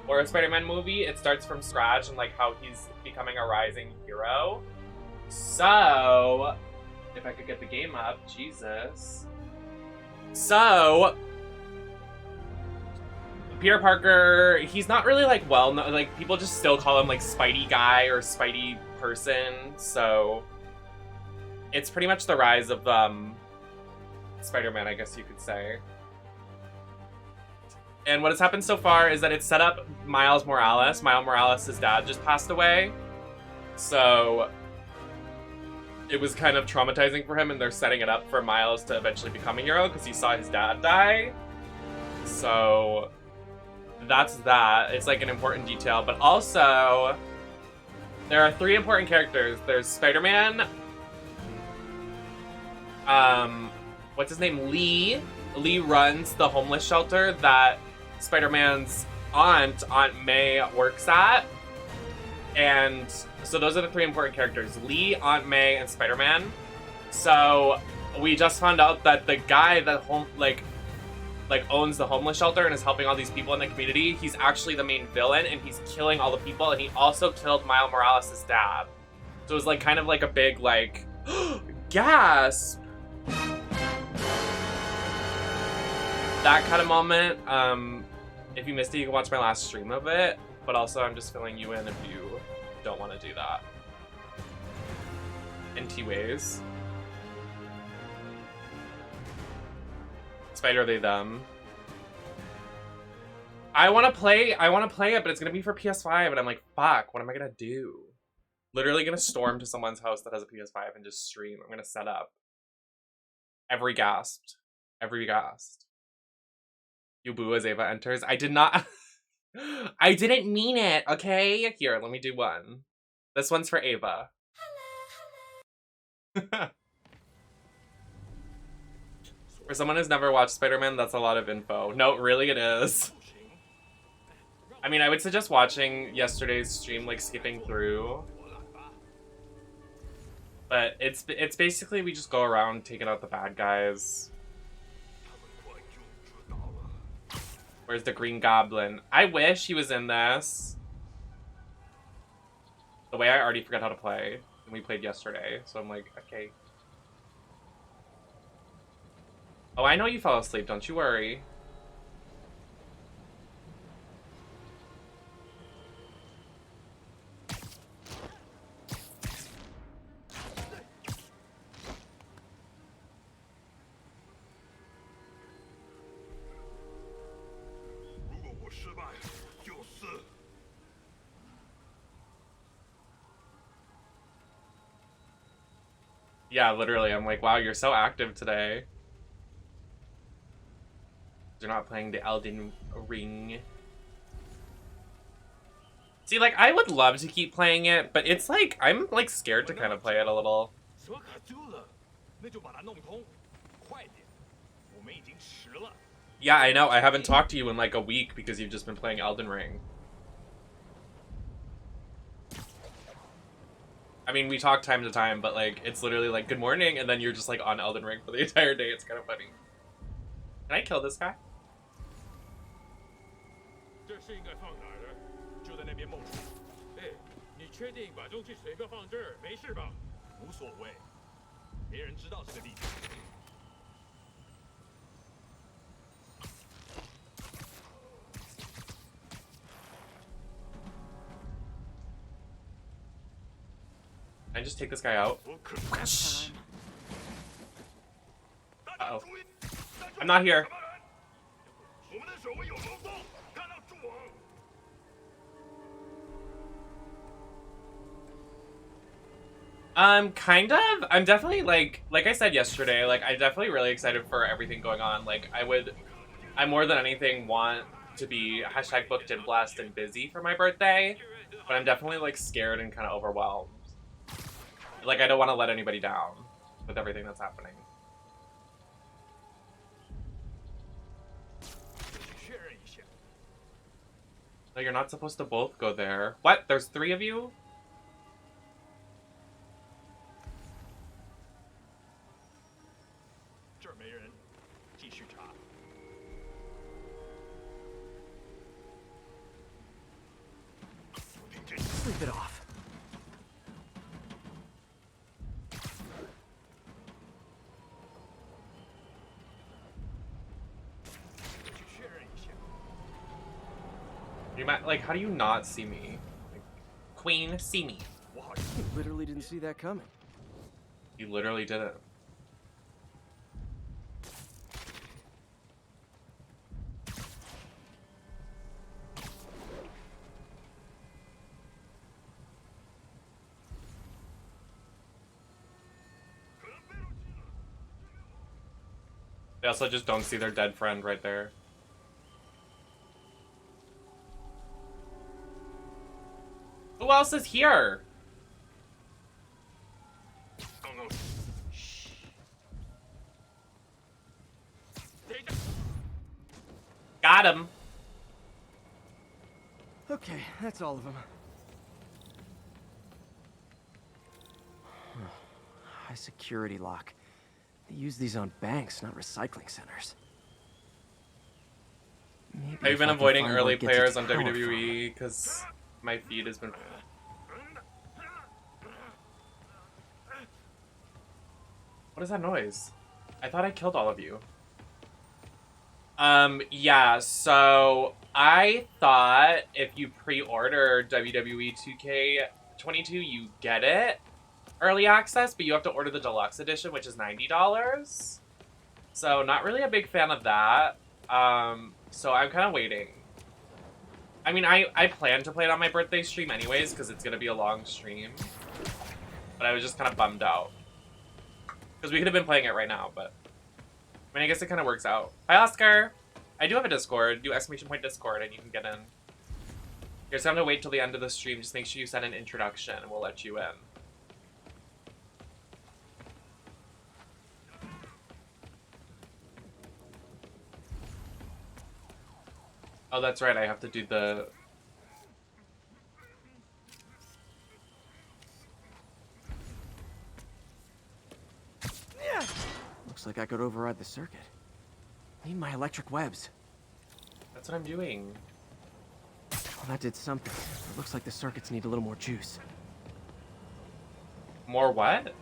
or a Spider-Man movie. It starts from scratch and like how he's becoming a rising hero. So, if I could get the game up, Jesus. So, Peter Parker, he's not really like well known, like people just still call him like Spidey guy or Spidey person. So, it's pretty much the rise of Spider-Man, I guess you could say. And what has happened so far is that it's set up Miles Morales. Miles Morales' dad just passed away. So it was kind of traumatizing for him, and they're setting it up for Miles to eventually become a hero because he saw his dad die. So that's that. It's like an important detail. But also, there are 3 important characters. There's Spider-Man. What's his name? Lee. Lee runs the homeless shelter that Spider-Man's Aunt May, works at. And so those are the 3 important characters. Lee, Aunt May, and Spider-Man. So we just found out that the guy that owns the homeless shelter and is helping all these people in the community, he's actually the main villain, and he's killing all the people, and he also killed Miles Morales' dad. So it was like kind of like a big like gasp. That kind of moment. If you missed it, you can watch my last stream of it. But also, I'm just filling you in if you don't want to do that. NT ways. Spider they them. I want to play it, but it's gonna be for PS5, and I'm like, fuck, what am I gonna do? Literally gonna storm to someone's house that has a PS5 and just stream. I'm gonna set up. Every gasped. You boo as Ava enters. I did not. I didn't mean it, okay? Here, let me do one. This one's for Ava. For someone who's never watched Spider-Man, that's a lot of info. No, really it is. I mean, I would suggest watching yesterday's stream, like skipping through. But it's basically we just go around taking out the bad guys. Where's the Green Goblin? I wish he was in this. The way I already forgot how to play. And we played yesterday. So I'm like, okay. Oh, I know you fell asleep. Don't you worry. Yeah, literally. I'm like, wow, you're so active today. You're not playing the Elden Ring. See, like, I would love to keep playing it, but it's like, I'm like scared to kind of play it a little. Yeah, I know. I haven't talked to you in like a week because you've just been playing Elden Ring. I mean, we talk time to time, but like, it's literally like, good morning, and then you're just like on Elden Ring for the entire day. It's kind of funny. Can I kill this guy? Can I just take this guy out? Uh-oh. I'm not here. Kind of. I'm definitely like I said yesterday, like I'm definitely really excited for everything going on. Like I more than anything want to be #booked and blessed and busy for my birthday, but I'm definitely like scared and kind of overwhelmed. Like I don't want to let anybody down with everything that's happening. No, you're not supposed to both go there. What? There's 3 of you? bit off. You might, like, how do you not see me? Like, Queen, see me. Wow, you literally didn't see that coming. You literally didn't. They also just don't see their dead friend right there. Who else is here? Got him. Okay, that's all of them. High security lock. They use these on banks, not recycling centers. Maybe Have you if been I can avoiding find early what gets players its on power WWE because my feed has been... What is that noise? I thought I killed all of you. Yeah, so I thought if you pre-order WWE 2K22, you get it early access, but you have to order the deluxe edition, which is $90. So not really a big fan of that. So I'm kind of waiting. I mean, I plan to play it on my birthday stream anyways, because it's going to be a long stream. But I was just kind of bummed out. Because we could have been playing it right now, but... I mean, I guess it kind of works out. Hi, Oscar! I do have a Discord. Do ! Discord and you can get in. You just have to wait till the end of the stream. Just make sure you send an introduction and we'll let you in. Oh, that's right. I have to do the... Looks like I could override the circuit. Need my electric webs. That's what I'm doing. Well, that did something. It looks like the circuits need a little more juice. More what?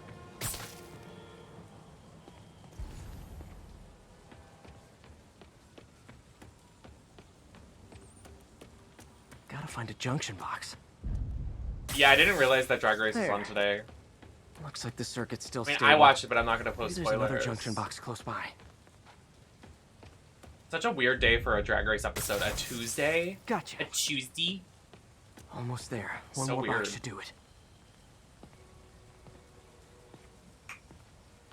Gotta find a junction box. Yeah, I didn't realize that Drag Race was There. on today. Looks like the circuit's still I mean, stable. I watched it, but I'm not going to Maybe post there's spoilers. another junction box close by. Such a weird day for a Drag Race episode. A Tuesday? Gotcha. A Tuesday? Almost there. One So more weird. box to do it.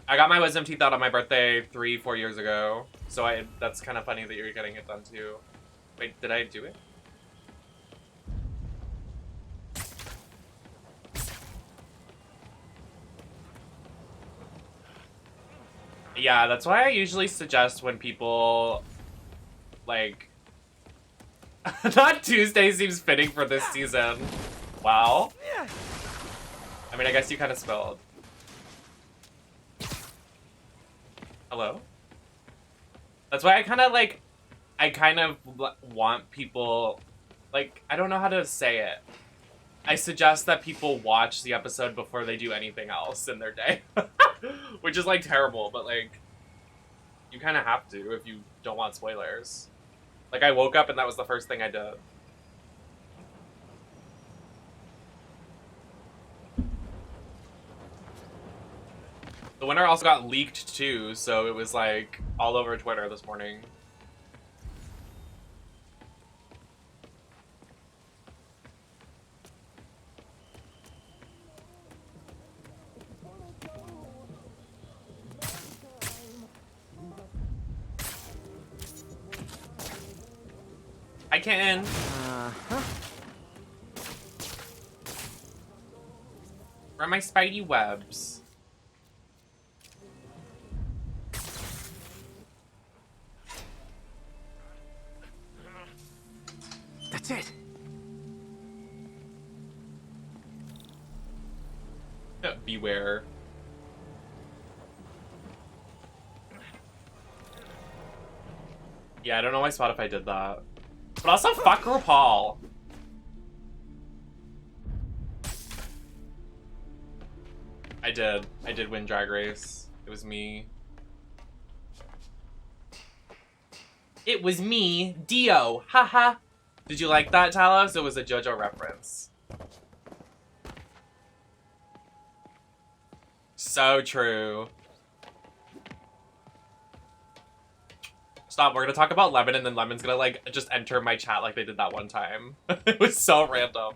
I got my wisdom teeth out on my birthday 3-4 years ago. So that's kind of funny that you're getting it done too. Wait, did I do it? Yeah, that's why I usually suggest when people, like... Not Tuesday seems fitting for this season. Wow. I mean, I guess you kind of spelled. Hello? That's why I kind of want people, like, I don't know how to say it. I suggest that people watch the episode before they do anything else in their day. Which is, like, terrible, but, like, you kind of have to if you don't want spoilers. Like, I woke up and that was the first thing I did. The winner also got leaked, too, so it was, like, all over Twitter this morning. I can. Uh-huh. Where are my spidey webs? That's it. Beware. Yeah, I don't know why Spotify did that. But also, fuck RuPaul. I did win Drag Race. It was me. It was me, Dio. Haha. Did you like that, Talos? It was a JoJo reference. So true. Stop, we're gonna talk about Lemon and then Lemon's gonna like just enter my chat like they did that one time. It was so random.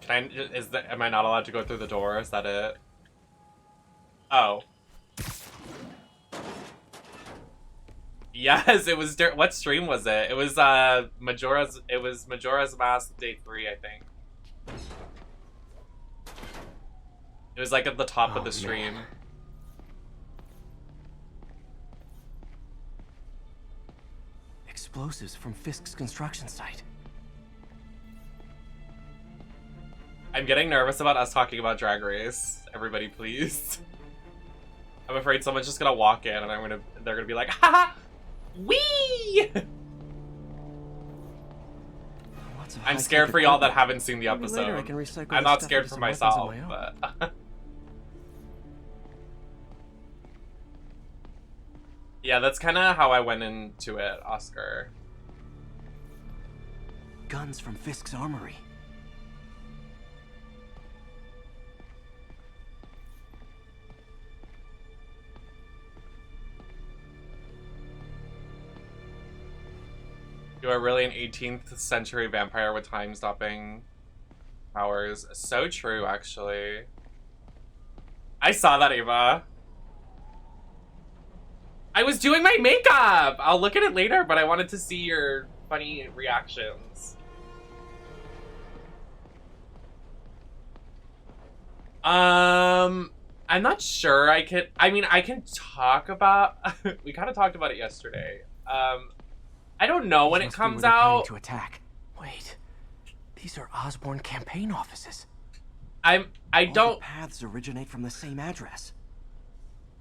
Can I, am I not allowed to go through the door? Is that it? Oh. Yes, it was, what stream was it? It was, Majora's Mask Day 3, I think. It was like at the top of the stream. Man. Explosives from Fisk's construction site. I'm getting nervous about us talking about Drag Race. Everybody, please. I'm afraid someone's just gonna walk in and they're gonna be like, haha, wee! I'm scared for y'all that haven't seen the episode. I'm not scared for myself, but... Yeah, that's kind of how I went into it, Oscar. Guns from Fisk's armory. You are really an 18th century vampire with time-stopping powers. So true, actually. I saw that, Ava. I was doing my makeup! I'll look at it later, but I wanted to see your funny reactions. I'm not sure I can talk about... We kind of talked about it yesterday. I don't know when it comes out. To attack. Wait, these are Osborn campaign offices. I All don't. The paths originate from the same address.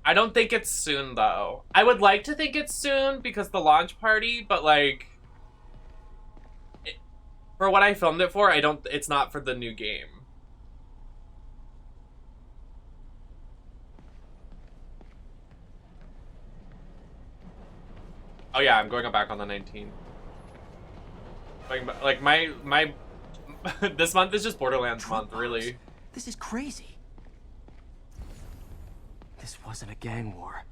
I don't think it's soon though. I would like to think it's soon because the launch party, but like, for what I filmed it for, it's not for the new game. Oh yeah, I'm going back on the 19th. Like my this month is just Borderlands month, really. This is crazy. This wasn't a gang war.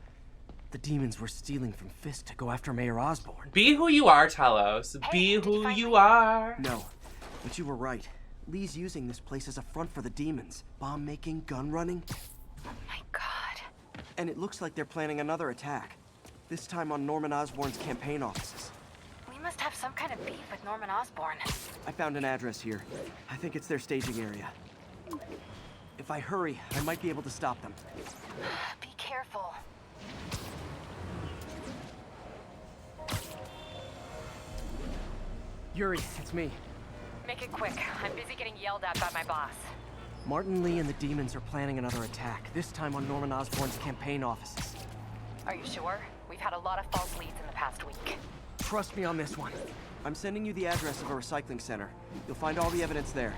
The demons were stealing from Fisk to go after Mayor Osborn. Be who you are, Talos. Be who you are. No, but you were right. Lee's using this place as a front for the demons. Bomb making, gun running. Oh my god. And it looks like they're planning another attack. This time on Norman Osborn's campaign offices. We must have some kind of beef with Norman Osborn. I found an address here. I think it's their staging area. If I hurry, I might be able to stop them. Be careful. Yuri, it's me. Make it quick. I'm busy getting yelled at by my boss. Martin Lee and the demons are planning another attack, this time on Norman Osborn's campaign offices. Are you sure? We've had a lot of false leads in the past week. Trust me on this one. I'm sending you the address of a recycling center. You'll find all the evidence there.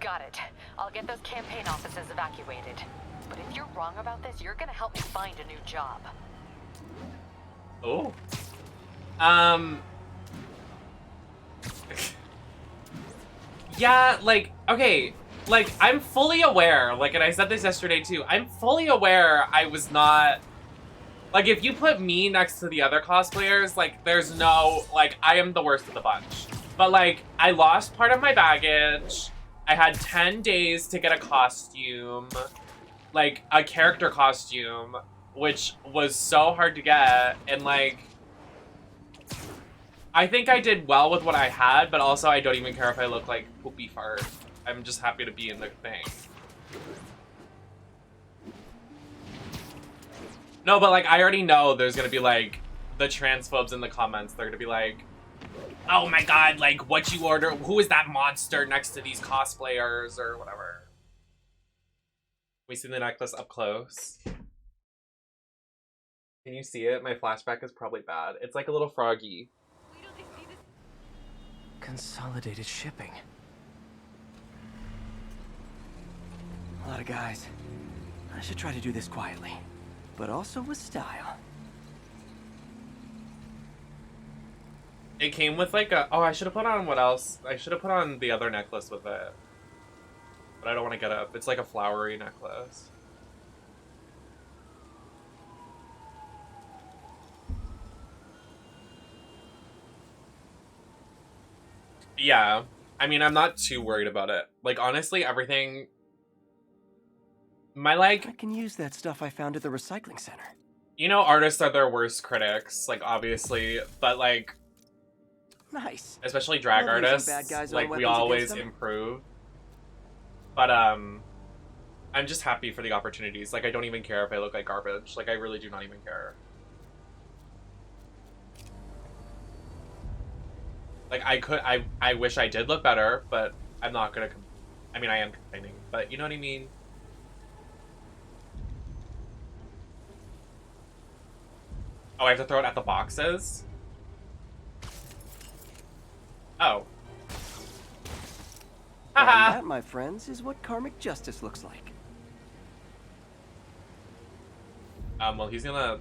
Got it. I'll get those campaign offices evacuated. But if you're wrong about this, you're gonna help me find a new job. Oh. Yeah, like, okay, like, I'm fully aware, like, and I said this yesterday too, I'm fully aware I was not, like, if you put me next to the other cosplayers, like, there's no, like, I am the worst of the bunch. But, like, I lost part of my baggage, I had 10 days to get a costume, like, a character costume, which was so hard to get, and, like, I think I did well with what I had, but also I don't even care if I look like poopy fart. I'm just happy to be in the thing. No, but like, I already know there's gonna be like, the transphobes in the comments, they're gonna be like, oh my god, like, what you order, who is that monster next to these cosplayers, or whatever. We see the necklace up close. Can you see it? My flashback is probably bad. It's like a little froggy. Consolidated shipping. A lot of guys. I should try to do this quietly, but also with style. It came with like a... Oh, I should have put on what else? I should have put on the other necklace with it. But I don't want to get up. It's like a flowery necklace. Yeah. I mean, I'm not too worried about it. Like, honestly, everything... My, like... I can use that stuff I found at the recycling center. You know, artists are their worst critics, like, obviously. But, like... Nice. Especially drag Love using artists. bad guys on Like, we weapons always against them. improve. But, I'm just happy for the opportunities. Like, I don't even care if I look like garbage. Like, I really do not even care. Like, I wish I did look better, but I'm not gonna, I mean, I am complaining, but you know what I mean? Oh, I have to throw it at the boxes? Oh. And Haha! that, my friends, is what karmic justice looks like. Well, he's gonna...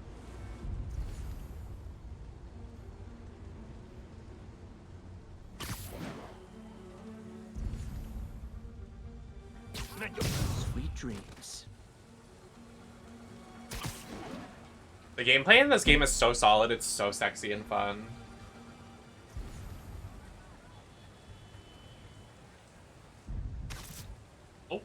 Sweet dreams. The gameplay in this game is so solid, it's so sexy and fun. Oh.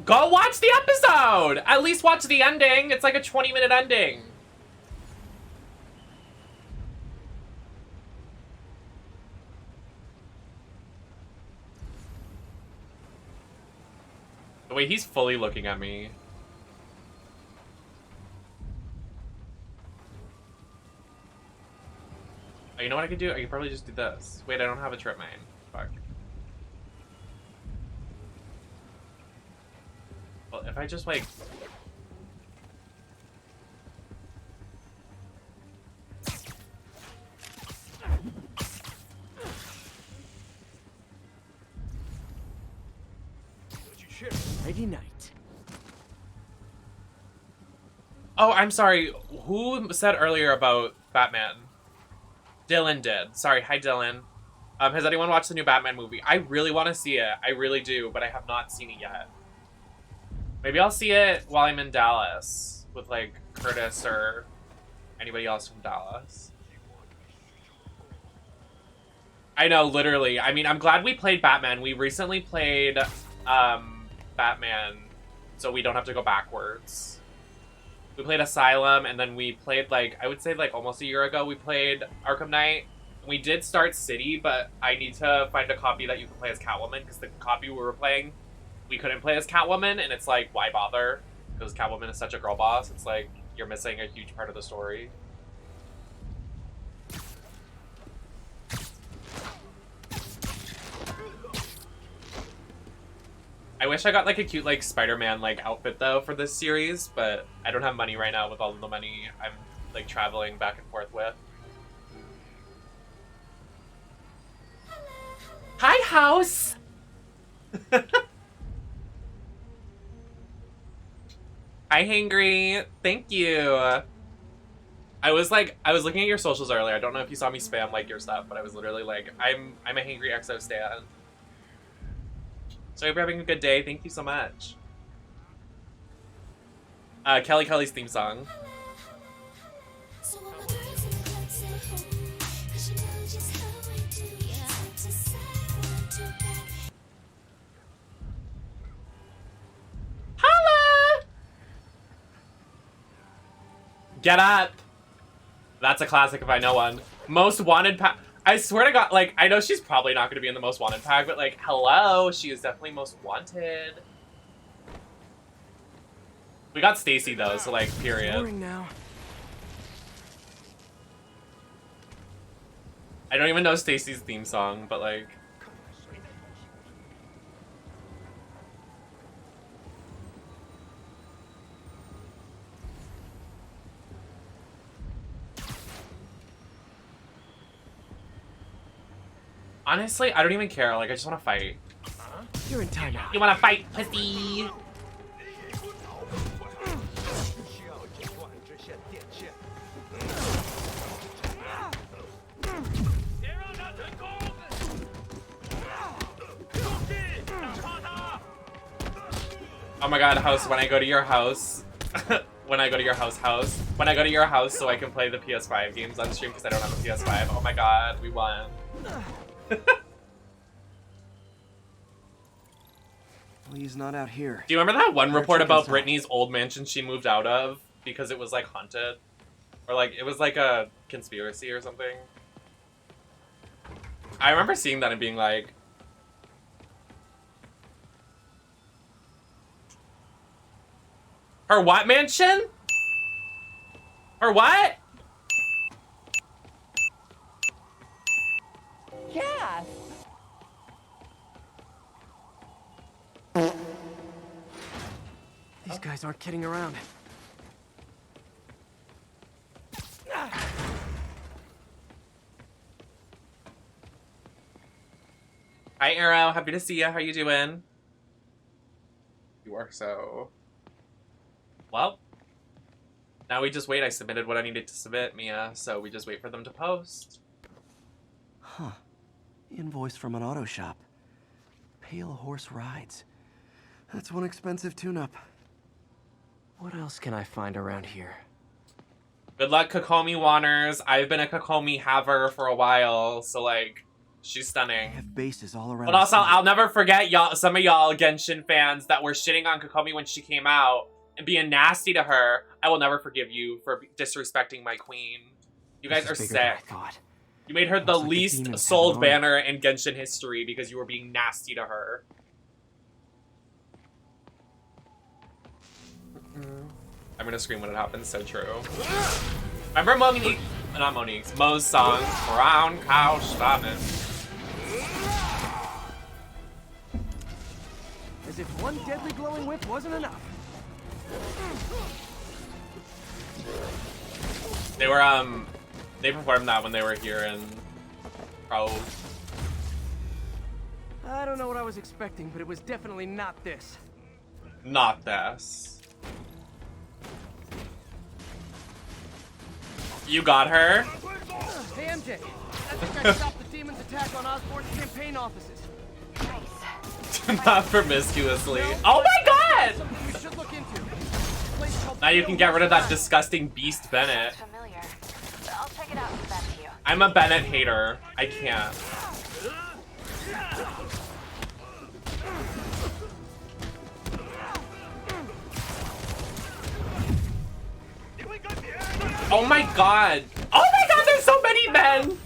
Go watch the episode! At least watch the ending. It's like a 20-minute ending. The way he's fully looking at me. Oh, you know what I could do? I could probably just do this. Wait, I don't have a trip mine. Fuck. Well, if I just, like... Ready night. Oh, I'm sorry. Who said earlier about Batman? Dylan did. Sorry. Hi, Dylan. Has anyone watched the new Batman movie? I really want to see it. I really do, but I have not seen it yet. Maybe I'll see it while I'm in Dallas with, like, Curtis or anybody else from Dallas. I know, literally. I mean, I'm glad we played Batman. We recently played Batman, so we don't have to go backwards. We played Asylum, and then we played, like, I would say, like, almost a year ago, we played Arkham Knight. We did start City, but I need to find a copy that you can play as Catwoman, because the copy we were playing, we couldn't play as Catwoman, and it's like, why bother? Because Catwoman is such a girl boss. It's like, you're missing a huge part of the story. I wish I got, like, a cute, like, Spider-Man, like, outfit, though, for this series, but I don't have money right now with all of the money I'm, like, traveling back and forth with. Hi, house! Hi, Hangry. Thank you. I was looking at your socials earlier. I don't know if you saw me spam, like, your stuff, but I was literally like, I'm a Hangry EXO stan. So I hope you're having a good day. Thank you so much. Kelly's theme song. Holla! Get up! That's a classic if I know one. Most wanted I swear to God, like, I know she's probably not going to be in the most wanted pack, but, like, hello, she is definitely most wanted. We got Stacy, though, so, like, period. Boring now. I don't even know Stacy's theme song, but, like... Honestly, I don't even care. Like, I just want to fight. You're in timeout. You want to fight, pussy? Oh my god, house, when I go to your house, when I go to your house, when I go to your house so I can play the PS5 games on stream because I don't have a PS5. Oh my god, we won. Lee's not out here. Do you remember that one Better report check about inside. Brittany's old mansion she moved out of because it was like haunted? Or like, it was like a conspiracy or something? I remember seeing that and being like, her what mansion? Her what? Yes. These guys aren't kidding around. Hi Arrow, happy to see ya. How you doing? You are so... Well, now we just wait. I submitted what I needed to submit, Mia, so we just wait for them to post. Huh. Invoice from an auto shop. Pale Horse Rides. That's one expensive tune-up. What else can I find around here? Good luck, Kokomi Wanners. I've been a Kokomi haver for a while, so like, she's They stunning. have bases all around But the also, city. I'll never forget y'all, some of y'all Genshin fans that were shitting on Kokomi when she came out and being nasty to her. I will never forgive you for disrespecting my queen. You guys are This is bigger than I sick. thought. You made her the Looks like the least demons have sold an banner in Genshin history because you were being nasty to her. I'm gonna scream when it happens, so true. Remember Monique, not Monique's, Mo's song, Brown Cow Stopping. As if one deadly glowing whip wasn't enough. They were, they performed that when they were here in Pro. I don't know what I was expecting, but it was definitely not this. Not this. You got her? Hey MJ, I think I stopped the demon's attack on Osborn's campaign offices. Nice. Not promiscuously. Oh my god! Something we should look into. Place called Now you can get rid of that Pale disgusting beast Bennett. Sounds familiar. I'll check it out and get back to you. I'm a Bennett hater. I can't. Oh my god! Oh my god, there's so many men!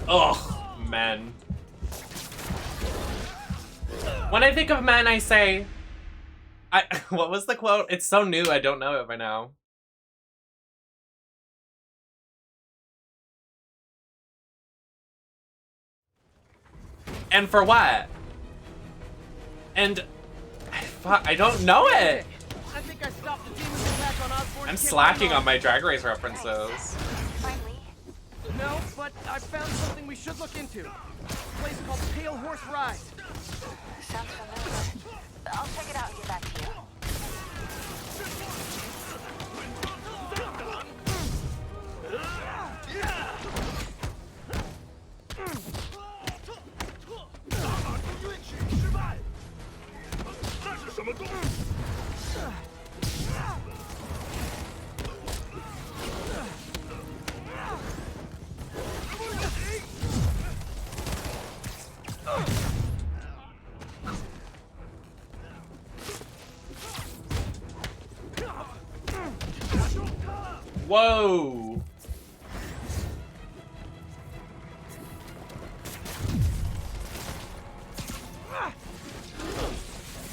Ugh, men. When I think of men, I say... what was the quote? It's so new, I don't know it by now. And for what? And... I don't know it! I think I stopped the demon's attack on Osborn's I'm campaign slacking on my offices. Drag Race references. Finally. No, but I found something we should look into. A place called Pale Horse Rides. Sounds familiar. I'll check it out and get back to you. Whoa!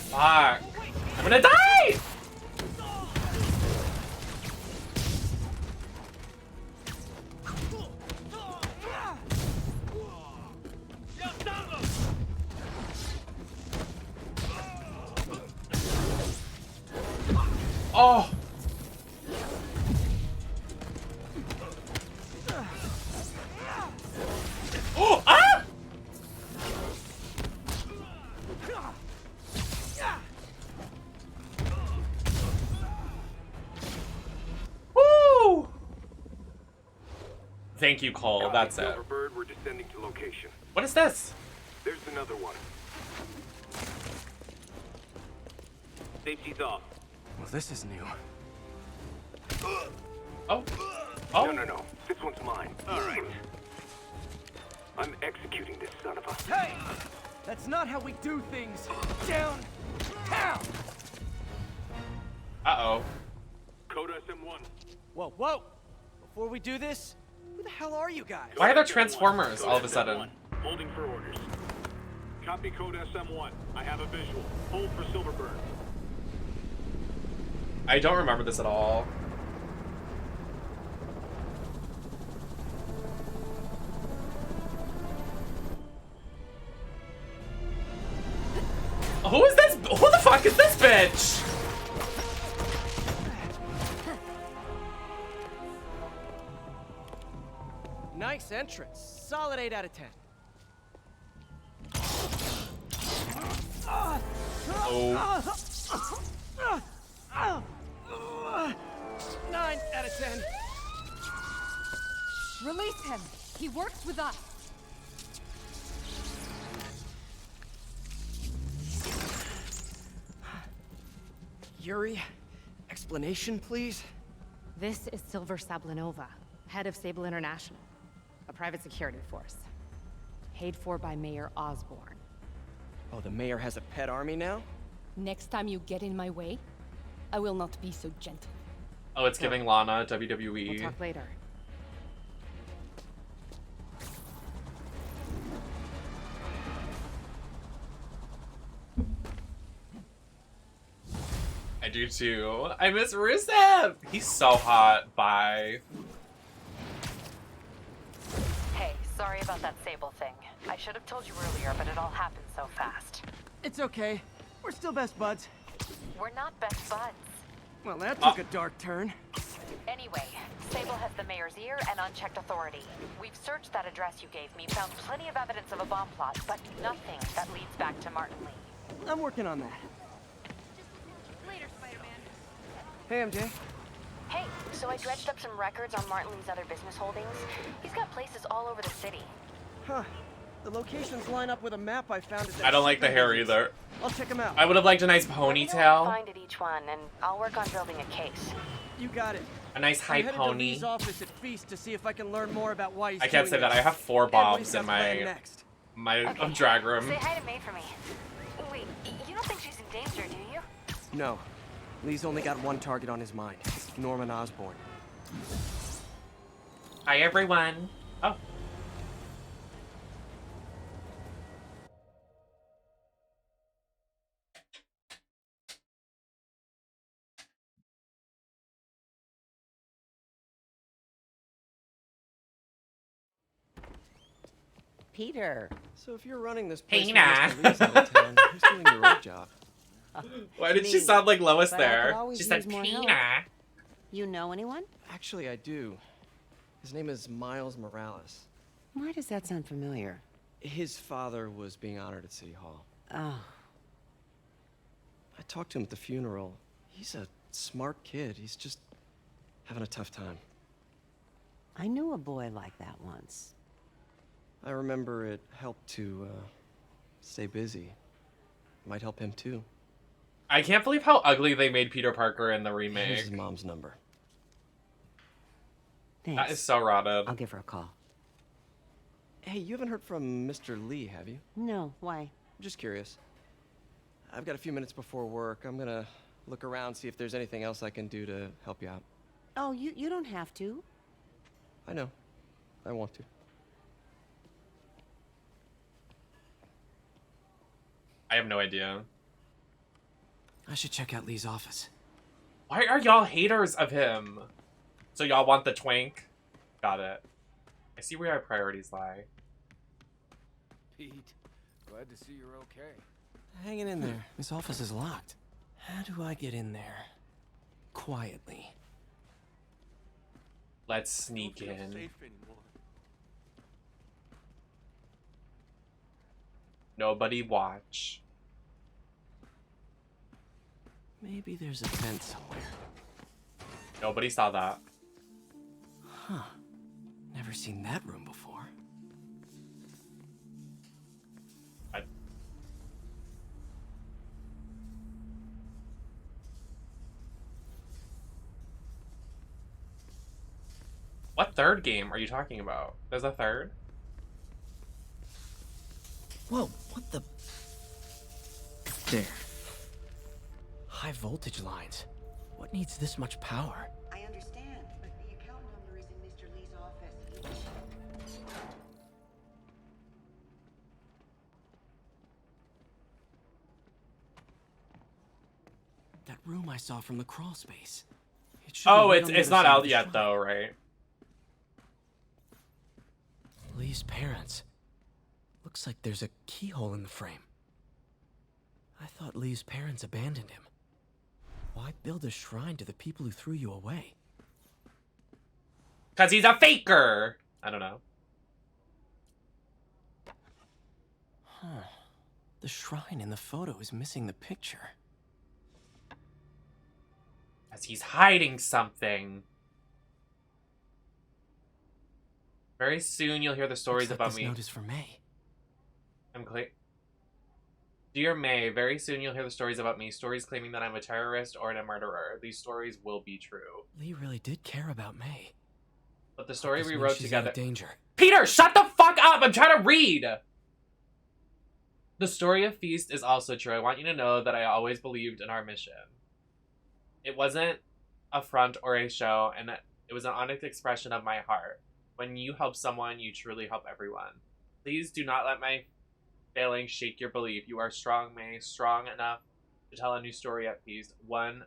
Fuck. I'm gonna die! Oh! Oh! Ah! Thank you, Cole. That's it. Silverbird, we're descending to location. What is this? There's another one. Safety's off. Well, this is new. Oh. Oh. No. This one's mine. All right. I'm executing this son of a... Hey! That's not how we do things. Down. Uh-oh. Code SM1. Whoa. Before we do this, who the hell are you guys? Why are there Transformers all of a Code sudden? SM1. Holding for orders. Copy code SM1. I have a visual. Hold for Silverbird. I don't remember this at all. Who is this? Who the fuck is this bitch? Nice entrance. Solid 8 out of 10. Oh. 9 out of 10. Release him. He works with us. Yuri, explanation, please? This is Silver Sablinova, head of Sable International, a private security force. Paid for by Mayor Osborne. Oh, the mayor has a pet army now? Next time you get in my way, I will not be so gentle. Oh, it's giving Lana WWE. We'll talk later. I do too. I miss Rusev. He's so hot. Bye. Hey, sorry about that Sable thing. I should have told you earlier, but it all happened so fast. It's okay. We're still best buds. We're not best buds. Well, that took a dark turn. Anyway, Sable has the mayor's ear and unchecked authority. We've searched that address you gave me, found plenty of evidence of a bomb plot, but nothing that leads back to Martin Lee. I'm working on that. Later, Spider-Man. Hey, MJ. Hey, so I dredged up some records on Martin Lee's other business holdings. He's got places all over the city. Huh. The locations line up with a map I found at that I don't like the hair business. either. I'll check them out. I would have liked a nice Let me know what you ponytail. find at each one, and I'll work on building a case. You got it. A nice high I'm headed to pony. Lee's office at Feast to see if I can learn more about why he's I can't doing say that. this. I have 4 And what bombs he's got in planned my next. drag room. Say hi to May for me. Wait, you don't think she's in danger, do you? No. Lee's only got one target on his mind. Norman Osborn. Hi everyone. Oh. Peter. So if you're running this place Hey, nah. with Mr. Lee's out of town, who's doing your old job? Why did she Me. sound like Lois But I could there? always She said use more help. Tina. You know anyone? Actually, I do. His name is Miles Morales. Why does that sound familiar? His father was being honored at City Hall. Oh, I talked to him at the funeral. He's a smart kid. He's just having a tough time. I knew a boy like that once. I remember it helped to stay busy. Might help him too. I can't believe how ugly they made Peter Parker in the Here's remake. his mom's number. Thanks. That is so rotted. I'll give her a call. Hey, you haven't heard from Mr. Lee, have you? No, why? I'm just curious. I've got a few minutes before work. I'm gonna look around, see if there's anything else I can do to help you out. Oh, you don't have to. I know. I want to. I have no idea. I should check out Lee's office. Why are y'all haters of him? So y'all want the twink? Got it. I see where our priorities lie. Pete, glad to see you're okay. Hanging in there. His office is locked. How do I get in there? Quietly. Let's sneak in. Nobody watch. Maybe there's a vent somewhere. Nobody saw that. Huh. Never seen that room before. What third game are you talking about? There's a third? Whoa, what the? There. High voltage lines. What needs this much power? I understand, but the account number is in Mr. Lee's office. That room I saw from the crawl space. Oh, it's not out yet though, right? Lee's parents. Looks like there's a keyhole in the frame. I thought Lee's parents abandoned him. Why build a shrine to the people who threw you away? 'Cause he's a faker! I don't know. Huh. The shrine in the photo is missing the picture. 'Cause he's hiding something. Very soon you'll hear the stories Looks like about this me. note is for May. I'm clear. Dear May, very soon you'll hear the stories about me. Stories claiming that I'm a terrorist or a murderer. These stories will be true. Lee really did care about May. But the story This we means wrote she's out together. of danger. Peter, shut the fuck up! I'm trying to read! The story of Feast is also true. I want you to know that I always believed in our mission. It wasn't a front or a show, and it was an honest expression of my heart. When you help someone, you truly help everyone. Please do not let my failing shake your belief. You are strong, May, strong enough to tell a new story at Feast, one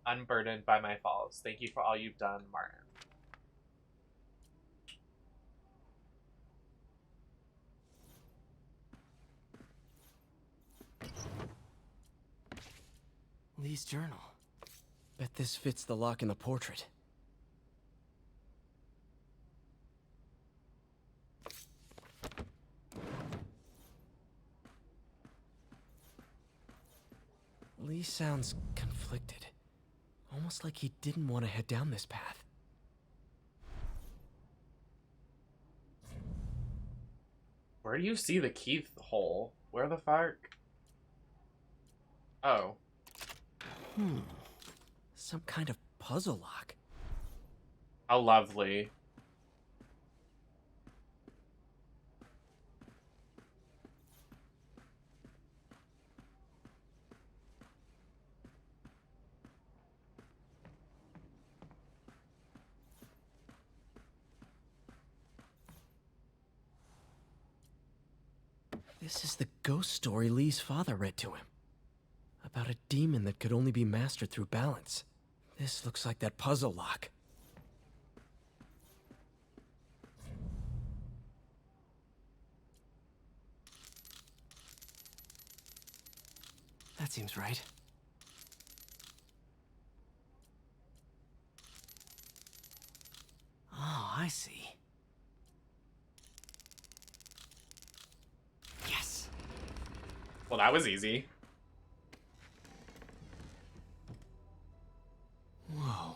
unburdened by my faults. Thank you for all you've done, Martin. Lee's journal. Bet this fits the lock in the portrait. Lee sounds conflicted. Almost like he didn't want to head down this path. Where do you see the keyhole? Where the fuck? Oh. Some kind of puzzle lock. How lovely. This is the ghost story Lee's father read to him. About a demon that could only be mastered through balance. This looks like that puzzle lock. That seems right. Oh, I see. Yes. Well, that was easy. Whoa.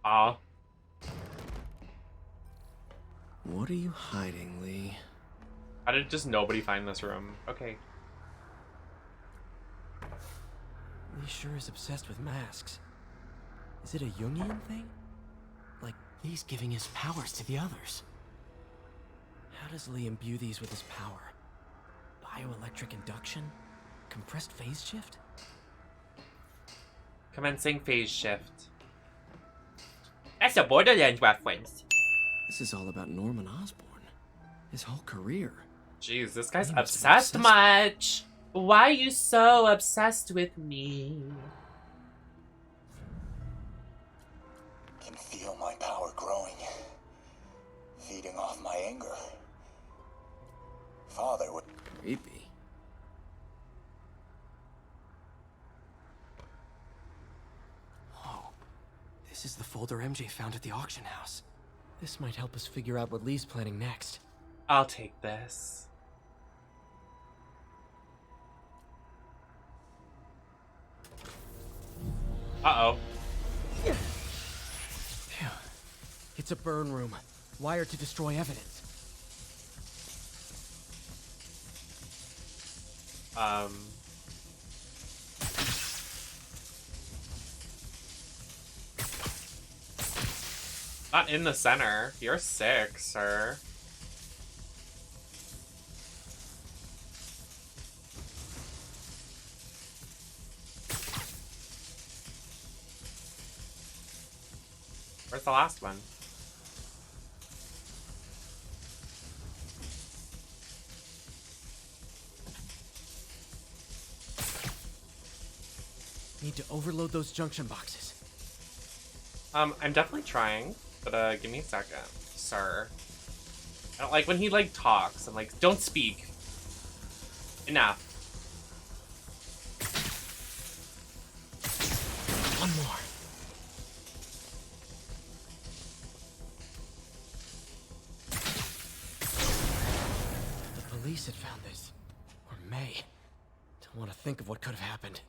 Aw. What are you hiding, Lee? How did just nobody find this room? Okay. Lee sure is obsessed with masks. Is it a Jungian thing? Like, Lee's giving his powers to the others. How does Lee imbue these with his power? Bioelectric induction? Compressed phase shift? Commencing phase shift. That's a Borderlands reference. This is all about Norman Osborn. His whole career. Jeez, this guy's He must be obsessed obsessed. much. Why are you so obsessed with me? Can feel my power growing, feeding off my anger. Father would... Creepy. Whoa. This is the folder MJ found at the auction house. This might help us figure out what Lee's planning next. I'll take this. Uh-oh. Phew. It's a burn room, wired to destroy evidence. Not in the center. You're sick, sir. Where's the last one? Need to overload those junction boxes. I'm definitely trying, but give me a second, sir. I don't like when he like talks. I'm like, don't speak. Enough. One more. The police had found this. Or May. Don't want to think of what could have happened.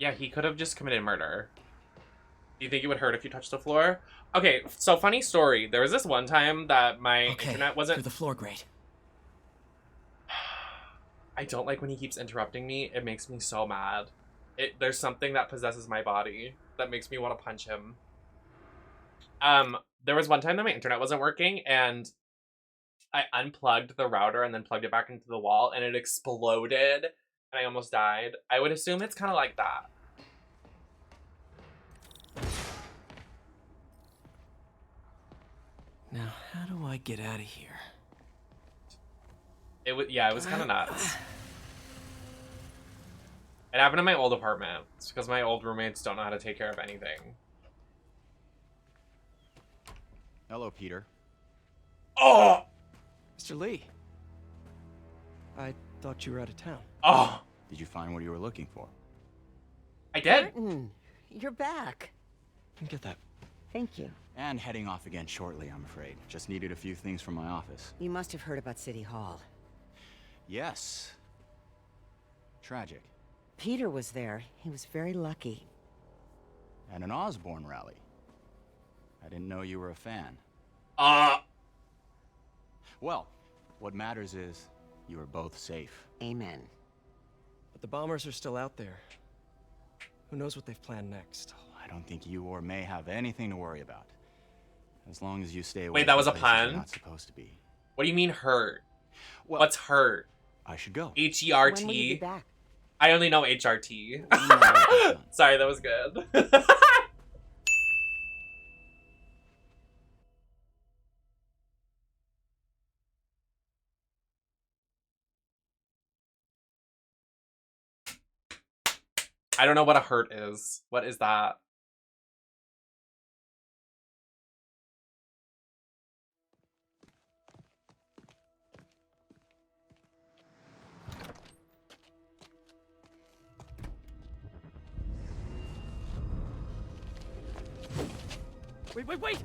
Yeah, he could have just committed murder. Do you think it would hurt if you touched the floor? Okay, so funny story. There was this one time that my internet wasn't... through the floor grate. I don't like when he keeps interrupting me. It makes me so mad. There's something that possesses my body that makes me want to punch him. There was one time that my internet wasn't working and I unplugged the router and then plugged it back into the wall and it exploded and I almost died. I would assume it's kind of like that. Now, how do I get out of here? It was kind of nuts. It happened in my old apartment. It's because my old roommates don't know how to take care of anything. Hello, Peter. Oh! Mr. Lee. I thought you were out of town. Oh! Did you find what you were looking for? I did. Martin, you're back. Get that. Thank you. And heading off again shortly, I'm afraid. Just needed a few things from my office. You must have heard about City Hall. Yes. Tragic. Peter was there. He was very lucky. At an Osborn rally. I didn't know you were a fan. Well, what matters is you are both safe. Amen. But the bombers are still out there. Who knows what they've planned next? I don't think you or May have anything to worry about. As long as you stay away. Wait, that was a from places you're pun? not supposed to be. What do you mean hurt? Well, What's hurt? I should go. H-E-R-T? When will you be back? I only know H-R-T. No. Sorry, that was good. I don't know what a hurt is. What is that? Wait!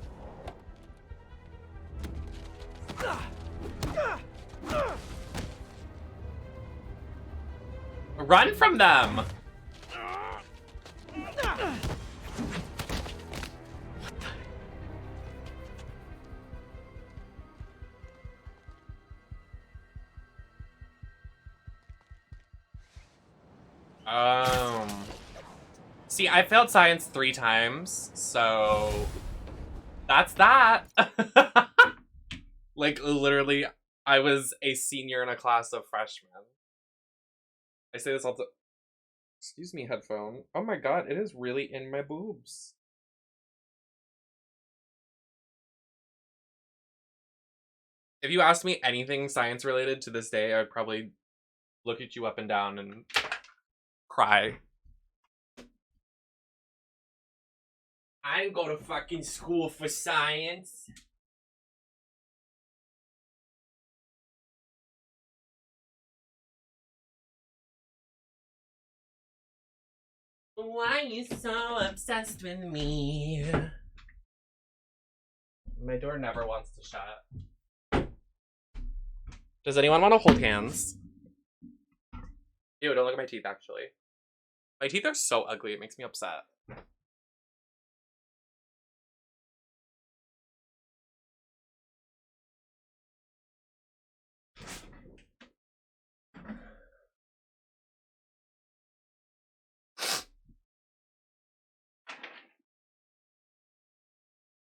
Run from them! See, I failed science 3 times, so that's that. Like, literally, I was a senior in a class of freshmen. I say this all the... Excuse me, headphone. Oh my god, it is really in my boobs. If you asked me anything science related to this day, I'd probably look at you up and down and cry. I didn't go to fucking school for science. Why are you so obsessed with me? My door never wants to shut. Does anyone want to hold hands? Ew, don't look at my teeth, actually. My teeth are so ugly, it makes me upset.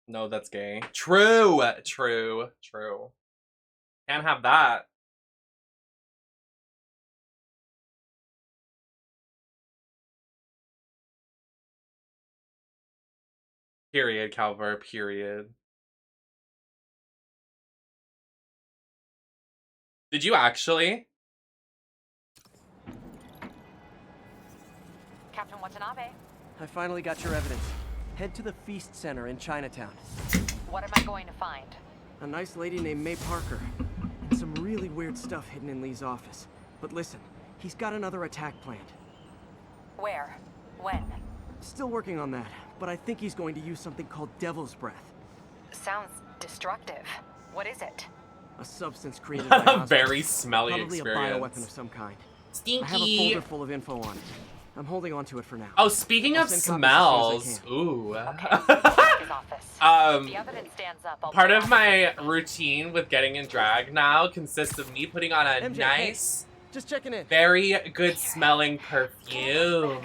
No, that's gay. True. Can't have that. Period, Calver, period. Did you actually? Captain Watanabe, I finally got your evidence. Head to the Feast Center in Chinatown. what am I going to find? A nice lady named May Parker. And some really weird stuff hidden in Lee's office. But listen, he's got another attack planned. Where? When? Still working on that, but I think he's going to use something called Devil's Breath. Sounds destructive. What is it? A substance created by A Osborn. very smelly Probably experience. a bioweapon of some kind. Stinky. I have a folder full of info on it. I'm holding on to it for now. Oh, speaking I'll of send copies as soon as I smells. Ooh. His office. The evidence stands up. Part of my routine with getting in drag now consists of me putting on a MJ, nice, hey, just checking in. very good smelling perfume.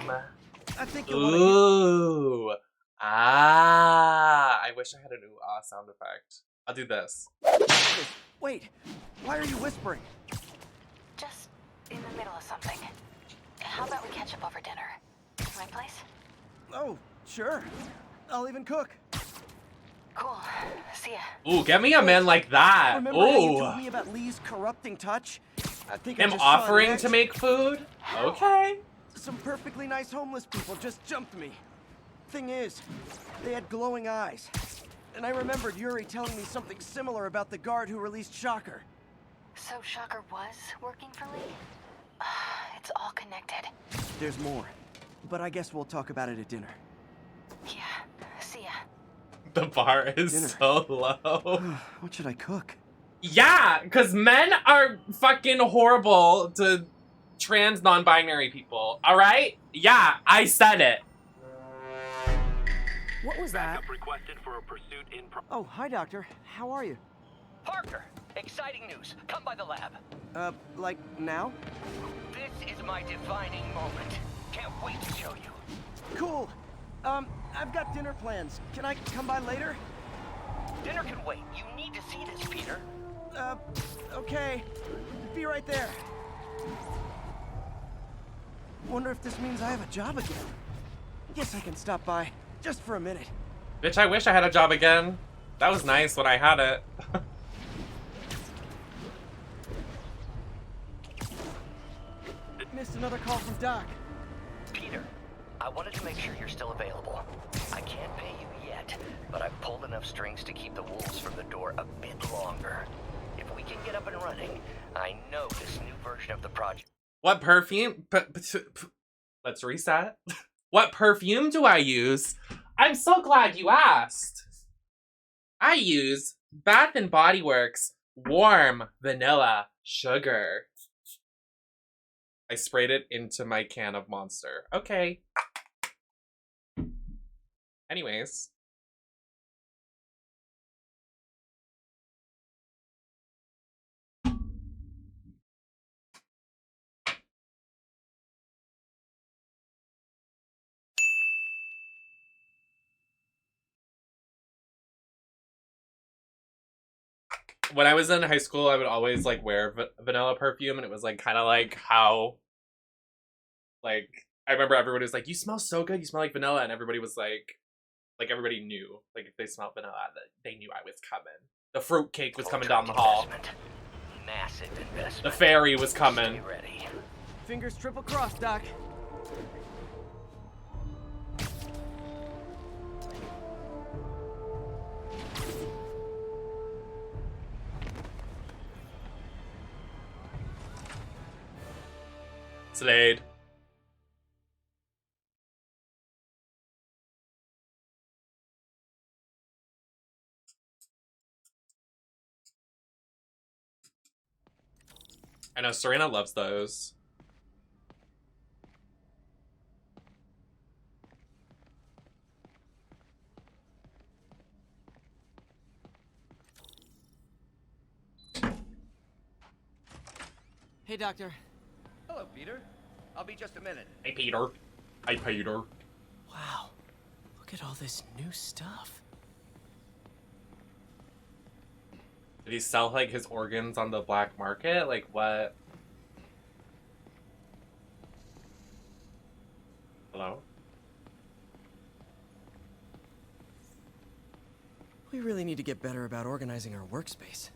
I think you'll wanna Ooh. Ah. I wish I had an ooh ah sound effect. I'll do this. Wait, why are you whispering? Just in the middle of something. How about we catch up over dinner? My place? Oh, sure. I'll even cook. Cool. See ya. Ooh, get me a man like that. Remember how you Ooh. told me about Lee's corrupting touch? I think I Him just saw an offering ad. to make food? Okay. Some perfectly nice homeless people just jumped me. Thing is, they had glowing eyes. And I remembered Yuri telling me something similar about the guard who released Shocker. So Shocker was working for Lee? It's all connected. There's more. But I guess we'll talk about it at dinner. Yeah. See ya. The bar is Dinner. so low. What should I cook? Yeah, because men are fucking horrible to trans non-binary people. All right? Yeah, I said it. What was that? Backup requested for a pursuit in Oh, hi, Doctor. How are you? Parker, exciting news. Come by the lab. Like now? This is my defining moment. Can't wait to show you. Cool. I've got dinner plans. Can I come by later? Dinner can wait. You need to see this, Peter. Okay. Be right there. Wonder if this means I have a job again. Guess I can stop by, just for a minute. Bitch, I wish I had a job again. That was nice when I had it. Missed another call from Doc. Peter, I wanted to make sure you're still available. I can't pay you yet, but I've pulled enough strings to keep the wolves from the door a bit longer. If we can get up and running, I know this new version of the project. What perfume? Let's reset. What perfume do I use? I'm so glad you asked. I use Bath & Body Works Warm Vanilla Sugar. I sprayed it into my can of Monster. Okay. Anyways. When I was in high school, I would always like wear vanilla perfume, and it was like kind of like how, like, I remember everybody was like, "You smell so good, you smell like vanilla," and everybody was like everybody knew, like if they smelled vanilla, that they knew I was coming. The fruit cake was coming down the hall. Massive investment. The fairy was coming. Stay ready. Fingers triple crossed, Doc. Slade. I know Serena loves those. Hey, Doctor. Hello, Peter. I'll be just a minute. Hey, Peter. Hi, Peter. Wow. Look at all this new stuff. Did he sell like his organs on the black market? Like what? Hello? We really need to get better about organizing our workspace.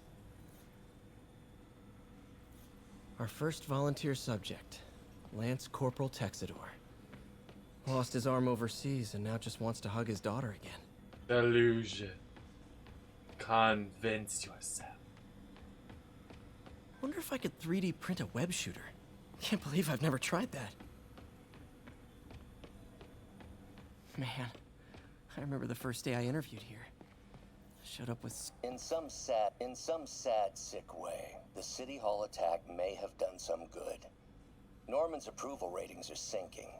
Our first volunteer subject, Lance Corporal Texador. Lost his arm overseas and now just wants to hug his daughter again. Delusion. Convince yourself. Wonder if I could 3D print a web shooter. Can't believe I've never tried that. Man, I remember the first day I interviewed here. Showed up with... In some sad, sick way, the City Hall attack may have done some good. Norman's approval ratings are sinking.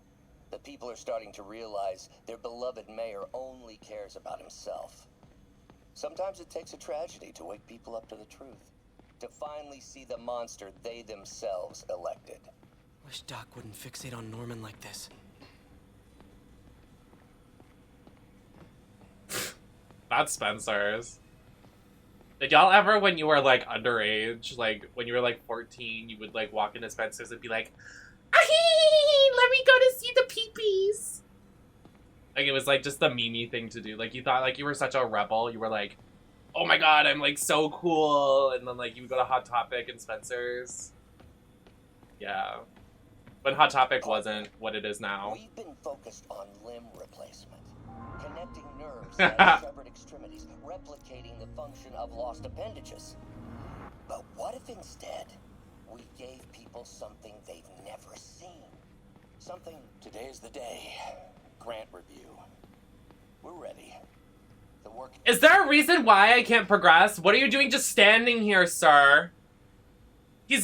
The people are starting to realize their beloved mayor only cares about himself. Sometimes it takes a tragedy to wake people up to the truth. To finally see the monster they themselves elected. Wish Doc wouldn't fixate on Norman like this. That's Spencer's. Did y'all ever, when you were like underage, like when you were like 14, you would like walk into Spencer's and be like, "Ahee, let me go to see the peepees." Like it was like just the memey thing to do. Like you thought like you were such a rebel. You were like, "Oh my god, I'm like so cool," and then like you would go to Hot Topic and Spencer's. Yeah, when Hot Topic wasn't what it is now. We've been focused on limb replacement, connecting nerves and severed extremities, replicating the function of lost appendages. But what if instead we gave people something they've never seen? Something. Today's the day. Grant review. We're ready. The work. Is there a reason why I can't progress? What are you doing just standing here, sir? He's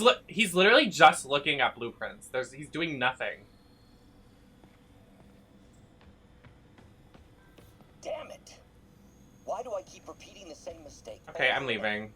literally just looking at blueprints. He's doing nothing. Damn it! Why do I keep repeating the same mistake? Okay, I'm leaving.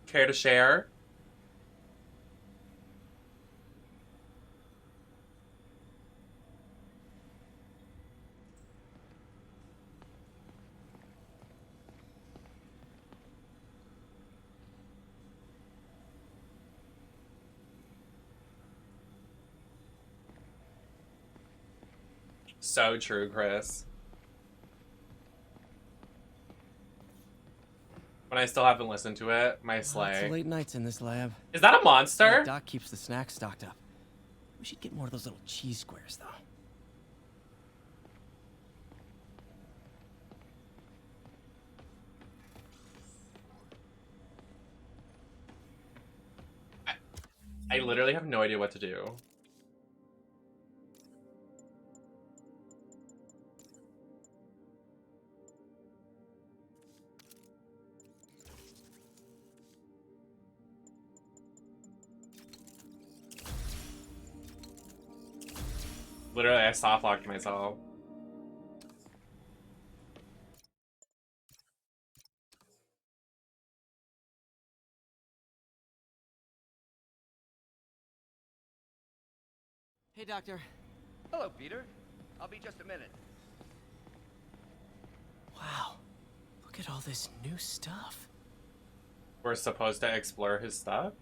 Care to share? So true, Chris. When I still haven't listened to it, my slay. Lots of late nights in this lab. Is that a monster? Doc keeps the snacks stocked up. We should get more of those little cheese squares, though. I literally have no idea what to do. Literally, I soft-locked myself. Hey, Doctor. Hello, Peter. I'll be just a minute. Wow. Look at all this new stuff. We're supposed to explore his stuff?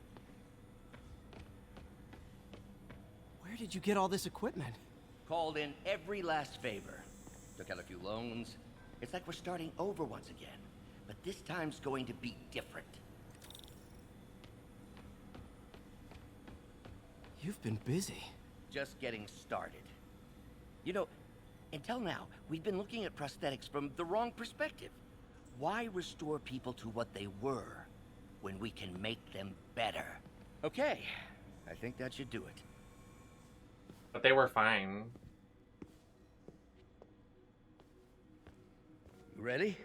Where did you get all this equipment? Called in every last favor. Took out a few loans. It's like we're starting over once again. But this time's going to be different. You've been busy. Just getting started. You know, until now, we've been looking at prosthetics from the wrong perspective. Why restore people to what they were when we can make them better. Okay, I think that should do it. But they were fine. You ready?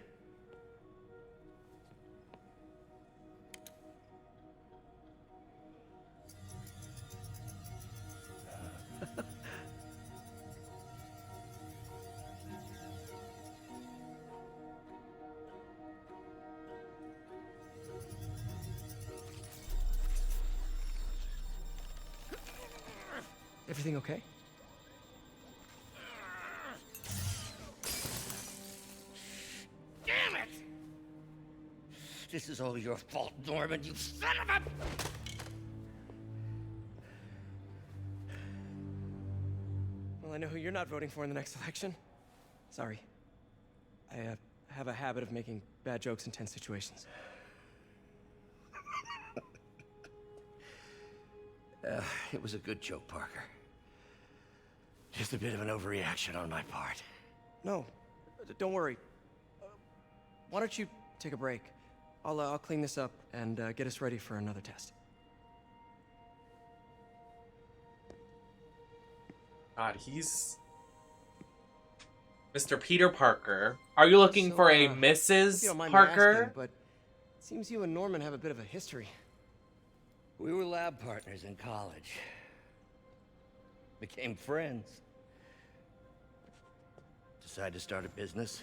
Everything okay? Damn it! This is all your fault, Norman, you son of a... Well, I know who you're not voting for in the next election. Sorry. I have a habit of making bad jokes in tense situations. It was a good joke, Parker. Just a bit of an overreaction on my part. No, don't worry. Why don't you take a break? I'll clean this up and get us ready for another test. God, he's Mr. Peter Parker. Are you looking for a If you Mrs. don't mind me Parker? asking, but it seems you and Norman have a bit of a history. We were lab partners in college. Became friends. Decided to start a business.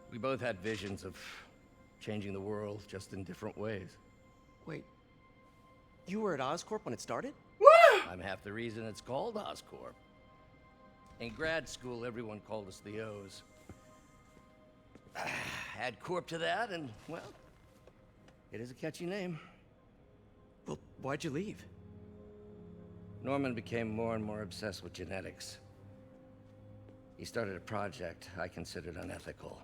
We both had visions of changing the world, just in different ways. Wait, you were at Oscorp when it started? I'm half the reason it's called Oscorp. In grad school, everyone called us the O's. Add Corp to that, and, well, it is a catchy name. Well, why'd you leave? Norman became more and more obsessed with genetics. He started a project I considered unethical.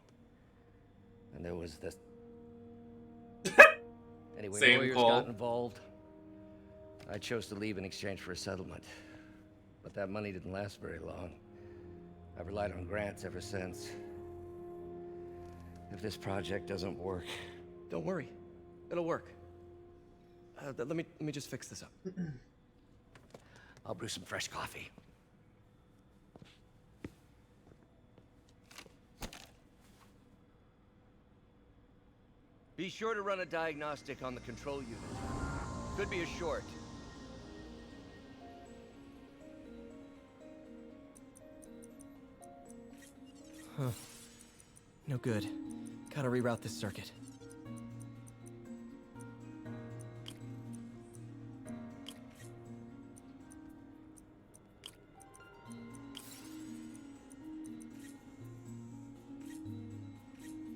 And there was this... Anyway, Same lawyers call. got involved. I chose to leave in exchange for a settlement. But that money didn't last very long. I've relied on grants ever since. If this project doesn't work... Don't worry, it'll work. Let me just fix this up. I'll brew some fresh coffee. Be sure to run a diagnostic on the control unit. Could be a short. Huh. No good. Gotta reroute this circuit.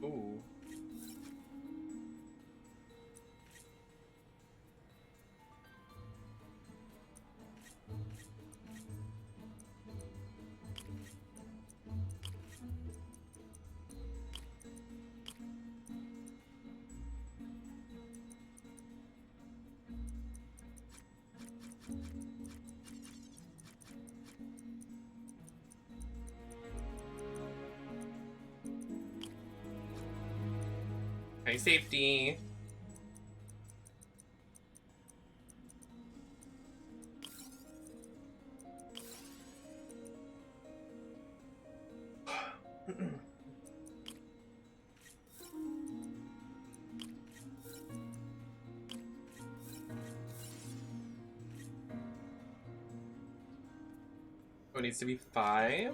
Ooh. High safety. Oh, it needs to be 5.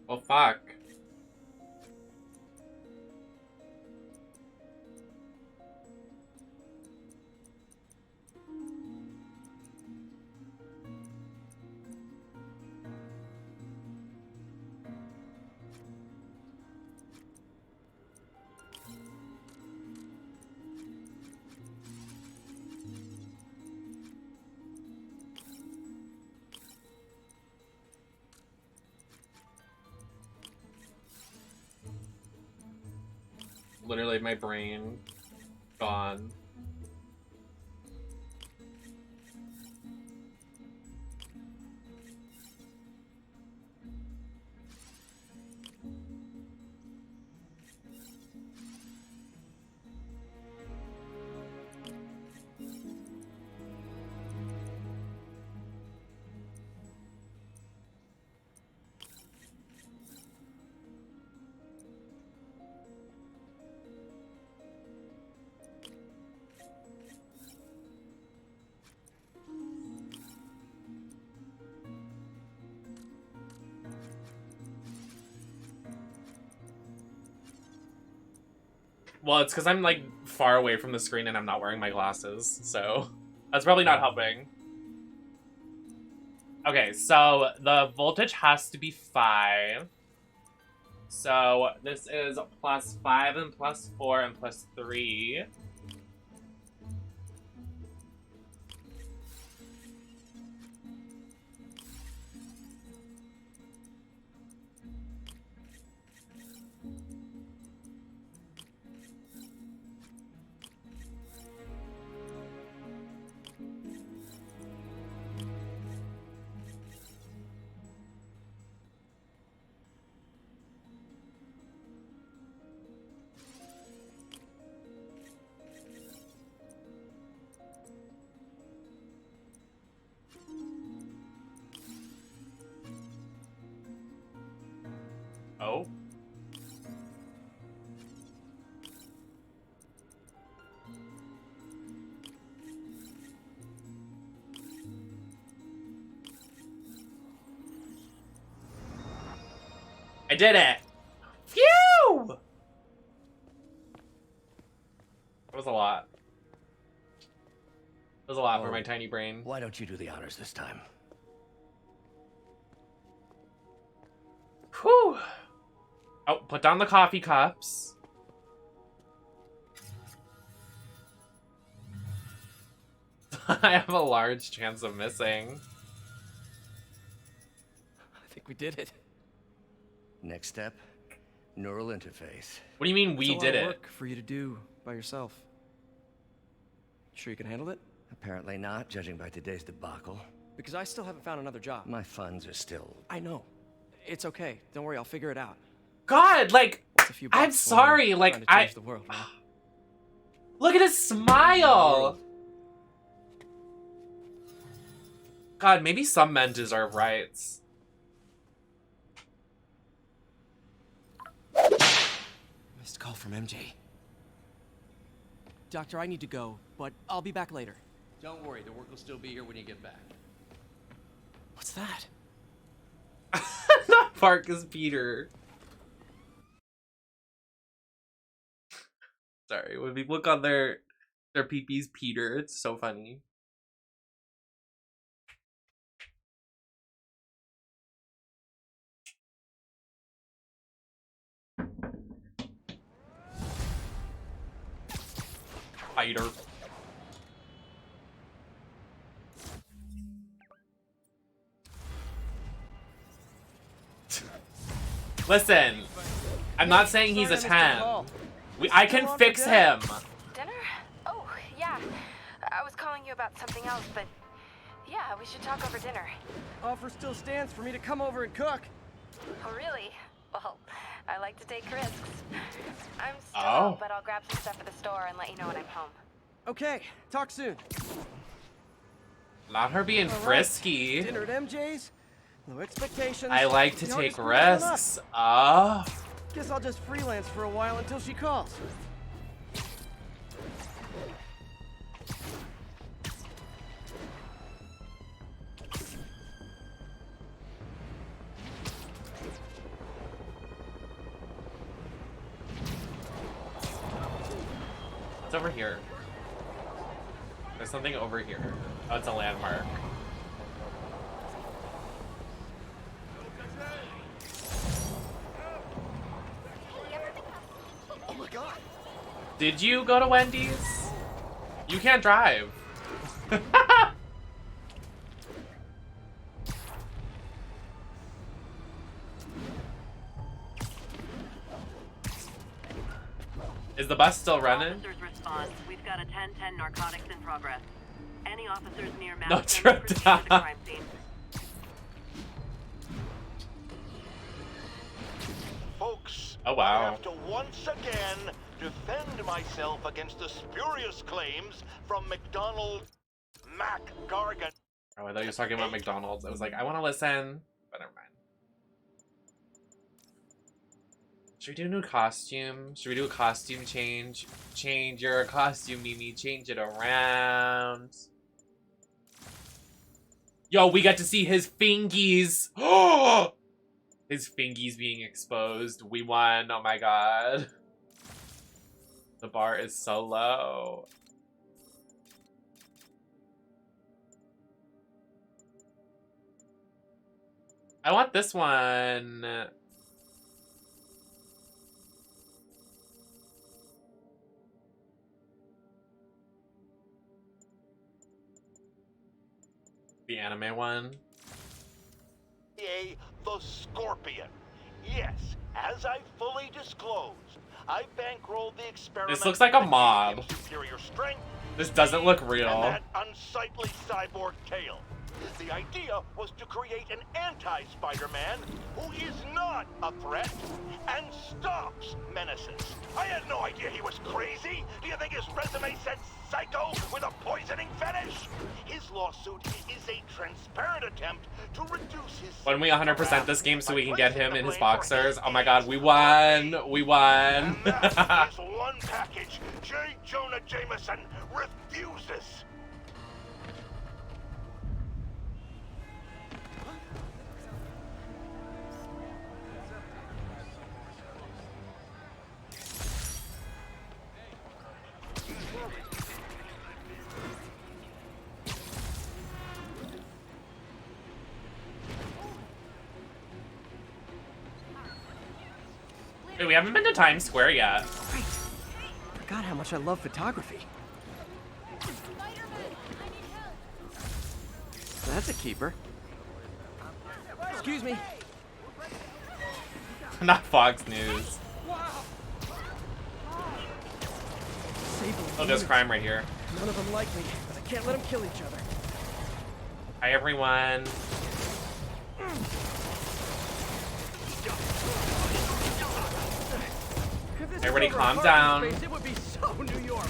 Well, fuck. Literally my brain gone. Well, it's because I'm like far away from the screen and I'm not wearing my glasses, so that's probably not helping. Okay, so the voltage has to be 5. So this is +5 and +4 and +3. Oh. I did it! Phew! That was a lot. That was a lot for my tiny brain. Why don't you do the honors this time? Whew! Oh, put down the coffee cups. I have a large chance of missing. I think we did it. Next step, neural interface. What do you mean we It's a lot did of it? work for you to do by yourself. Sure you can handle it? Apparently not, judging by today's debacle. Because I still haven't found another job. My funds are still... I know. It's okay. Don't worry, I'll figure it out. God, like, What's a few I'm bucks sorry, when like, you're trying to change the world, man? Look at his smile! God, maybe some men deserve rights. Missed call from MJ. Doctor, I need to go, but I'll be back later. Don't worry, the work will still be here when you get back. What's that? Not Marcus Peter. Sorry, when people look on their peepees Peter, it's so funny. Spider. Listen, I'm not saying he's a 10. I can fix him. Dinner? Oh, yeah. I was calling you about something else, but yeah, we should talk over dinner. Offer still stands for me to come over and cook. Oh, really? Well, I like to take risks. I'm still Oh. out, but I'll grab some stuff at the store and let you know when I'm home. Okay, talk soon. Not her being All right, frisky. Dinner at MJ's. No expectations. I like to The take hardest part coming up. risks. Oh. Guess I'll just freelance for a while until she calls. It's over here. There's something over here. Oh, it's a landmark. Oh my god. Did you go to Wendy's? You can't drive. Is the bus still running? Officers respond. We've got a 10-10 narcotics in progress. Any officers near No, Madison, trip proceed to down. the crime scene. Folks, Oh, wow. I have to once again defend myself against the spurious claims from McDonald Mac Gargan. Oh, I thought you were talking about McDonald's. I was like, I want to listen, but never mind. Should we do a new costume? Should we do a costume change? Change your costume, Mimi. Change it around. Yo, we got to see his fingies. His fingies being exposed. We won. Oh my god. The bar is so low. I want this one. The anime one. The Scorpion. Yes, as I fully disclosed, I bankrolled the experiment. This looks like a mob. Superior strength. This doesn't look And real. that unsightly cyborg tail. The idea was to create an anti-Spider-Man who is not a threat and stops menaces. I had no idea he was crazy. Do you think his resume said psycho with a poisoning fetish? His lawsuit is a transparent attempt to reduce his... When we 100% this game so we can get him in his boxers. Oh my god, we won! We won! That is one package J. Jonah Jameson refuses. Wait, we haven't been to Times Square yet. Right. Forgot how much I love photography. That's a keeper. Excuse me. Not Fox News. Oh, there's crime right here. None of them like me, but I can't let them kill each other. Hi, everyone. Everybody calm down. It would be so New York.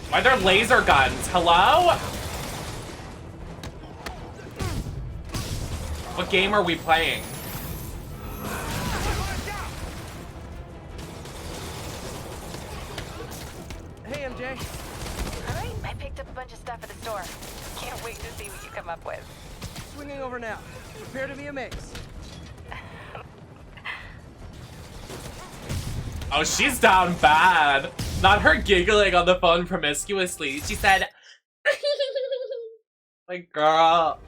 Why are there laser guns? Hello? What game are we playing? Hey, MJ. Alright, I picked up a bunch of stuff at the store. Can't wait to see what you come up with. Swinging over now. Prepare to be amazed. Oh, she's down bad. Not her giggling on the phone promiscuously. She said, like, girl,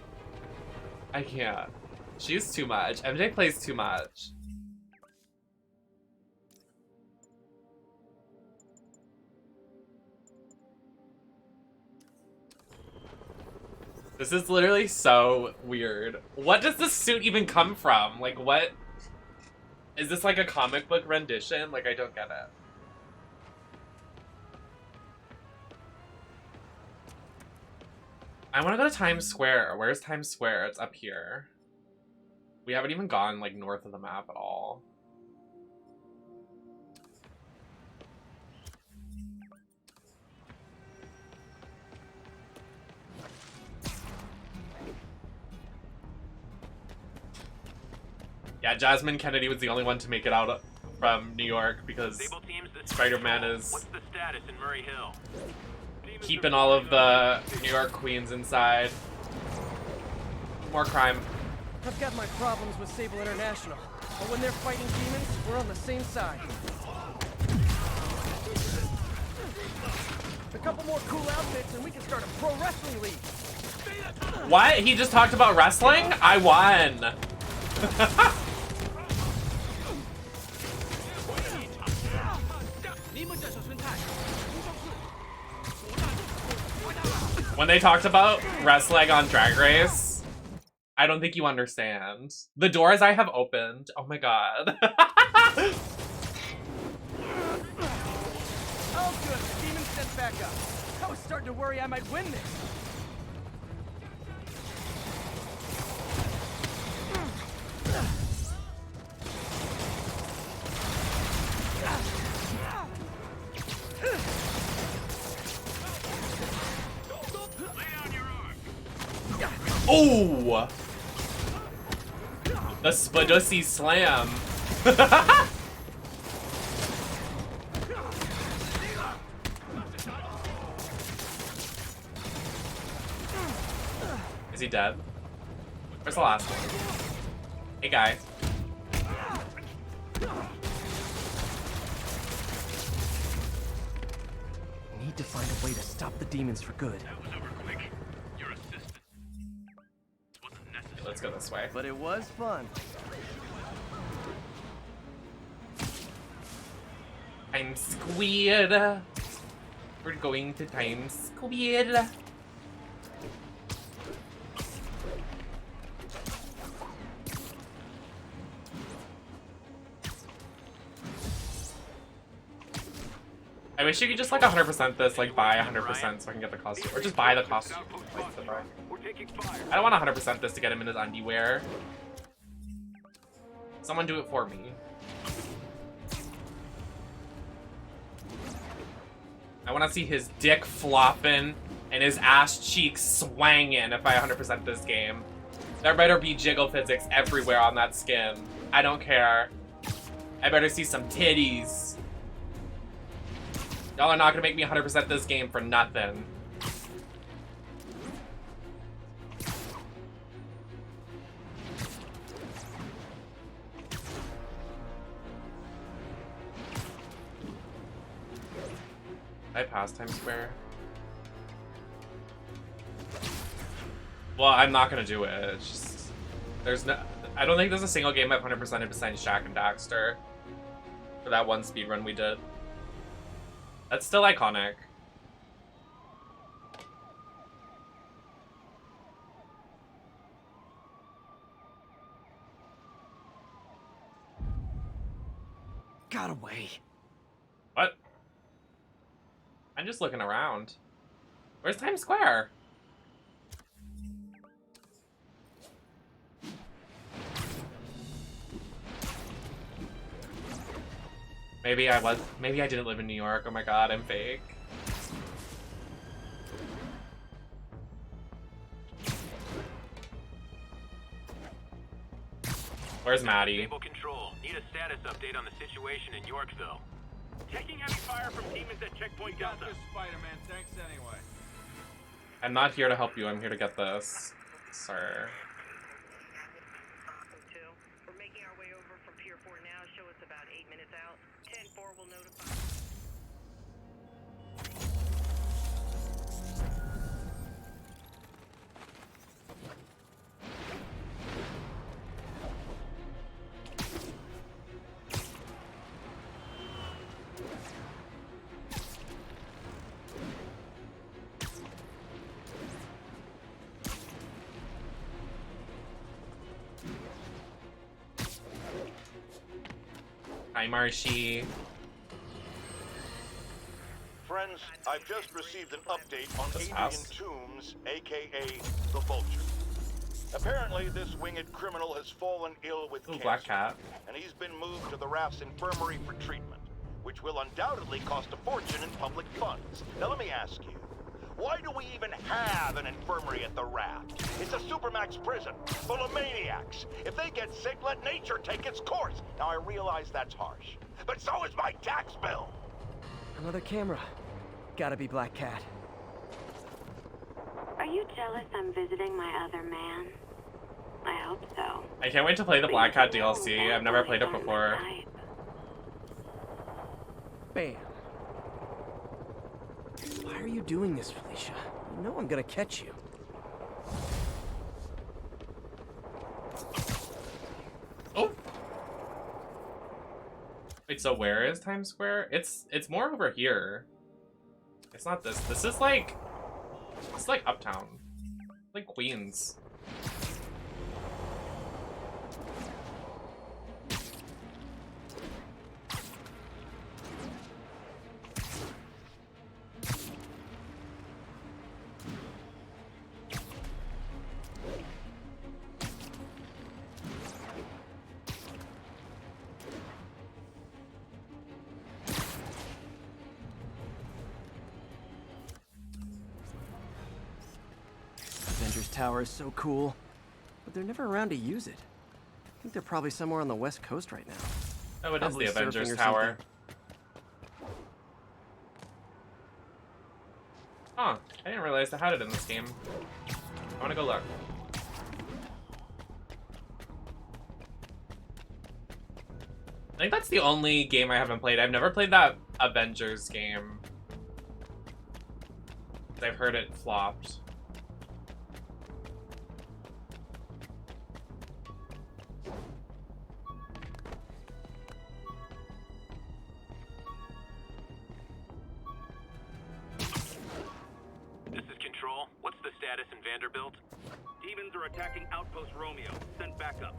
I can't. She's too much. MJ plays too much. This is literally so weird. What does this suit even come from? Like, what? Is this like a comic book rendition? Like, I don't get it. I want to go to Times Square. Where's Times Square? It's up here. We haven't even gone, like, north of the map at all. Yeah, Jasmine Kennedy was the only one to make it out from New York because Spider-Man is What's the status in Murray Hill? keeping all of the New York queens inside. More crime. I've got my problems with Sable International, but when they're fighting demons, we're on the same side. A couple more cool outfits and we can start a pro wrestling league. What? He just talked about wrestling? I won. When they talked about wrestling on Drag Race, I don't think you understand. The doors I have opened. Oh my god. sent back up. I was starting to worry I might win this. Oh! The Spadussy Slam. Is he dead? Where's the last one? Hey, guy. Need to find a way to stop the demons for good. Let's go this way. But it was fun. Time Squid. We're going to Time Squid. I wish you could just like 100% this, like buy 100% so I can get the costume. Or just buy the costume. I don't want 100% this to get him in his underwear. Someone do it for me. I want to see his dick flopping and his ass cheeks swanging if I 100% this game. There better be jiggle physics everywhere on that skin. I don't care. I better see some titties. Y'all are not gonna make me 100% this game for nothing. I passed Times Square. Well, I'm not gonna do it. It's just there's no. I don't think there's a single game I've 100%ed besides Shaq and Daxter for that one speedrun we did. That's still iconic. Got away. What? I'm just looking around. Where's Times Square? Maybe I didn't live in New York. Oh my god, I'm fake. Where's Maddie? Sable Control. Need a status update on the situation in Yorkville. Taking heavy fire from demons at Checkpoint Delta. Got this, Spider-Man. Thanks anyway. I'm not here to help you. I'm here to get this, sir. We're making our way over from Pier 4 now. Show us about 8 minutes out. 10-4 will notify. Hi, Marshy. Friends, I've just received an update on This Adrian house. Toombs, aka the Vulture. Apparently, this winged criminal has fallen ill with cancer, Black Cat. and he's been moved to the raft's infirmary for treatment, which will undoubtedly cost a fortune in public funds. Now, let me ask you, why do we even have an infirmary at the raft? It's a supermax prison full of maniacs. If they get sick, let nature take its course. Now, I realize that's harsh, but so is my tax bill. Another camera. Gotta be Black Cat. Are you jealous I'm visiting my other man? I hope so. I can't wait to play the Black Cat DLC. I've never played it before. Bam. Why are you doing this, Felicia? You know I'm gonna catch you. Oh. Wait, so where is Times Square? It's more over here. It's not this. This is like it's like Uptown. Like Queens. Avengers Tower is so cool, but they're never around to use it. I think they're probably somewhere on the West Coast right now. Oh, it Probably is the Avengers surfing or Tower. something. Huh, I didn't realize I had it in this game. I wanna go look. I think that's the only game I haven't played. I've never played that Avengers game. I've heard it flopped. This is Control. What's the status in Vanderbilt? Demons are attacking Outpost Romeo. Send backup.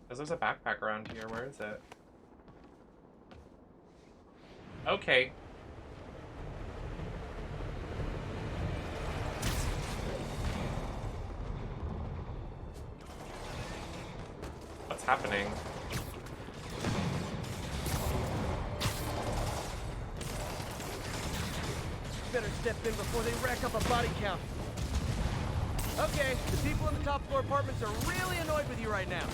There's a backpack around here. Where is it? Okay. What's happening? Better step in before they rack up a body count. Okay, the people in the top floor apartments are really annoyed with you right now.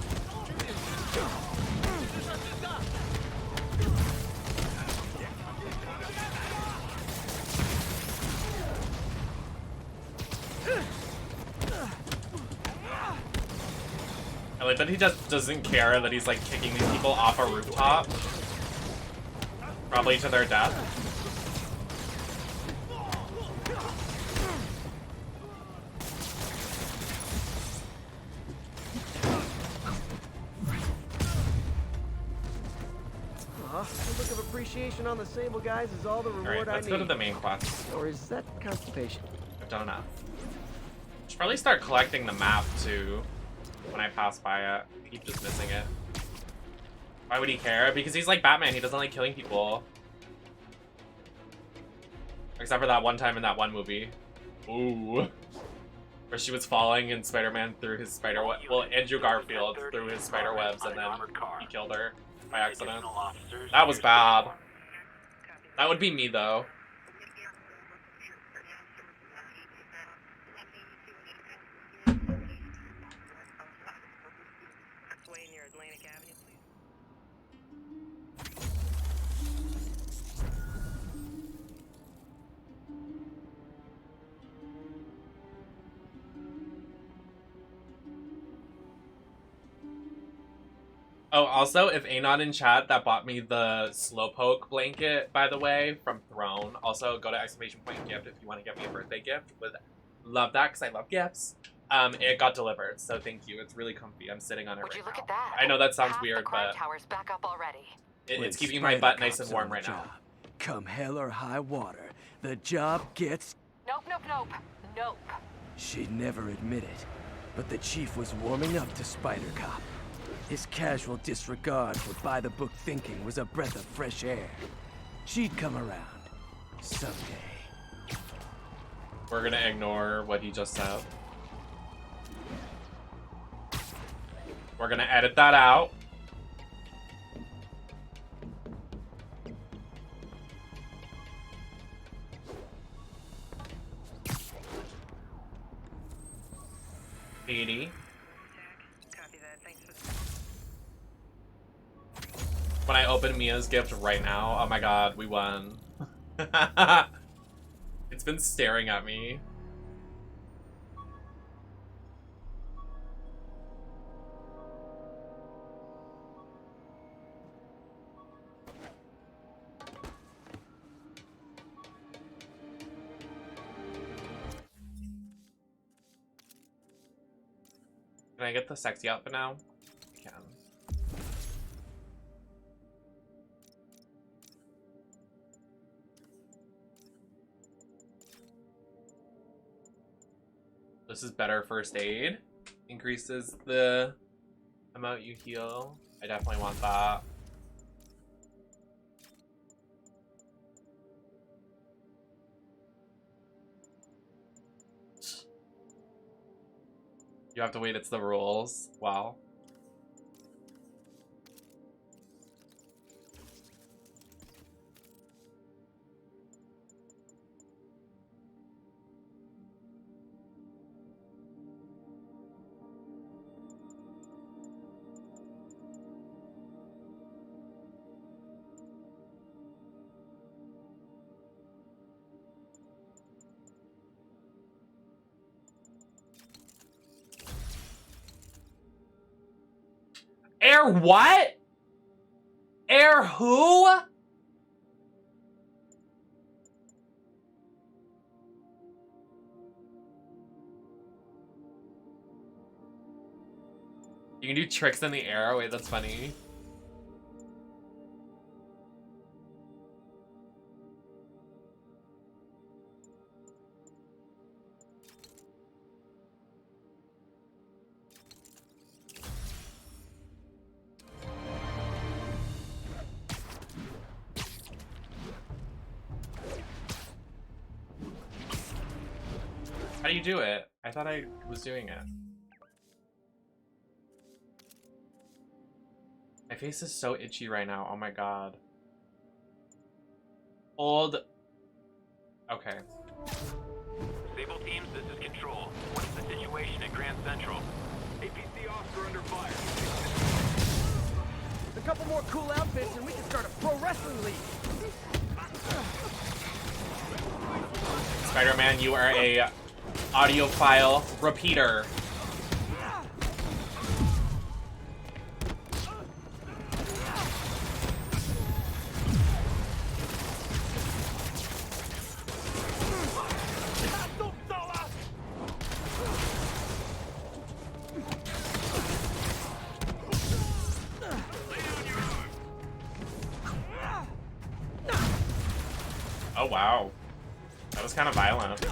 I like that he just doesn't care that he's like kicking these people off a rooftop. Probably to their death. A look of appreciation on the Sable guys is all the reward Alright, let's I go need. to the main quest. Or is that constipation? I've done enough. Should probably start collecting the map too when I pass by it. I keep just missing it. Why would he care? Because he's like Batman, he doesn't like killing people. Except for that one time in that one movie. Ooh. Where she was falling and Spider-Man threw his spider web. Well, Andrew Garfield threw his spider webs and then he killed her by accident. That was bad. That would be me though. Oh, also, if Anon in chat, that bought me the Slowpoke blanket, by the way, from Throne. Also, go to exclamation point gift if you want to get me a birthday gift. Would love that, because I love gifts. It got delivered, so thank you. It's really comfy. I'm sitting on it Would right you look now. at that? I know that sounds Half weird, the crime but tower's back up already. it's keeping my butt nice and warm right now. Come hell or high water, the job gets... Nope, nope, nope. Nope. She'd never admit it, but the chief was warming up to Spider Cop. His casual disregard for by-the-book thinking was a breath of fresh air. She'd come around. Someday. We're gonna ignore what he just said. We're gonna edit that out. Petey. When I open Mia's gift right now, oh my god, we won. It's been staring at me. Can I get the sexy outfit now? I can. This is better first aid. Increases the amount you heal. I definitely want that. You have to wait, it's the rules. Wow. Air what? Air who? You can do tricks in the air? Wait, that's funny. How do you do it? I thought I was doing it. My face is so itchy right now. Oh my god. Hold. Okay. Sable teams, this is Control. What's the situation at Grand Central? APC officer under fire. A couple more cool outfits and we can start a pro wrestling league. Spider-Man, you are a audiophile repeater. Oh wow, that was kind of violent.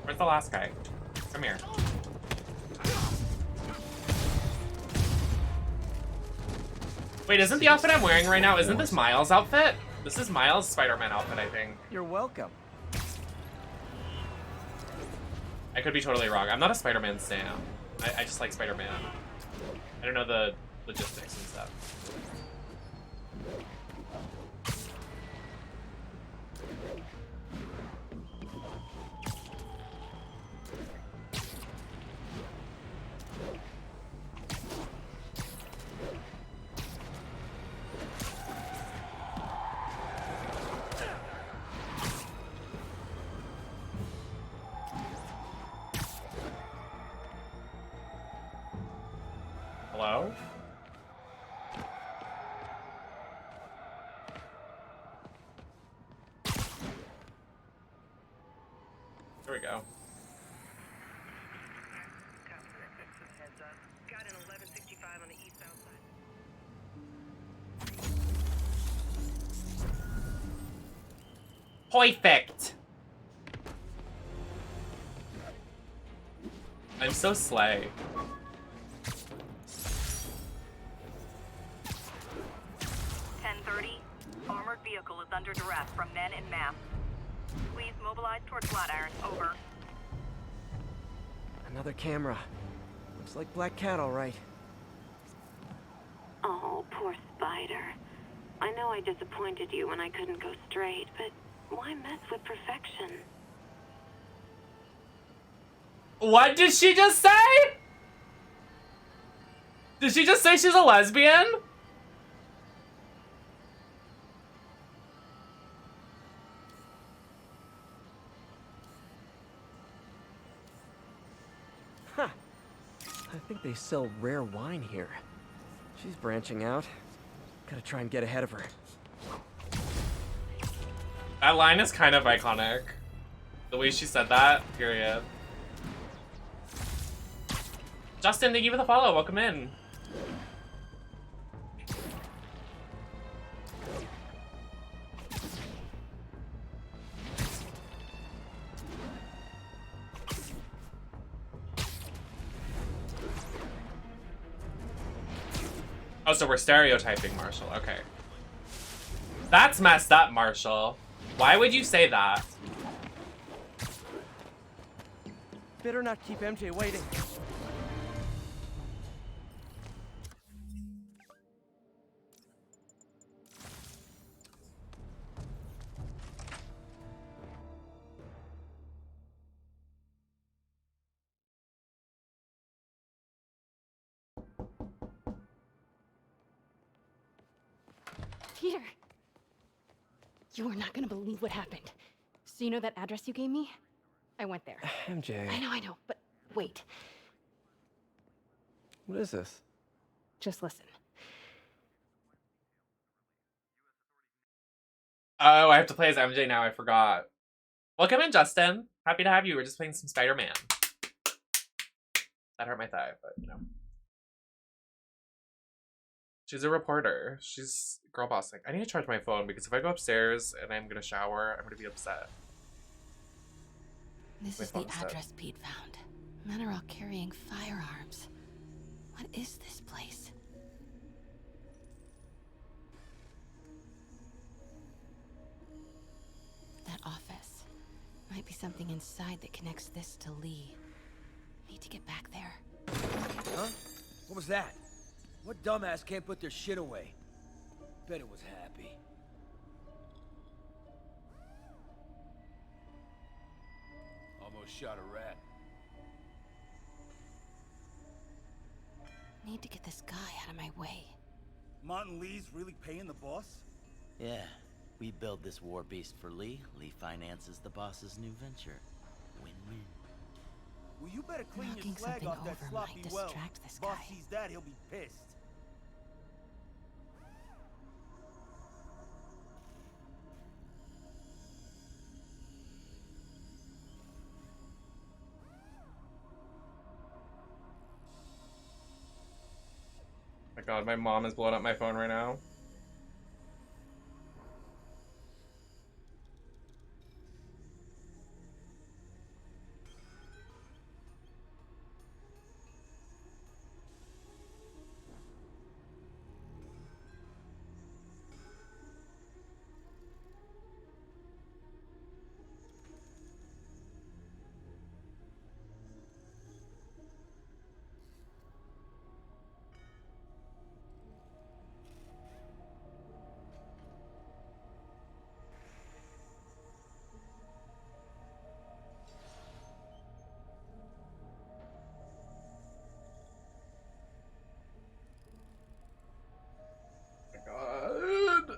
Where's the last guy? Come here. Wait, isn't the outfit I'm wearing right now, isn't this Miles' outfit? This is Miles' Spider-Man outfit, I think. You're welcome. I could be totally wrong. I'm not a Spider-Man stan. I just like Spider-Man. I don't know the logistics and stuff. Hello? There we go. Got an 1165 on the eastbound side. Perfect. I'm so slay. Armored vehicle is under duress from men in mass. Please mobilize toward Flatiron. Over. Another camera. Looks like Black Cat, all right. Oh, poor Spider. I know I disappointed you when I couldn't go straight, but why mess with perfection? What did she just say? Did she just say she's a lesbian? Huh. I think they sell rare wine here. She's branching out. Gotta try and get ahead of her. That line is kind of iconic. The way she said that, period. Justin, thank you for the follow. Welcome in. Oh, so we're stereotyping Marshall. Okay. That's messed up, Marshall. Why would you say that? Better not keep MJ waiting. Peter! You are not gonna believe what happened. So you know that address you gave me? I went there. MJ. I know, but wait. What is this? Just listen. Oh, I have to play as MJ now. I forgot. Welcome in, Justin. Happy to have you. We're just playing some Spider-Man. That hurt my thigh, but you know. She's a reporter. She's girl bossing. I need to charge my phone because if I go upstairs and I'm gonna shower, I'm gonna be upset. This is the address Pete found. Men are all carrying firearms. What is this place? That office. Might be something inside that connects this to Lee. Need to get back there. Huh? What was that? What dumbass can't put their shit away? Bet it was happy. Almost shot a rat. Need to get this guy out of my way. Martin Lee's really paying the boss? Yeah. We build this war beast for Lee. Lee finances the boss's new venture. Win-win. Well, you better clean your Knocking slag something off that over sloppy might well. distract this Boss guy. sees that, he'll be pissed. My god, my mom is blowing up my phone right now. God.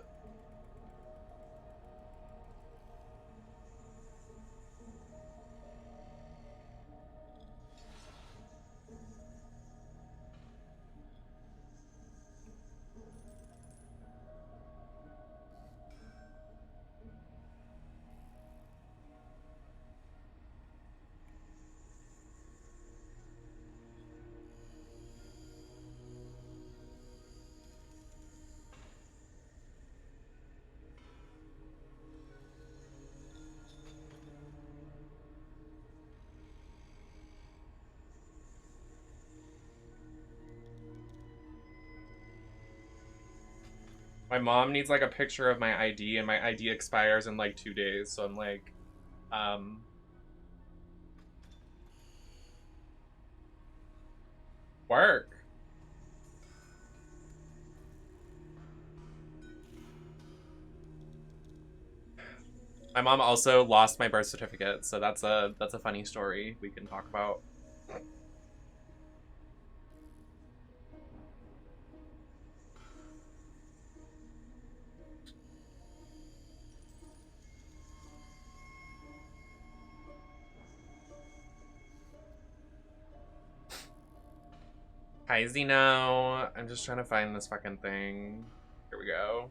My mom needs like a picture of my ID and my ID expires in like 2 days. So I'm like, work. My mom also lost my birth certificate, so that's a funny story we can talk about. Hi, Zeno. I'm just trying to find this fucking thing. Here we go.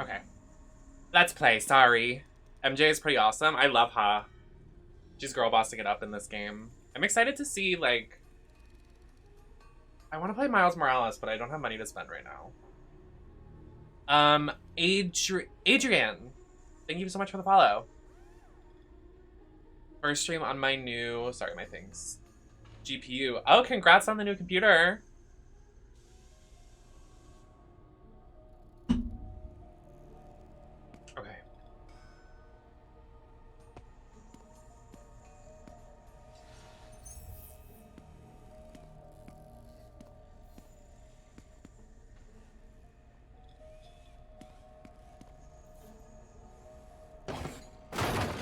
Okay. Let's play, sorry. MJ is pretty awesome. I love her. She's girl bossing it up in this game. I'm excited to see, like... I want to play Miles Morales, but I don't have money to spend right now. Adrian! Thank you so much for the follow. First stream on my new... Sorry, my things. GPU. Oh, congrats on the new computer. Okay.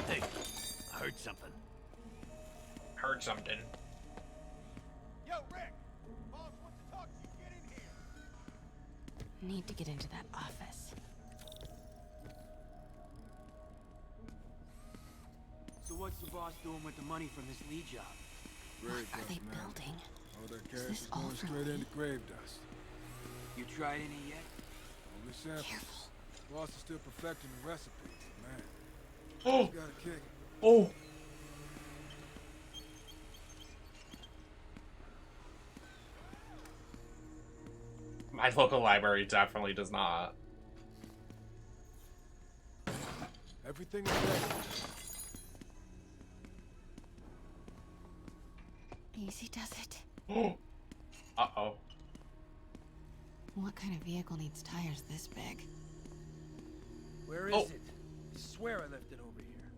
Hey, I heard something. Heard something. Yo, Rick! Boss wants to talk to you. Get in here. Need to get into that office. So what's the boss doing with the money from this Lee job? What are they building? All that Is cash this is all going for straight Lee? into grave dust. You tried any yet? Only samples. Boss is still perfecting the recipe, man. Oh. He's got a kick. Oh. My local library definitely does not. Everything is ready. Easy does it. Uh-oh. What kind of vehicle needs tires this big? Where is it? I swear I left it over here.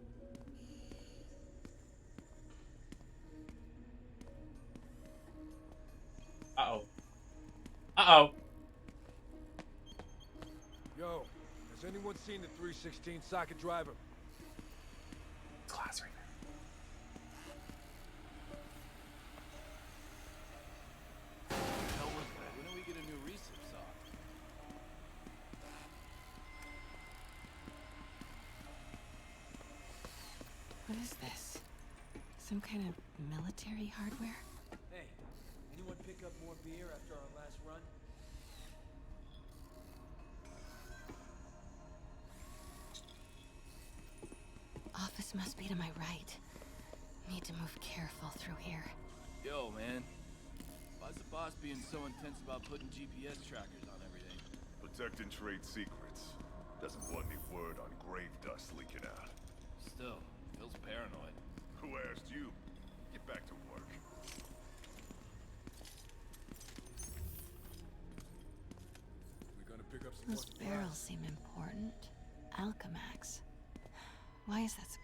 Uh-oh. Uh-oh. Yo, has anyone seen the 316 socket driver? Class right there. When do we get a new recip saw? What is this? Some kind of military hardware? Hey, anyone pick up more beer after our last run? Office must be to my right. Need to move careful through here. Yo, man. Why's the boss being so intense about putting GPS trackers on everything? Protecting trade secrets. Doesn't want any word on grave dust leaking out. Still, feels paranoid. Who asked you? Get back to work. We're gonna pick up some Those barrels seem important. Alchemax. Why is that so?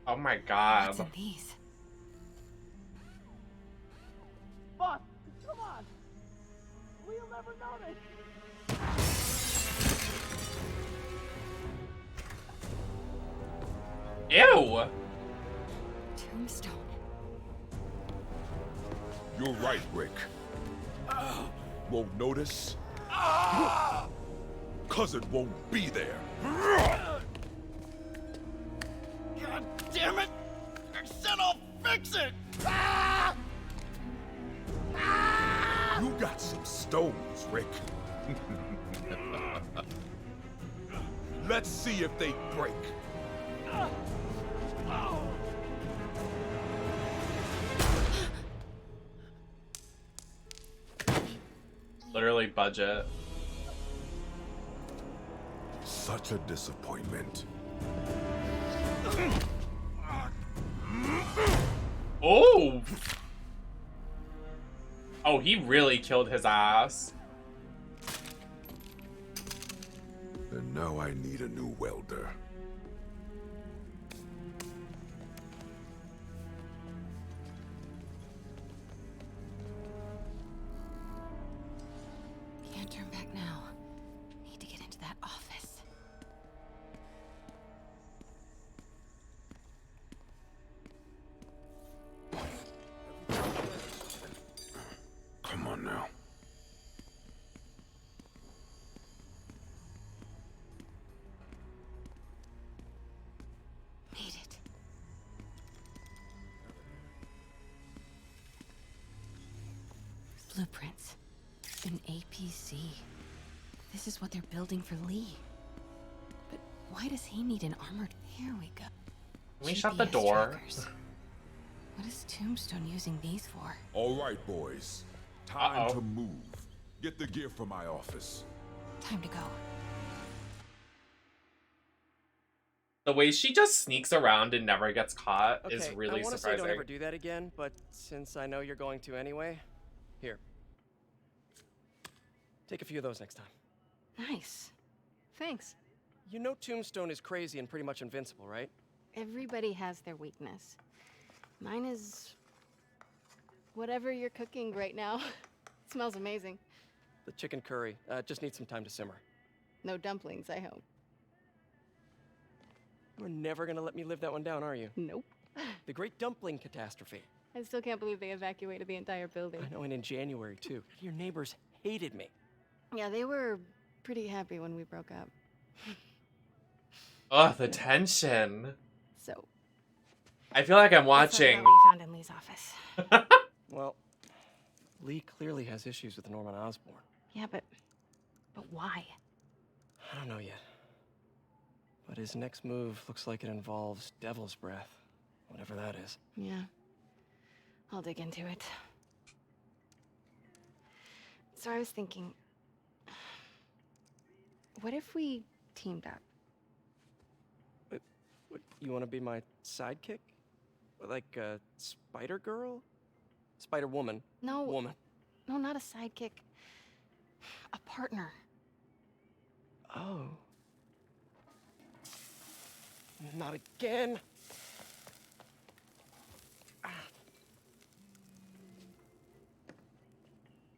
Oh my god. What's in these? Boss, come on! We'll never notice! Ew! Tombstone. You're right, Rick. Won't notice? Cause it won't be there. God damn it! I said I'll fix it! You got some stones, Rick. Let's see if they break. Literally budget. Such a disappointment. Oh! Oh, he really killed his ass. And now I need a new welder. Can't turn back now. Need to get into that office. Come on now. Made it. Blueprints. An APC. This is what they're building for Lee. But why does he need an armored... Here we go. Can we shut the GPS door? trackers. What is Tombstone using these for? All right, boys. Time to move. Get the gear from my office. Time to go. The way she just sneaks around and never gets caught is Okay, really I want to say surprising. don't ever do that again, but since I know you're going to anyway, here. Take a few of those next time. Nice. Thanks. You know Tombstone is crazy and pretty much invincible, right? Everybody has their weakness. Mine is... whatever you're cooking right now. It smells amazing. The chicken curry. Just needs some time to simmer. No dumplings, I hope. You're never gonna let me live that one down, are you? Nope. The Great Dumpling Catastrophe. I still can't believe they evacuated the entire building. I know, and in January, too. Your neighbors hated me. Yeah, they were pretty happy when we broke up. Oh, the tension. So... I feel like I'm watching... That's what we found in Lee's office. Well, Lee clearly has issues with Norman Osborn. Yeah, but why? I don't know yet. But his next move looks like it involves Devil's Breath. Whatever that is. Yeah. I'll dig into it. So I was thinking... what if we teamed up? What, you want to be my sidekick? Like a spider girl? Spider woman? No. Woman. No, not a sidekick. A partner. Oh. Not again.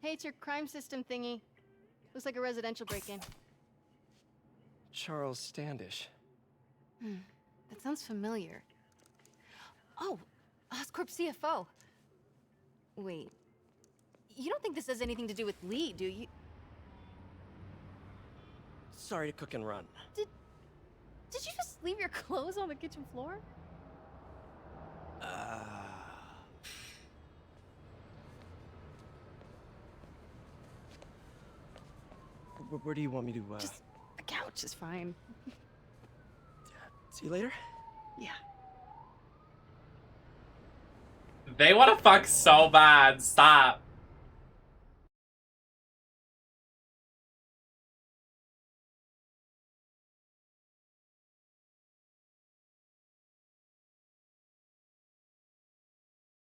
Hey, it's your crime system thingy. Looks like a residential break-in. Charles Standish. That sounds familiar. Oh, Oscorp CFO. Wait. You don't think this has anything to do with Lee, do you? Sorry to cook and run. Did you just leave your clothes on the kitchen floor? Where do you want me to, Just the couch is fine. See you later? Yeah. They want to fuck so bad. Stop.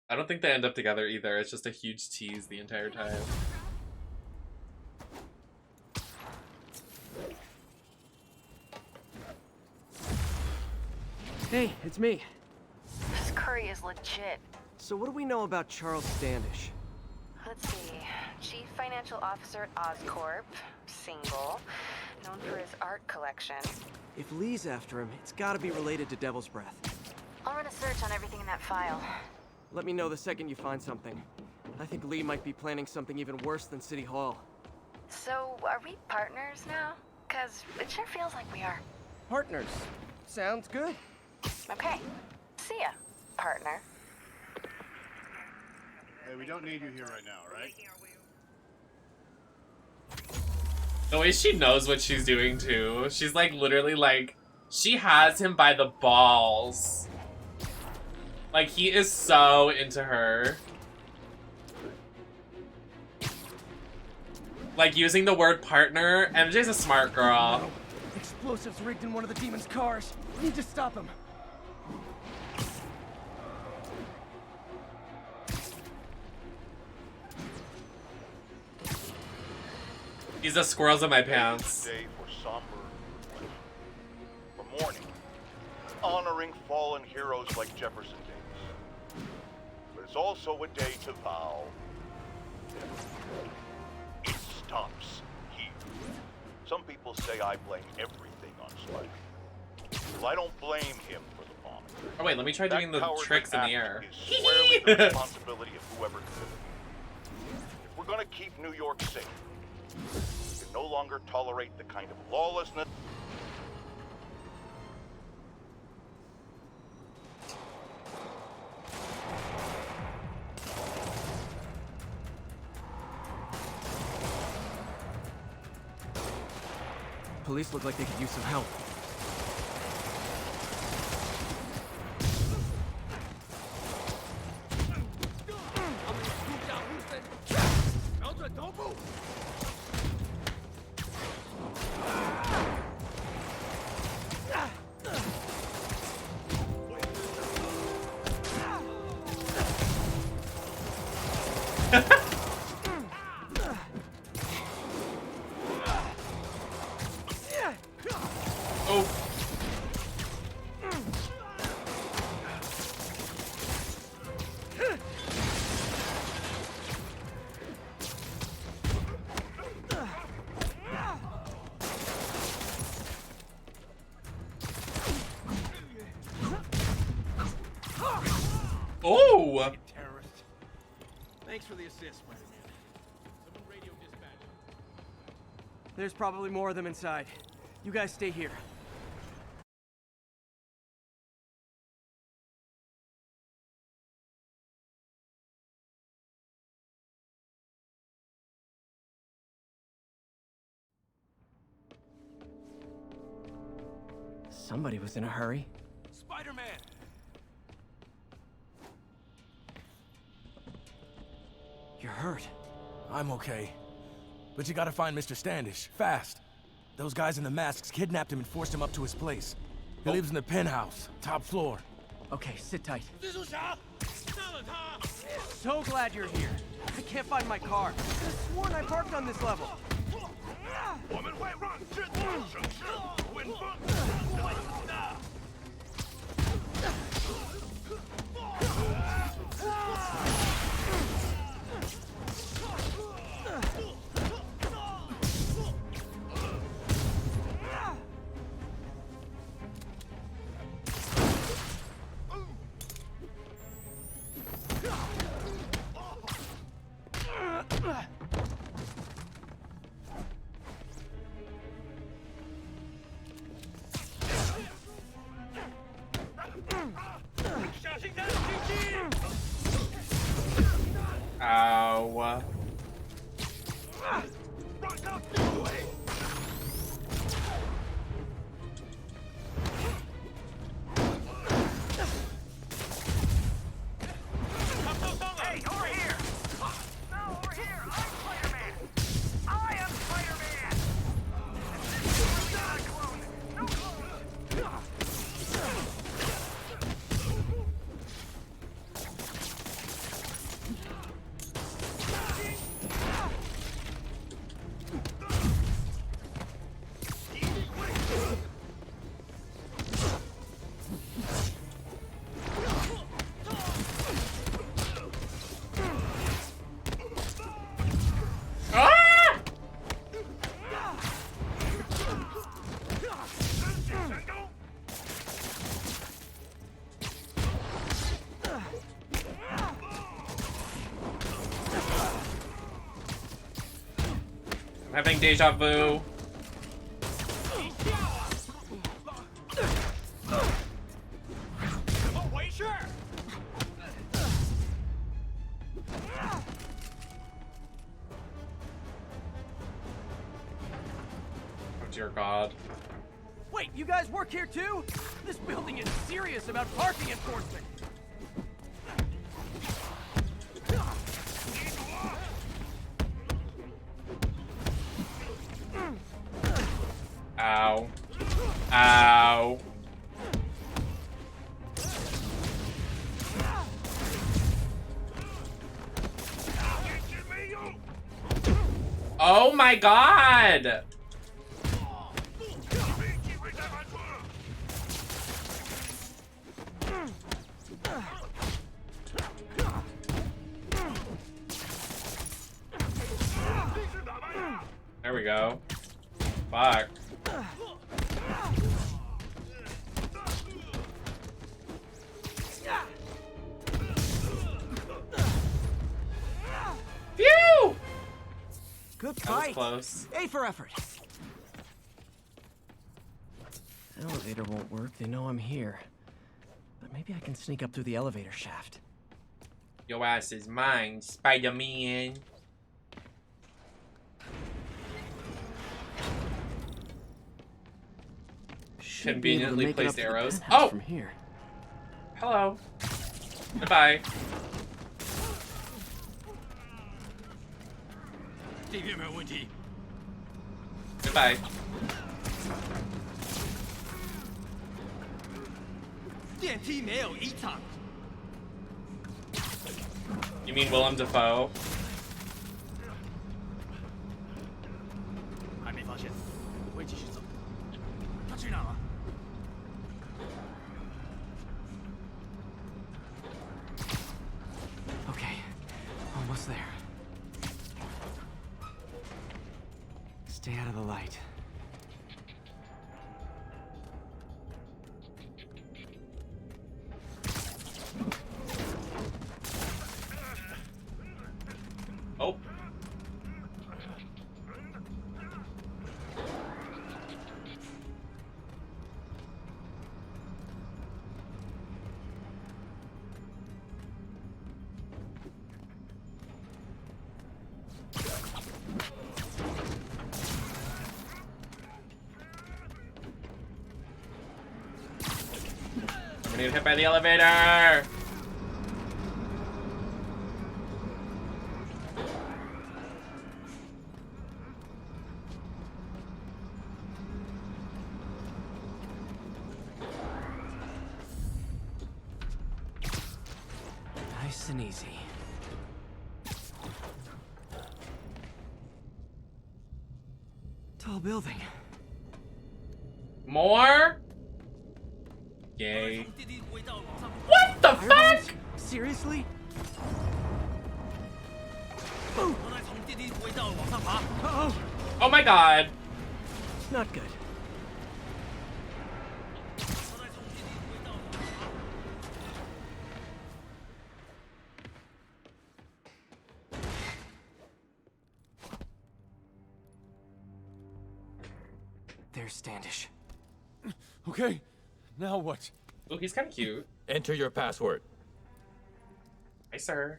I don't think they end up together either. It's just a huge tease the entire time. Hey, it's me. This curry is legit. So what do we know about Charles Standish? Let's see. Chief Financial Officer at Oscorp. Single. Known for his art collection. If Lee's after him, it's gotta be related to Devil's Breath. I'll run a search on everything in that file. Let me know the second you find something. I think Lee might be planning something even worse than City Hall. So, are we partners now? 'Cause it sure feels like we are. Partners. Sounds good. Okay. See ya, partner. Hey, we don't need you here right now, right? The way she knows what she's doing too. She's like literally like, she has him by the balls. Like he is so into her. Like using the word partner. MJ's a smart girl. Explosives rigged in one of the demon's cars. Need to stop him. These are squirrels in my pants. Day for somber, for mourning, honoring fallen heroes like Jefferson Davis. But it's also a day to vow. It stops here. Some people say I blame everything on Spider. Well, I don't blame him for the bombing. Oh wait, let me try doing the cowardly tricks in the act air. is squarely the responsibility of whoever committed it. If we're gonna keep New York safe, we can no longer tolerate the kind of lawlessness. Police look like they could use some help. for the assist, Spider-Man. Someone radio dispatch. There's probably more of them inside. You guys stay here. Somebody was in a hurry. Spider-Man! You're hurt. I'm okay. But you gotta find Mr. Standish, fast. Those guys in the masks kidnapped him and forced him up to his place. He lives in the penthouse, top floor. Okay, sit tight. So glad you're here. I can't find my car. I could have sworn I parked on this level. Ow. Hey, over here! No, over here! I'm Spider-Man! I am Spider-Man! This is really not a clone! No clone! I'm having deja vu. Oh, wait, sure! Oh dear God. Wait, you guys work here too? This building is serious about parking enforcement. Ow. Ow. Oh my God! There we go. Fuck. Phew! Good That was fight. close. A for effort. Elevator won't work. They know I'm here. But maybe I can sneak up through the elevator shaft. Your ass is mine, Spider-Man. Conveniently placed arrows. Oh! From here. Hello. Goodbye. Goodbye. You mean Willem Dafoe? Okay, almost there. Stay out of the light. gonna get hit by the elevator. Nice and easy. Tall building. More? Yay. What the fuck? Seriously? Oh my god. Not good. There's Standish. Okay, now what? Oh, he's kind of cute. Enter your password. Hi, sir.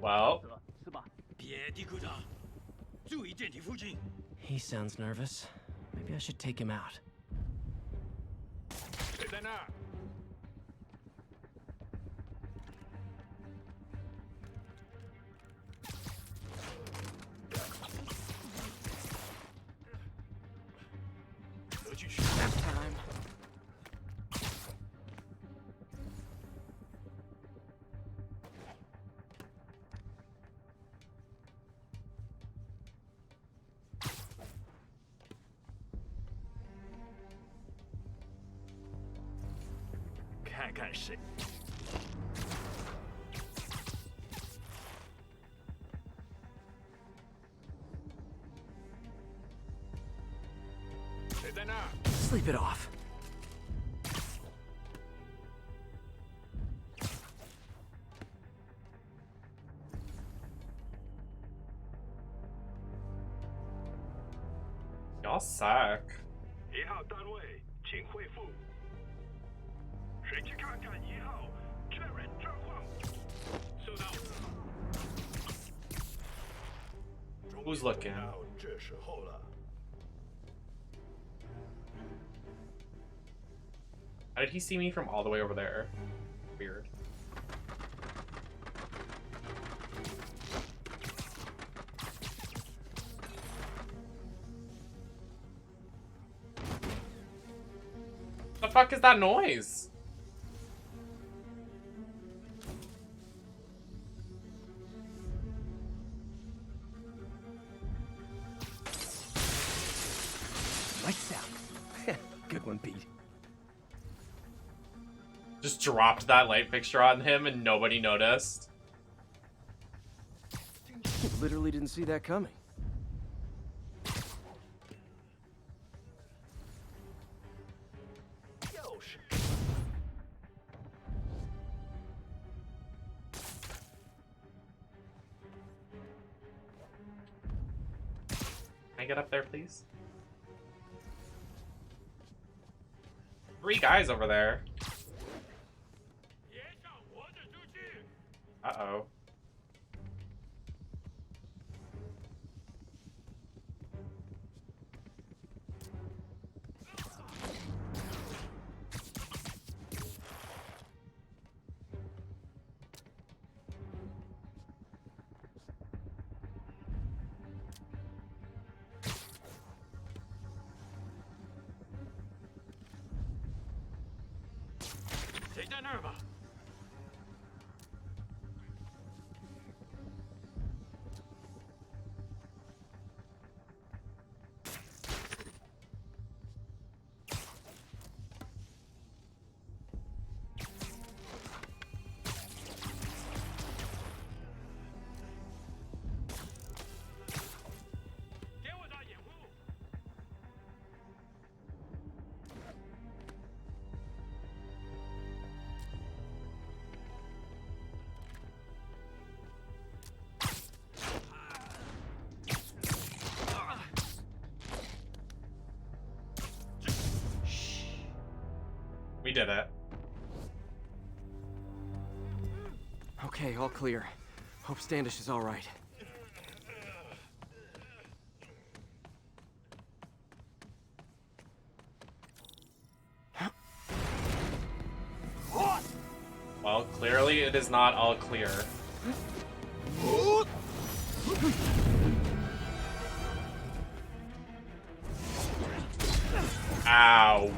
Well. He sounds nervous. Maybe I should take him out. Nap time. Sleep it off. Y'all suck. 1号单位，请回复。谁去看看1号，确认状况。收到。 Who's looking? 这时候了。 How did he see me from all the way over there? Weird. The fuck is that noise? Lights out. Good one, Pete. Just dropped that light fixture on him and nobody noticed. Literally didn't see that coming. Can I get up there, please? 3 guys over there. Uh-oh. We did it. Okay, all clear. Hope Standish is all right. Clearly, it is not all clear. Ow.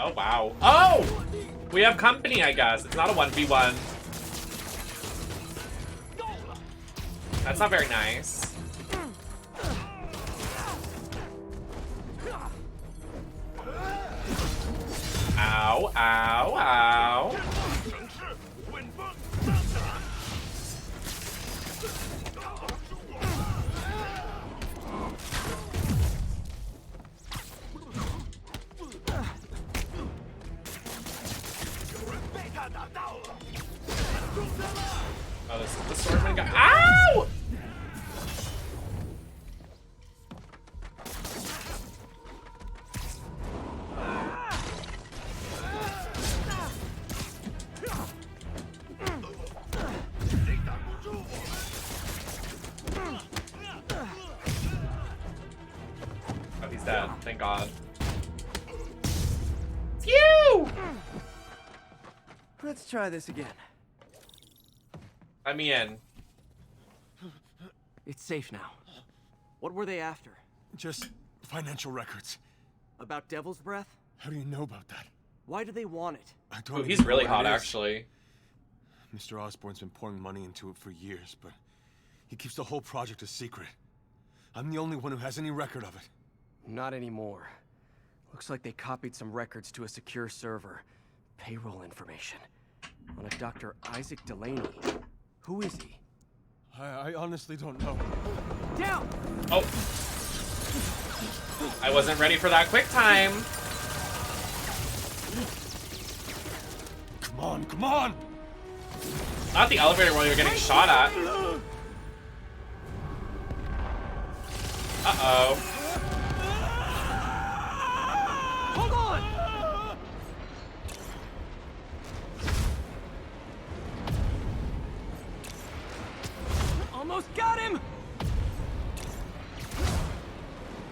Oh, wow. Oh! We have company, I guess. It's not a 1v1. That's not very nice. Ow, ow, ow. Oh, this is the swordman guy. Ow! Oh, he's dead. Thank God. Phew! Let's try this again. Let me in. It's safe now. What were they after? Just financial records. About Devil's Breath? How do you know about that? Why do they want it? I don't Ooh, even he's know really what hot, it is. actually. Mr. Osborn's been pouring money into it for years, but he keeps the whole project a secret. I'm the only one who has any record of it. Not anymore. Looks like they copied some records to a secure server. Payroll information. On a Dr. Isaac Delaney. Who is he? I honestly don't know. Down! Oh. I wasn't ready for that quick time. Come on, come on! Not the elevator while you're getting shot at. Uh-oh. Hold on! Almost got him!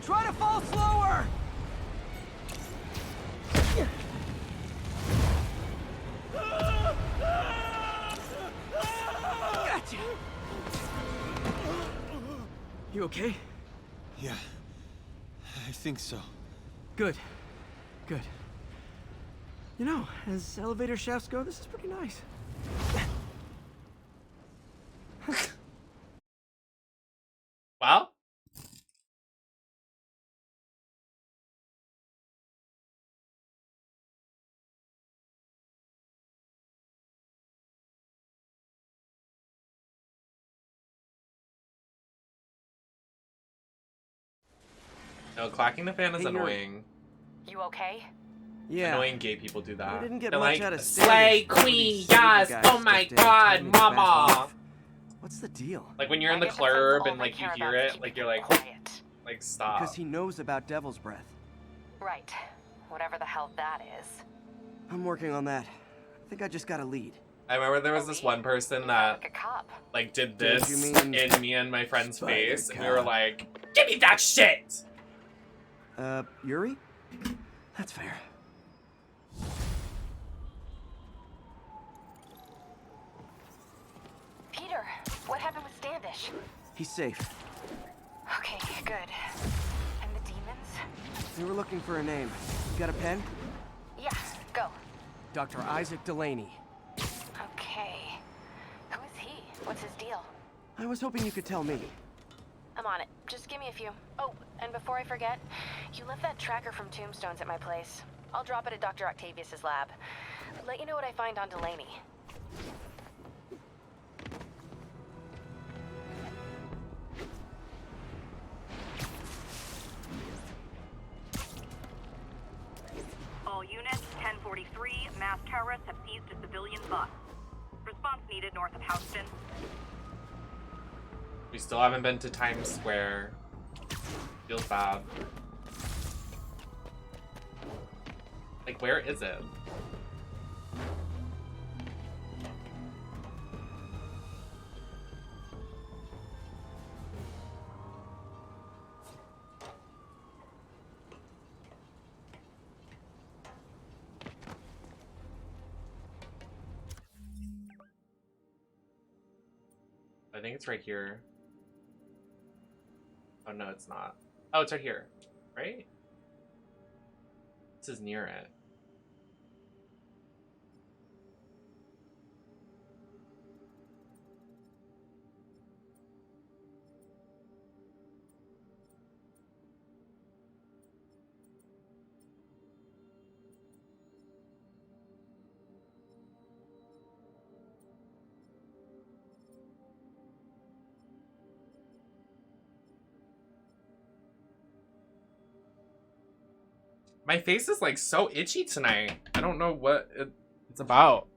Try to fall slower! Gotcha! You okay? Yeah, I think so. Good. Good. You know, as elevator shafts go, this is pretty nice. Well? No, clacking the fan is Hey, annoying. You okay? Yeah. Annoying gay people do that. We didn't get They're much like, out of slay Standish. queen, Sable yes, guy oh my stepped in and god, told me to back mama. off. What's the deal? Like when you're in the club and like you hear it, like you're like, stop. Because he knows about Devil's Breath. Right. Whatever the hell that is. I'm working on that. I think I just got a lead. I remember there was this one person that like did this Don't you mean in me and my friend's face, and we were Cop? like, "Give me that shit!" Yuri? That's fair. Peter, what happened with Standish? He's safe. Okay, good. And the demons? We were looking for a name. You got a pen? Yeah, go. Dr. Isaac Delaney. Okay. Who is he? What's his deal? I was hoping you could tell me. I'm on it. Just give me a few. Oh, and before I forget, you left that tracker from Tombstones at my place. I'll drop it at Dr. Octavius's lab. Let you know what I find on Delaney. All units, 1043, mass terrorists have seized a civilian bus. Response needed north of Houston. We still haven't been to Times Square. Feels bad. Like, where is it? I think it's right here. Oh, no, it's not. Oh, it's right here, right? This is near it. My face is like so itchy tonight. I don't know what it's about.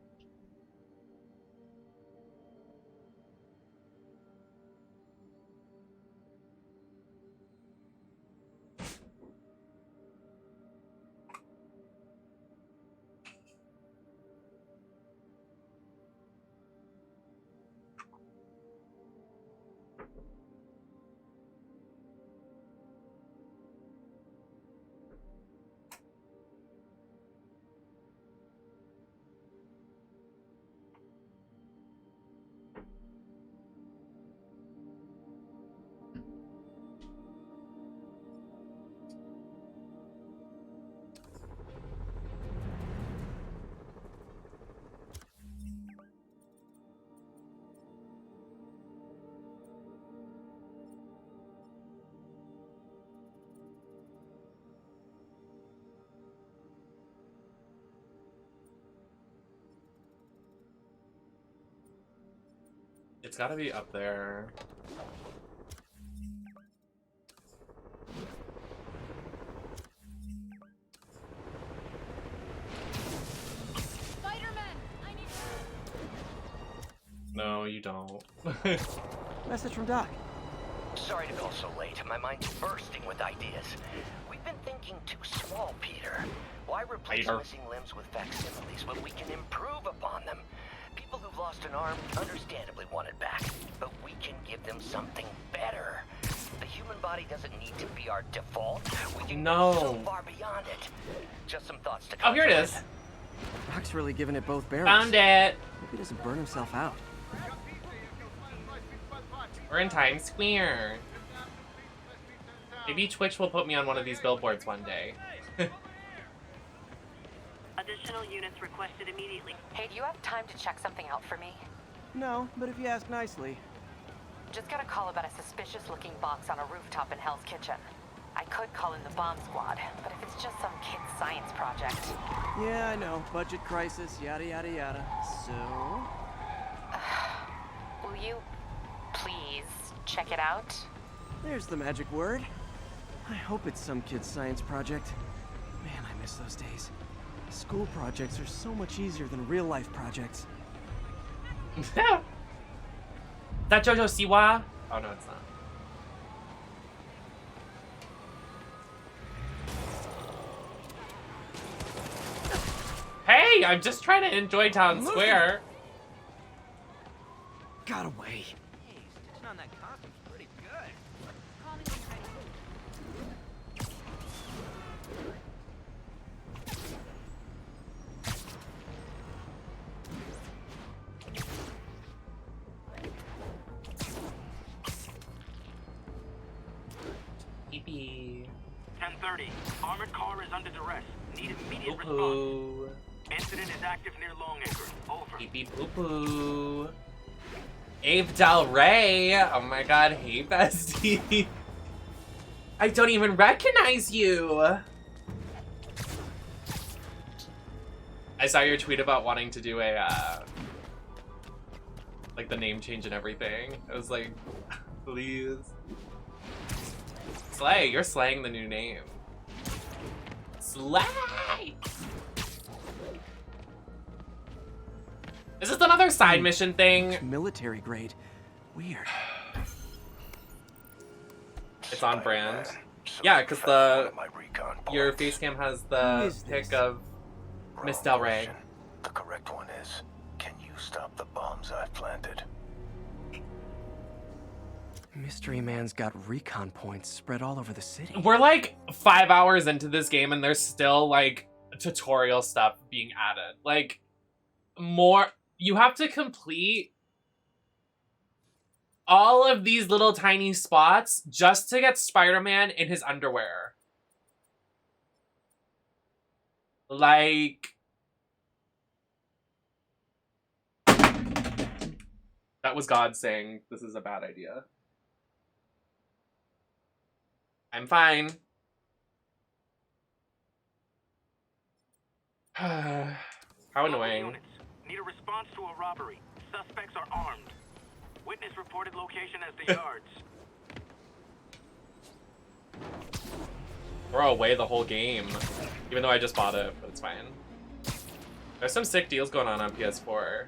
It's gotta be up there. Spiderman, I need No, you don't. Message from Doc. Sorry to call so late. My mind's bursting with ideas. We've been thinking too small, Peter. Why replace missing limbs with facsimiles when we can improve upon them? People who've lost an arm understandably want it back, but we can give them something better. The human body doesn't need to be our default. We can go so far beyond it. Just some thoughts to Oh, here it is. Doc's really giving it both barrels. Found it. Hope he doesn't burn himself out. We're in Times Square. Maybe Twitch will put me on one of these billboards one day. Additional units requested immediately. Hey, do you have time to check something out for me? No, but if you ask nicely. Just got a call about a suspicious-looking box on a rooftop in Hell's Kitchen. I could call in the bomb squad, but if it's just some kid's science project... Yeah, I know. Budget crisis, yada yada yada. So... Will you please check it out? There's the magic word. I hope it's some kid's science project. Man, I miss those days. School projects are so much easier than real-life projects. That Jojo Siwa? Oh no, it's not. Hey, I'm just trying to enjoy Town Square. Got away. Hey, stitching on that costume's pretty good. Pee-pee. 10:30. Armored car is under duress. Need immediate response. Incident is active near Longacre. Over. Pee-pee poo-poo. Abe Del Rey. Oh my god, hey bestie. I don't even recognize you. I saw your tweet about wanting to do a, like the name change and everything. I was like, please. Slay, you're slaying the new name. Slay! Is this another side mission thing? Military grade. Weird. It's on brand. Yeah, because your face cam has the pic of Miss Del Rey. The correct one is, can you stop the bombs I've planted? Mystery Man's got recon points spread all over the city. We're like 5 hours into this game and there's still like tutorial stuff being added. Like more, you have to complete all of these little tiny spots just to get Spider-Man in his underwear. Like, that was God saying this is a bad idea. I'm fine. How annoying. Need a response to a robbery. Suspects are armed. Witness reported location as the yards. Throw away the whole game. Even though I just bought it, but it's fine. There's some sick deals going on PS4.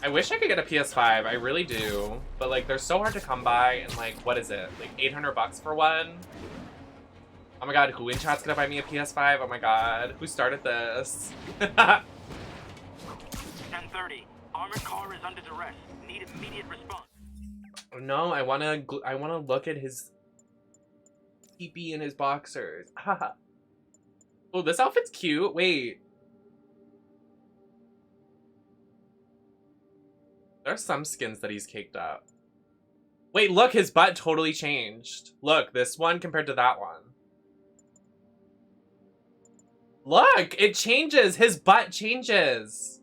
I wish I could get a PS5, I really do. But like, they're so hard to come by, and like, what is it? Like $800 for one? Oh my god, who in chat's gonna buy me a PS5? Oh my god, who started this? 10:30. Armored car is under duress. Need immediate response. No, I wanna look at his pee-pee and his boxers. Haha. Oh, this outfit's cute. Wait. There's some skins that he's caked up. Wait, look, his butt totally changed. Look, this one compared to that one. Look, it changes. His butt changes.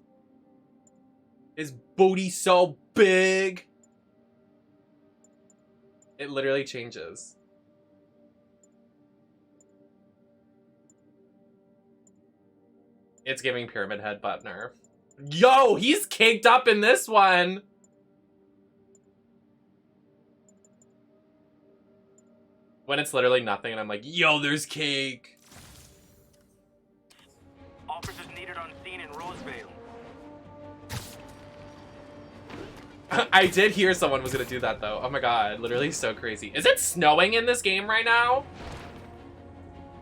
His booty's so big. It literally changes. It's giving Pyramid Head butt nerf. Yo, he's caked up in this one. When it's literally nothing and I'm like, yo, there's cake. Officers needed on scene in Roseville. I did hear someone was gonna do that though. Oh my god, literally so crazy. Is it snowing in this game right now?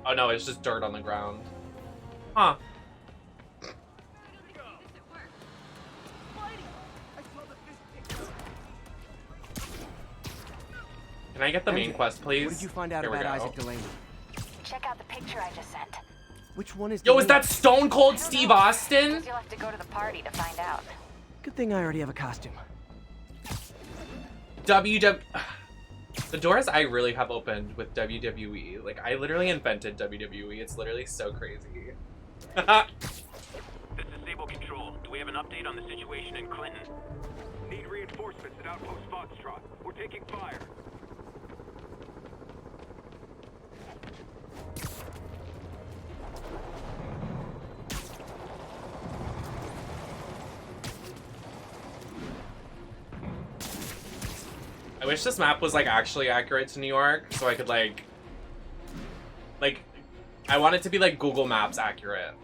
Oh no, it's just dirt on the ground. Huh. Can I get the main quest, please? What did you find out about Isaac Delaney? Check out the picture I just sent. Which one is Yo, is Delaney? that Stone Cold Steve Austin? You'll have to go to the party to find out. Good thing I already have a costume. The doors I really have opened with WWE. Like, I literally invented WWE. It's literally so crazy. This is Sable Control. Do we have an update on the situation in Clinton? Need reinforcements at Outpost Foxtrot. We're taking fire. I wish this map was like actually accurate to New York so I could like I want it to be like Google Maps accurate.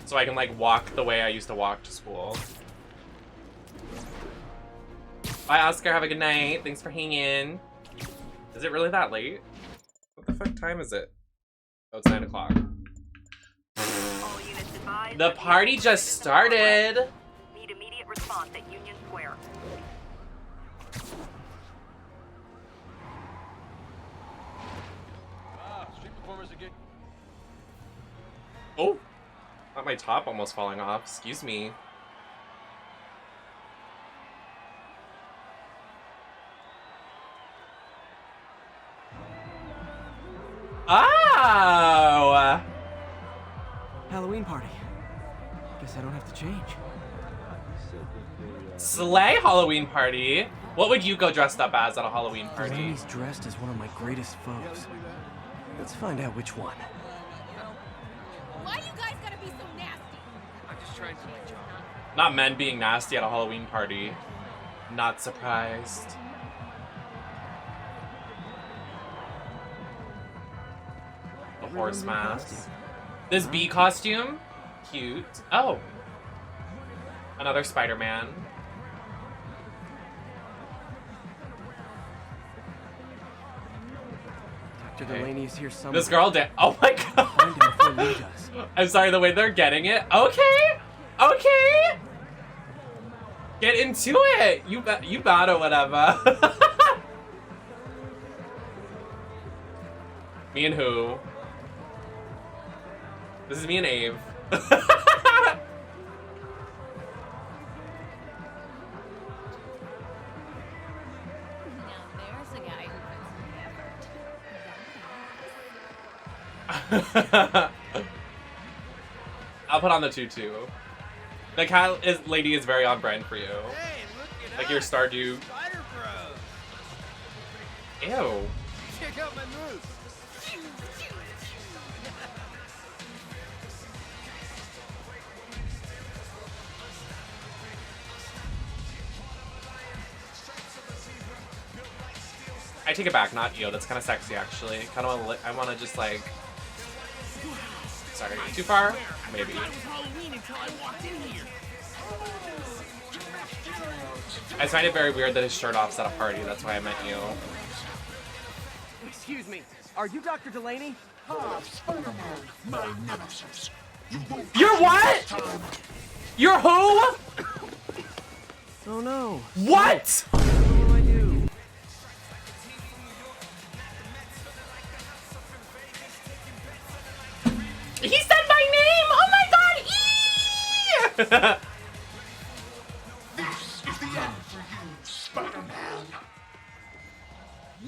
So I can like walk the way I used to walk to school. Bye Oscar, have a good night. Thanks for hanging. Is it really that late? What the fuck time is it? Oh, it's 9 o'clock. The party just started. Need immediate response at Union Square. Street performers are getting... Oh, not my top almost falling off. Excuse me. Oh! Halloween party. Guess I don't have to change. Slay Halloween party. What would you go dressed up as at a Halloween party? Delaney's dressed as one of my greatest foes. Let's find out which one. Why you guys gotta be so nasty? I'm just trying to make you. Not men being nasty at a Halloween party. Not surprised. The horse mask. This bee costume? Cute. Oh. Another Spider-Man. Dr. Delaney is here somewhere. This girl did. Oh my god. Find him before Lee does. I'm sorry, the way they're getting it. Okay. Okay. Get into it. You bad or whatever. Me and who? This is me and Abe. I'll put on the tutu. The cat lady is very on brand for you. Hey, look it like up. your Stardew. Spider Bros. Ew. Check out my moves. I take it back, not you. That's kind of sexy, actually. Kind of want to. I want to just like. Sorry, too far? Maybe. I find it very weird that his shirt off's at a party. That's why I meant you. Excuse me, are you Dr. Delaney? Spider-Man, my nemesis. You're what? You're who? Oh no. What? What do I do? He said my name! Oh my god! Eee! This is the end for you, Spider-Man.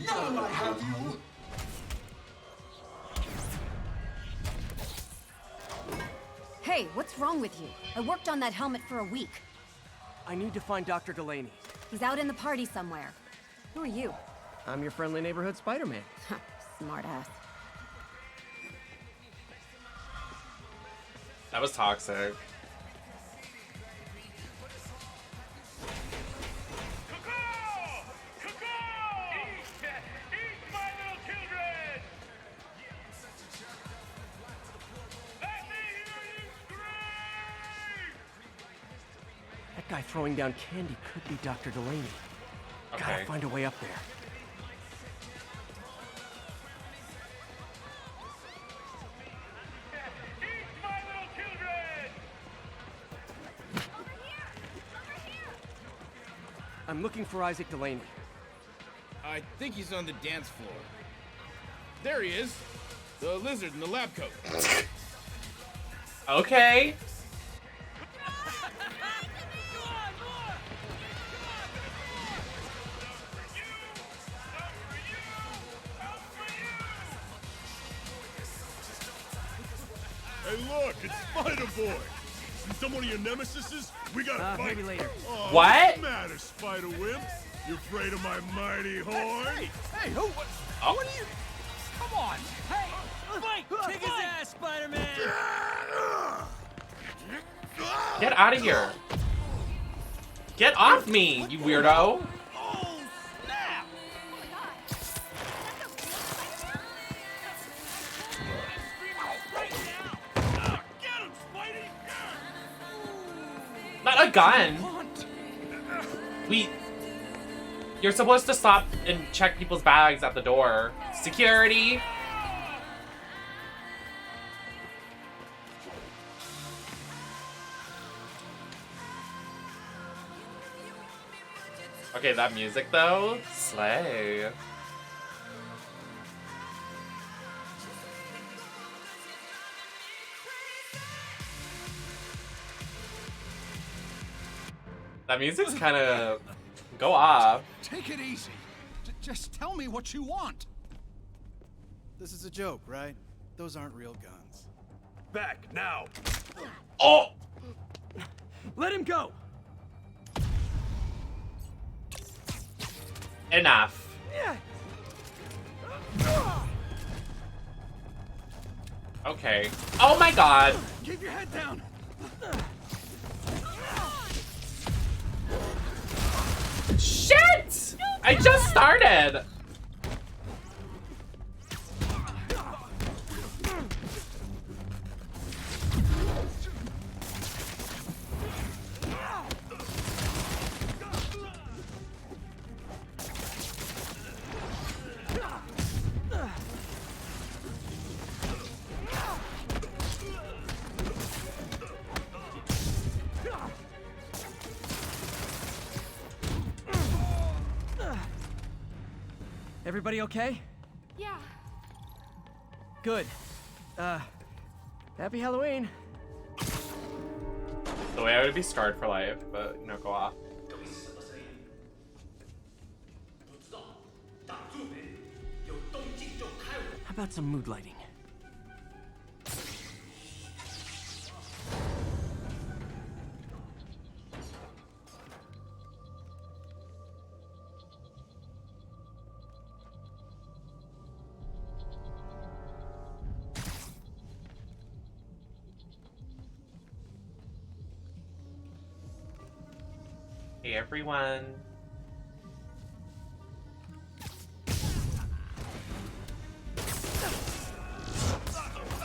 Now I have you. Hey, what's wrong with you? I worked on that helmet for a week. I need to find Dr. Delaney. He's out in the party somewhere. Who are you? I'm your friendly neighborhood Spider-Man. Smartass. That was toxic. That guy throwing down candy could be Dr. Delaney. Okay. Gotta find a way up there. I'm looking for Isaac Delaney. I think he's on the dance floor. There he is. The lizard in the lab coat. Okay. Hey, look, it's Spider-Boy. See some of your nemesises? We gotta fight. Maybe later. Oh, What? What's the matter, Spider-Wimp? You afraid of my mighty horn? Hey, who? What? Oh. What are you? Come on. Hey, fight! Kick his ass, Spider-Man! Get out of here. Get off me, you weirdo. Oh, snap! Get him, Spidey! Not a gun. You're supposed to stop and check people's bags at the door. Security. Okay, that music though, slay. That music's kind of go off. Take it easy. Just tell me what you want. This is a joke, right? Those aren't real guns. Back, now! Oh! Let him go! Enough. Okay. Oh my god. Keep your head down. Shit! I just started. Everybody okay? Yeah. Good. Happy Halloween. The way I would be scarred for life, but you know, go off. How about some mood lighting? Hey everyone.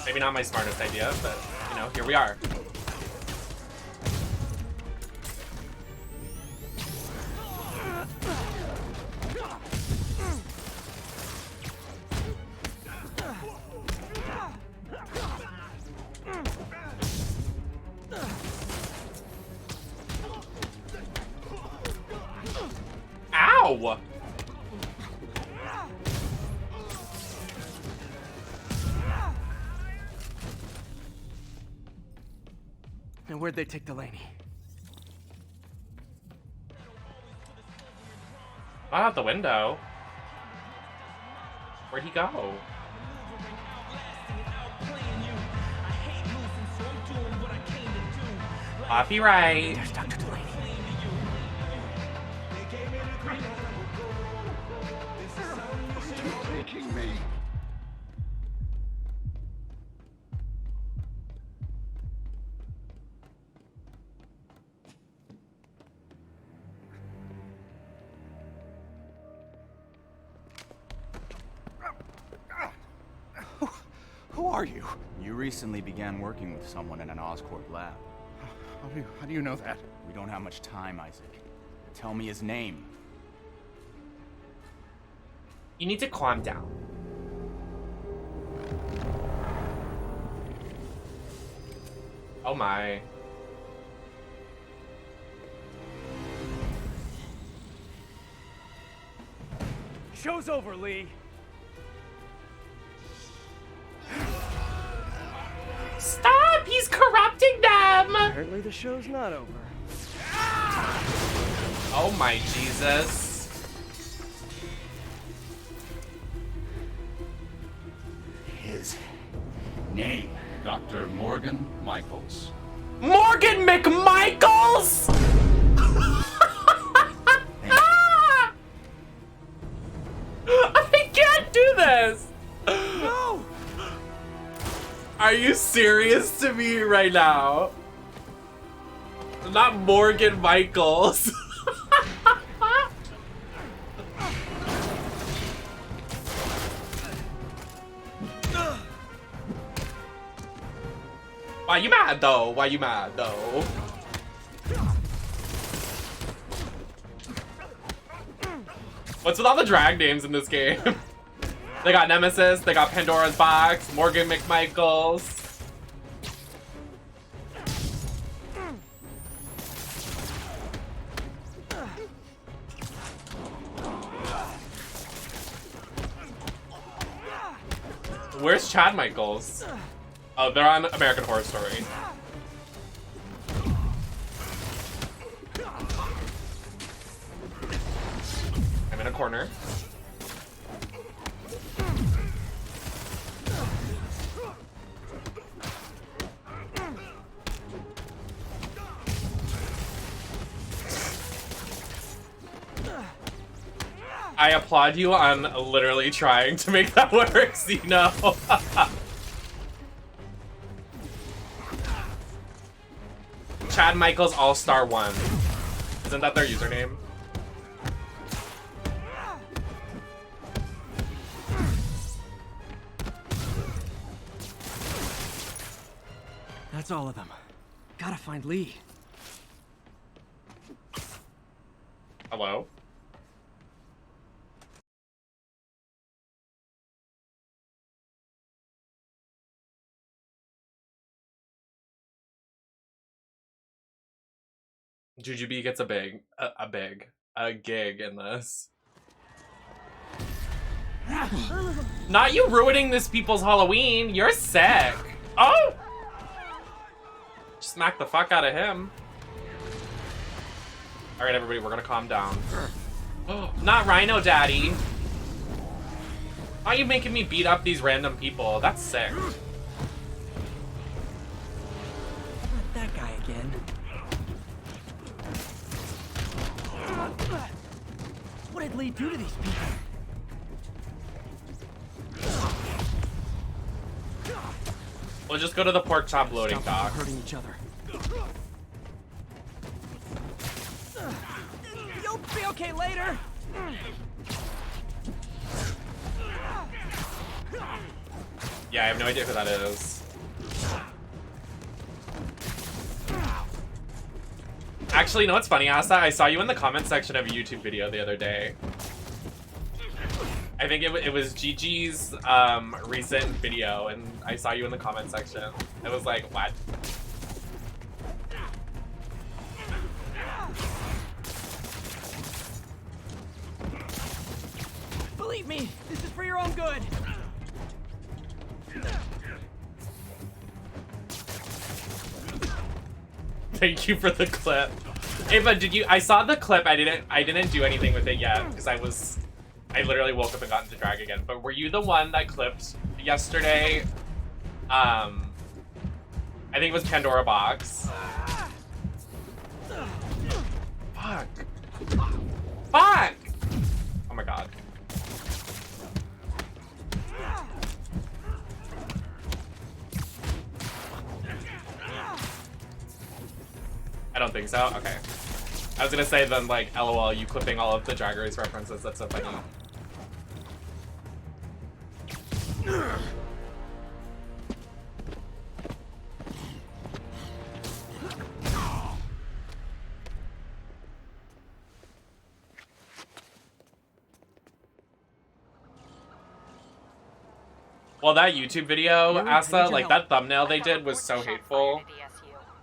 Maybe not my smartest idea, but you know, here we are. Ow! And where'd they take Delaney? Out the window. Where'd he go? Copyright. There's Dr. Delaney. Taking me. Who are you? You recently began working with someone in an Oscorp lab. How do you know that? We don't have much time, Isaac. Tell me his name. You need to calm down. Oh my. Show's over, Lee. Stop! He's corrupting them! Apparently the show's not over. Oh my Jesus. His name, Dr. Morgan Michaels. Morgan McMichaels?! I can't do this! No! Are you serious to me right now? Not Morgan Michaels. Why you mad though? Why you mad though? What's with all the drag names in this game? They got Nemesis, they got Pandora's Box, Morgan McMichaels. Where's Chad Michaels? Oh, they're on American Horror Story. I'm in a corner. I applaud you on literally trying to make that work, Zeno. Chad Michaels All-Star 1. Isn't that their username? That's all of them. Gotta find Lee. Hello? Jujubee gets a gig in this. Not you ruining this people's Halloween. You're sick. Oh! Smack the fuck out of him. Alright, everybody, we're gonna calm down. Not Rhino Daddy. Why are you making me beat up these random people? That's sick. Not that guy again. What did Lee do to these people? We'll just go to the pork chop loading dock. Hurting each other. You'll be okay later. Yeah, I have no idea who that is. Actually, you know what's funny, Asa? I saw you in the comment section of a YouTube video the other day. I think it was Gigi's recent video, and I saw you in the comment section. I was like, what? Believe me, this is for your own good. Thank you for the clip. Ava, did you? I saw the clip. I didn't do anything with it yet because I literally woke up and got into drag again. But were you the one that clipped yesterday? I think it was Pandora Box. Fuck. Fuck! Oh my god. I don't think so. Okay. I was gonna say then, like, LOL, you clipping all of the Drag Race references. That's so funny. Well, that YouTube video, Asa, like, that thumbnail they did was so hateful.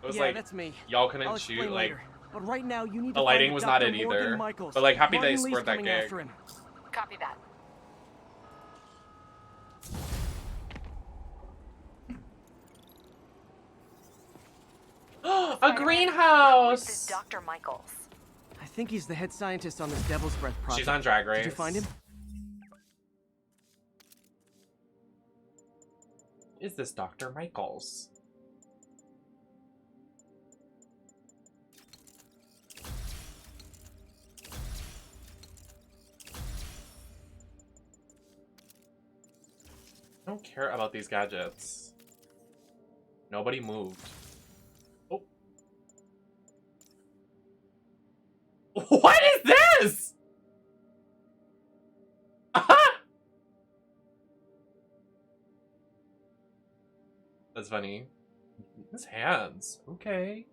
It was like, that's me. y'all couldn't shoot, like, later. But right now, you need the to lighting find was not Dr. it Morgan either. Michaels. But, like, happy they Martin Lee's scored that coming gig. after him. Copy that. A greenhouse! Dr. Michaels. I think he's the head scientist on this Devil's Breath project. She's on Drag Race. Did you find him? Is this Dr. Michaels? I don't care about these gadgets. Nobody moved. Oh. What is this? That's funny. His hands. Okay.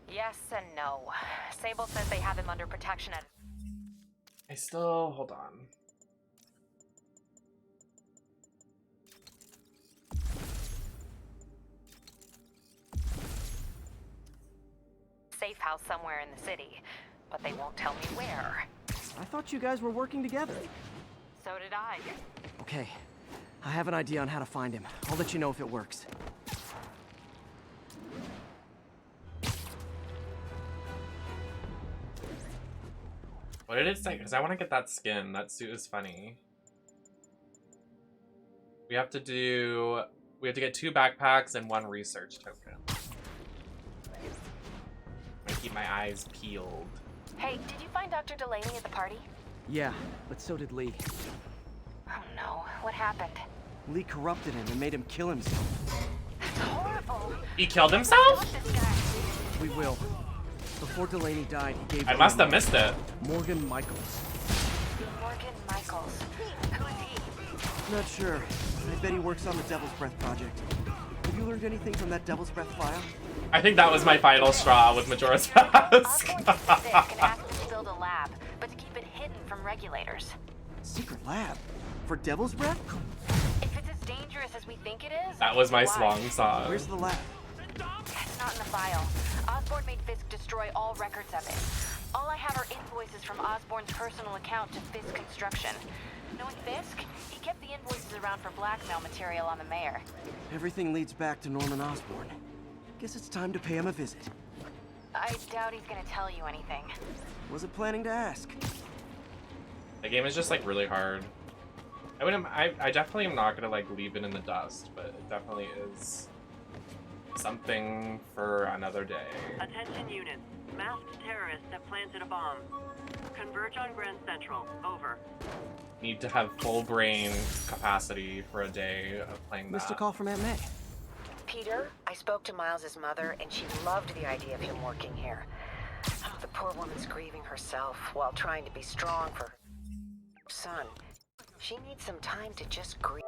Yes and no. Sable says they have him under protection at... I still... hold on. safe house somewhere in the city, but they won't tell me where. I thought you guys were working together. So did I. Okay, I have an idea on how to find him. I'll let you know if it works. What did it say? Because I want to get that skin. That suit is funny. We have to get 2 backpacks and 1 research token. I keep my eyes peeled. Hey, did you find Dr. Delaney at the party? Yeah, but so did Lee. Oh no, what happened? Lee corrupted him and made him kill himself. That's horrible. He killed himself? We will. Before Delaney died, he gave... I must have missed it. Morgan Michaels. Morgan Michaels. Who is he? Not sure. I bet he works on the Devil's Breath project. Have you learned anything from that Devil's Breath file? I think that was my final straw with Majora's Mask. Fisk and asked him to build a lab, but to keep it hidden from regulators. Secret lab? For Devil's Breath? If it's as dangerous as we think it is, That was my why? swan song. Where's the lab? It's not in the file. Osborn made Fisk destroy all records of it. All I have are invoices from Osborn's personal account to Fisk Construction. Knowing Fisk, he kept the invoices around for blackmail material on the mayor. Everything leads back to Norman Osborn. Guess it's time to pay him a visit. I doubt he's gonna tell you anything. Wasn't planning to ask. The game is just like really hard. I definitely am not gonna like leave it in the dust, but it definitely is something for another day. Attention units. Masked terrorists have planted a bomb. Converge on Grand Central. Over. Need to have full brain capacity for a day of playing that. Missed a call from Aunt May. Peter, I spoke to Miles's mother, and she loved the idea of him working here. The poor woman's grieving herself while trying to be strong for her son. She needs some time to just grieve.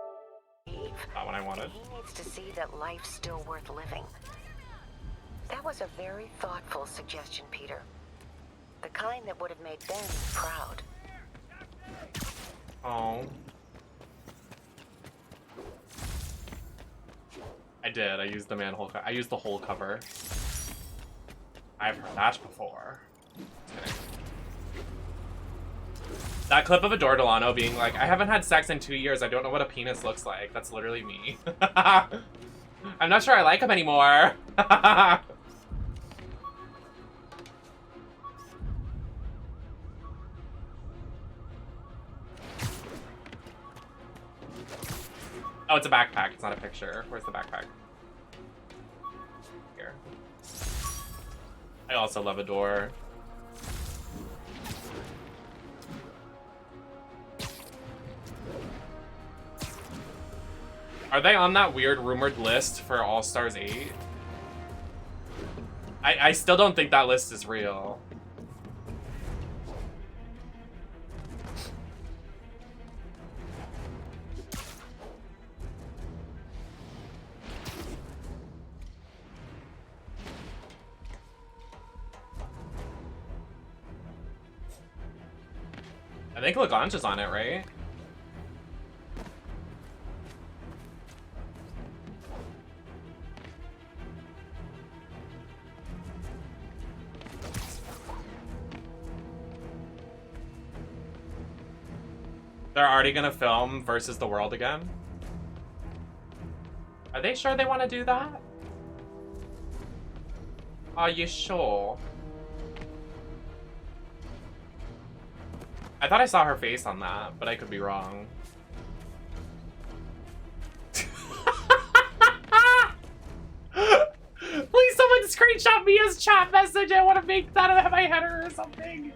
Not what I wanted. He needs to see that life's still worth living. That was a very thoughtful suggestion, Peter. The kind that would have made Ben proud. Oh. I did. I used the manhole. I used the whole cover. I've heard that before. That clip of Adore Delano being like, I haven't had sex in 2 years. I don't know what a penis looks like. That's literally me. I'm not sure I like him anymore. Oh, it's a backpack. It's not a picture. Where's the backpack? Here. I also love Adore. Are they on that weird rumored list for All Stars 8? I still don't think that list is real. I think Lagrange is on it, right? They're already gonna film Versus the World again? Are they sure they want to do that? Are you sure? I thought I saw her face on that, but I could be wrong. Please someone screenshot me as chat message. I want to make that my header or something.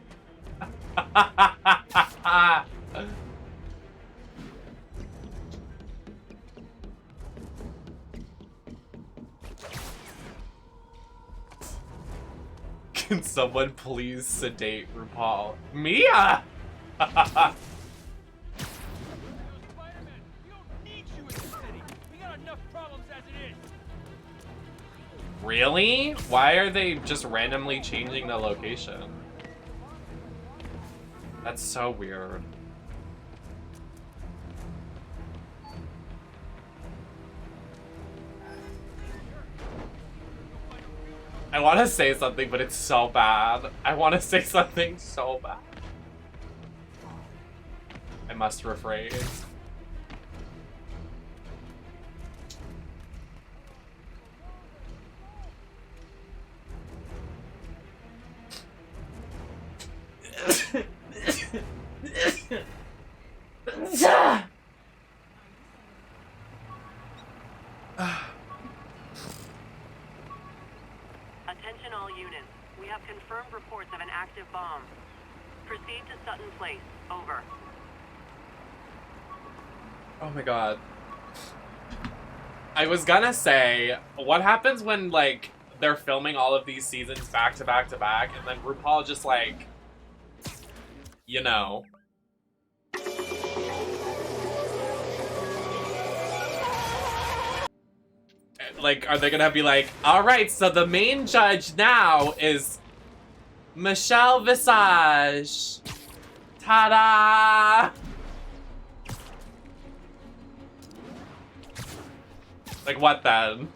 Can someone please sedate RuPaul? Mia! Really? Why are they just randomly changing the location? That's so weird. I want to say something, but it's so bad. I want to say something so bad. I must refrain. Attention all units. We have confirmed reports of an active bomb. Proceed to Sutton Place. Over. Oh my god. I was gonna say, what happens when, like, they're filming all of these seasons back to back to back, and then RuPaul just, like, you know. Like, are they gonna be like, alright, so the main judge now is Michelle Visage. Ta-da! Like, what then?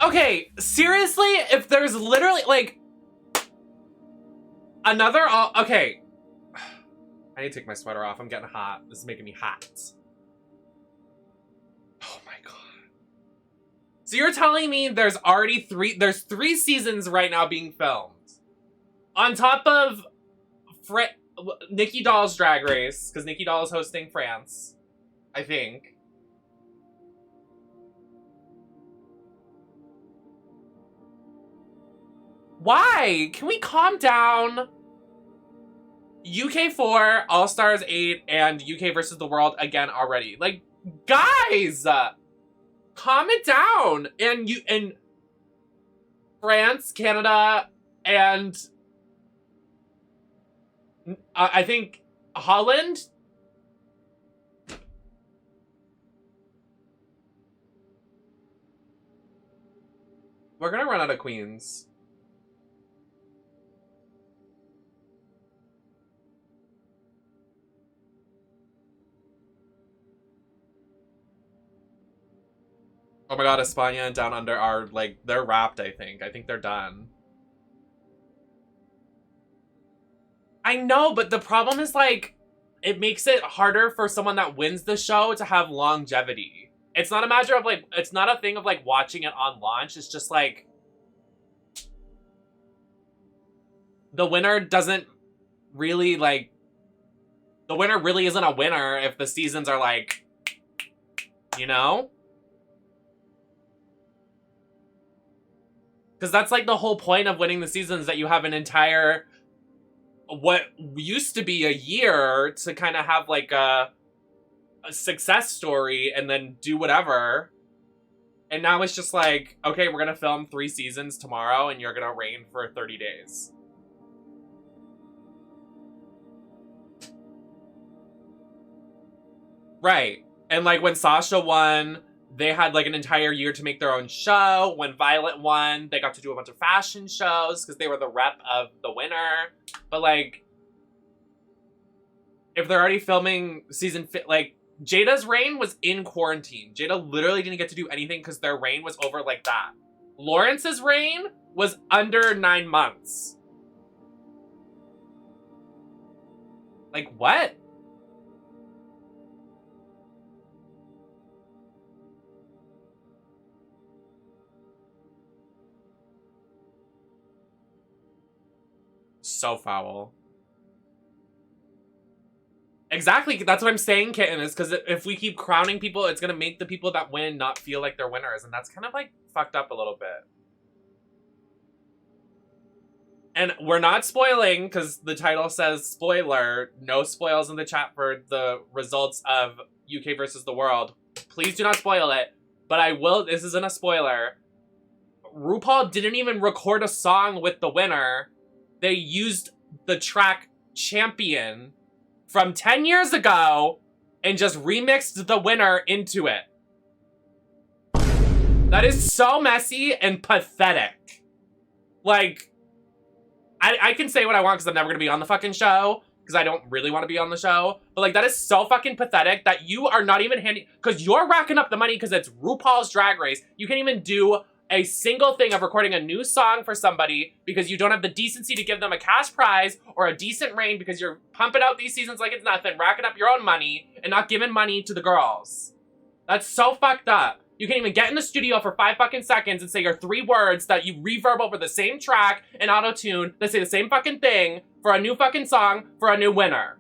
Okay, seriously, if there's literally, like, another, okay. I need to take my sweater off. I'm getting hot. This is making me hot. Oh my god. So you're telling me there's already three seasons right now being filmed. On top of Nikki Doll's Drag Race, because Nikki Doll is hosting France, I think. Why? Can we calm down? UK4, All Stars 8, and UK versus the World again already. Like, guys! Calm it down! And France, Canada, and I think Holland? We're gonna run out of queens. Oh my god, España and Down Under are, like, they're wrapped, I think. I think they're done. I know, but the problem is, like, it makes it harder for someone that wins the show to have longevity. It's not a matter of, like, it's not a thing of, like, watching it on launch. It's just, like, the winner doesn't really, like, the winner really isn't a winner if the seasons are, like, you know? Because that's, like, the whole point of winning the seasons, that you have an entire, what used to be a year to kind of have, like, a success story and then do whatever. And now it's just like, okay, we're going to film 3 seasons tomorrow and you're going to reign for 30 days. Right. And, like, when Sasha won, they had, like, an entire year to make their own show. When Violet won, they got to do a bunch of fashion shows because they were the rep of the winner. But, like, if they're already filming like, Jada's reign was in quarantine. Jada literally didn't get to do anything because their reign was over like that. Lawrence's reign was under 9 months. Like, what? So foul. Exactly, that's what I'm saying, Kitten, is because if we keep crowning people, it's gonna make the people that win not feel like they're winners, and that's kind of, like, fucked up a little bit. And we're not spoiling, because the title says spoiler. No spoils in the chat for the results of UK versus the World. Please do not spoil it, but I will, this isn't a spoiler. RuPaul didn't even record a song with the winner. They used the track Champion from 10 years ago and just remixed the winner into it. That is so messy and pathetic. Like, I can say what I want because I'm never going to be on the fucking show because I don't really want to be on the show. But, like, that is so fucking pathetic that you are not even handing, because you're racking up the money because it's RuPaul's Drag Race. You can't even do a single thing of recording a new song for somebody because you don't have the decency to give them a cash prize or a decent reign because you're pumping out these seasons like it's nothing, racking up your own money and not giving money to the girls. That's so fucked up. You can't even get in the studio for 5 fucking seconds and say your 3 words that you reverb over the same track and auto-tune that say the same fucking thing for a new fucking song for a new winner.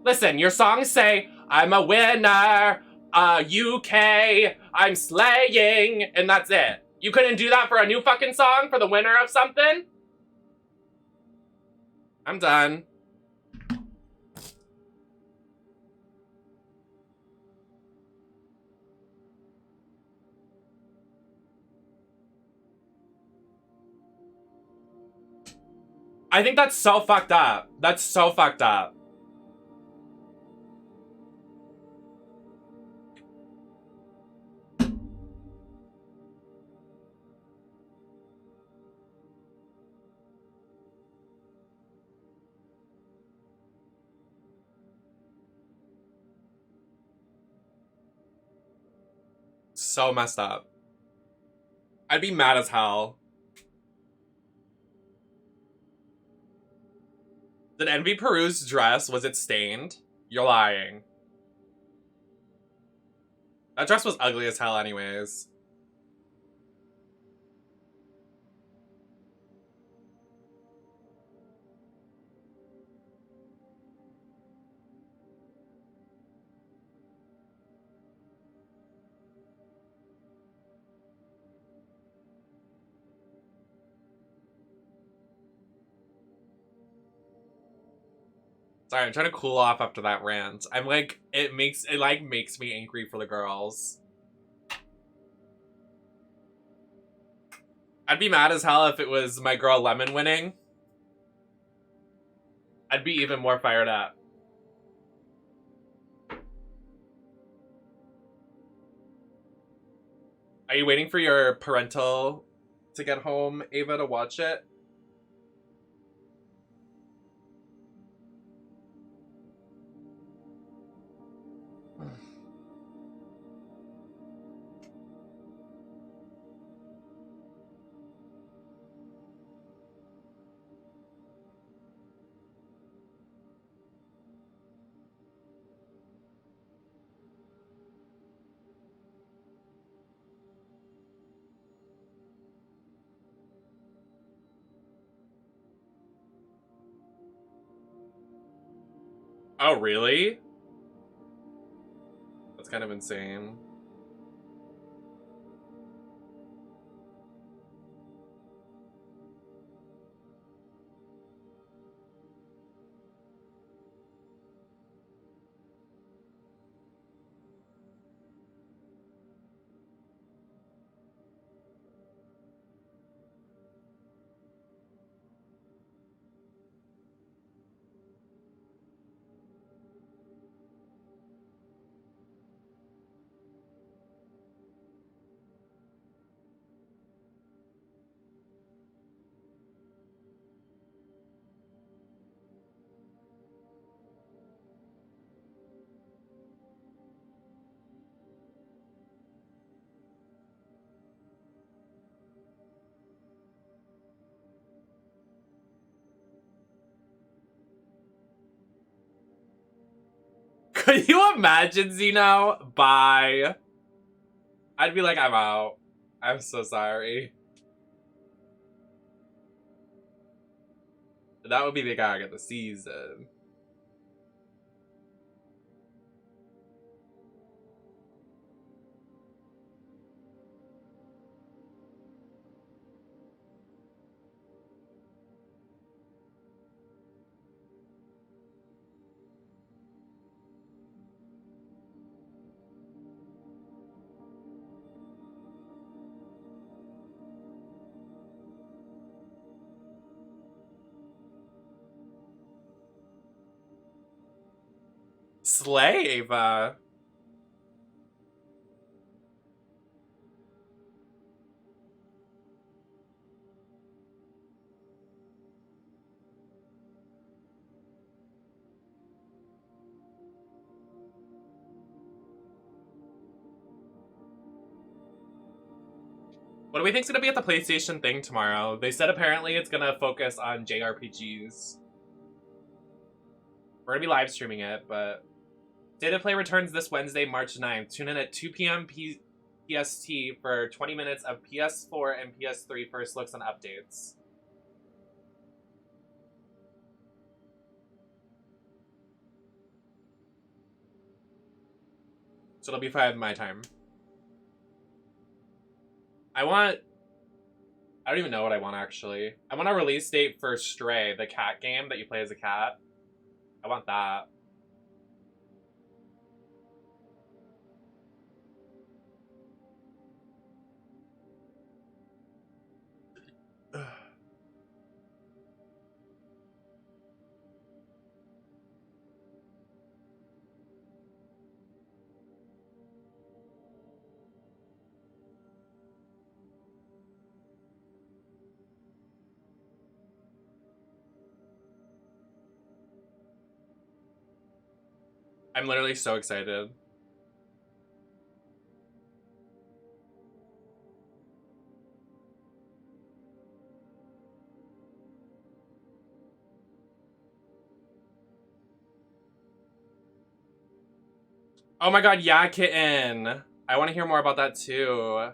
Listen, your songs say, I'm a winner, UK, I'm slaying, and that's it. You couldn't do that for a new fucking song for the winner of something? I'm done. I think that's so fucked up. That's so fucked up. so messed up. I'd be mad as hell. Did Envy Peru's dress, was it stained? You're lying. That dress was ugly as hell anyways. Sorry, I'm trying to cool off after that rant. I'm like, it makes me angry for the girls. I'd be mad as hell if it was my girl Lemon winning. I'd be even more fired up. Are you waiting for your parental to get home, Ava, to watch it? Oh, really? That's kind of insane. Could you imagine, Zeno? Bye. I'd be like, I'm out. I'm so sorry. That would be the gag of the season. Slay, Ava. What do we think's gonna be at the PlayStation thing tomorrow? They said apparently it's gonna focus on JRPGs. We're gonna be live streaming it, but State of Play returns this Wednesday, March 9th. Tune in at 2 p.m. PST for 20 minutes of PS4 and PS3 first looks and updates. So it'll be 5 my time. I don't even know what I want, actually. I want a release date for Stray, the cat game that you play as a cat. I want that. I'm literally so excited. Oh my god, yeah, kitten. I want to hear more about that too.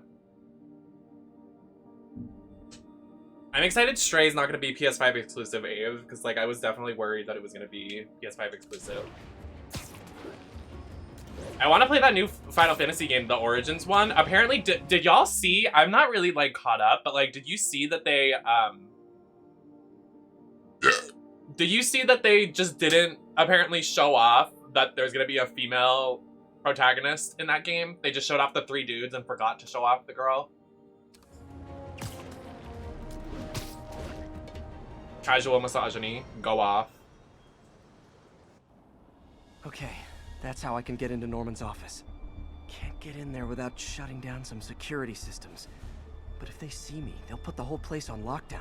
I'm excited Stray's not going to be PS5 exclusive, Ave, because like I was definitely worried that it was going to be PS5 exclusive. I want to play that new Final Fantasy game, the Origins one. Apparently, did y'all see? I'm not really like caught up, but like, did you see that they did you see that they just didn't apparently show off that there's going to be a female protagonist in that game? They just showed off the 3 dudes and forgot to show off the girl. Casual misogyny, go off. Okay, that's how I can get into Norman's office. Can't get in there without shutting down some security systems. But if they see me, they'll put the whole place on lockdown.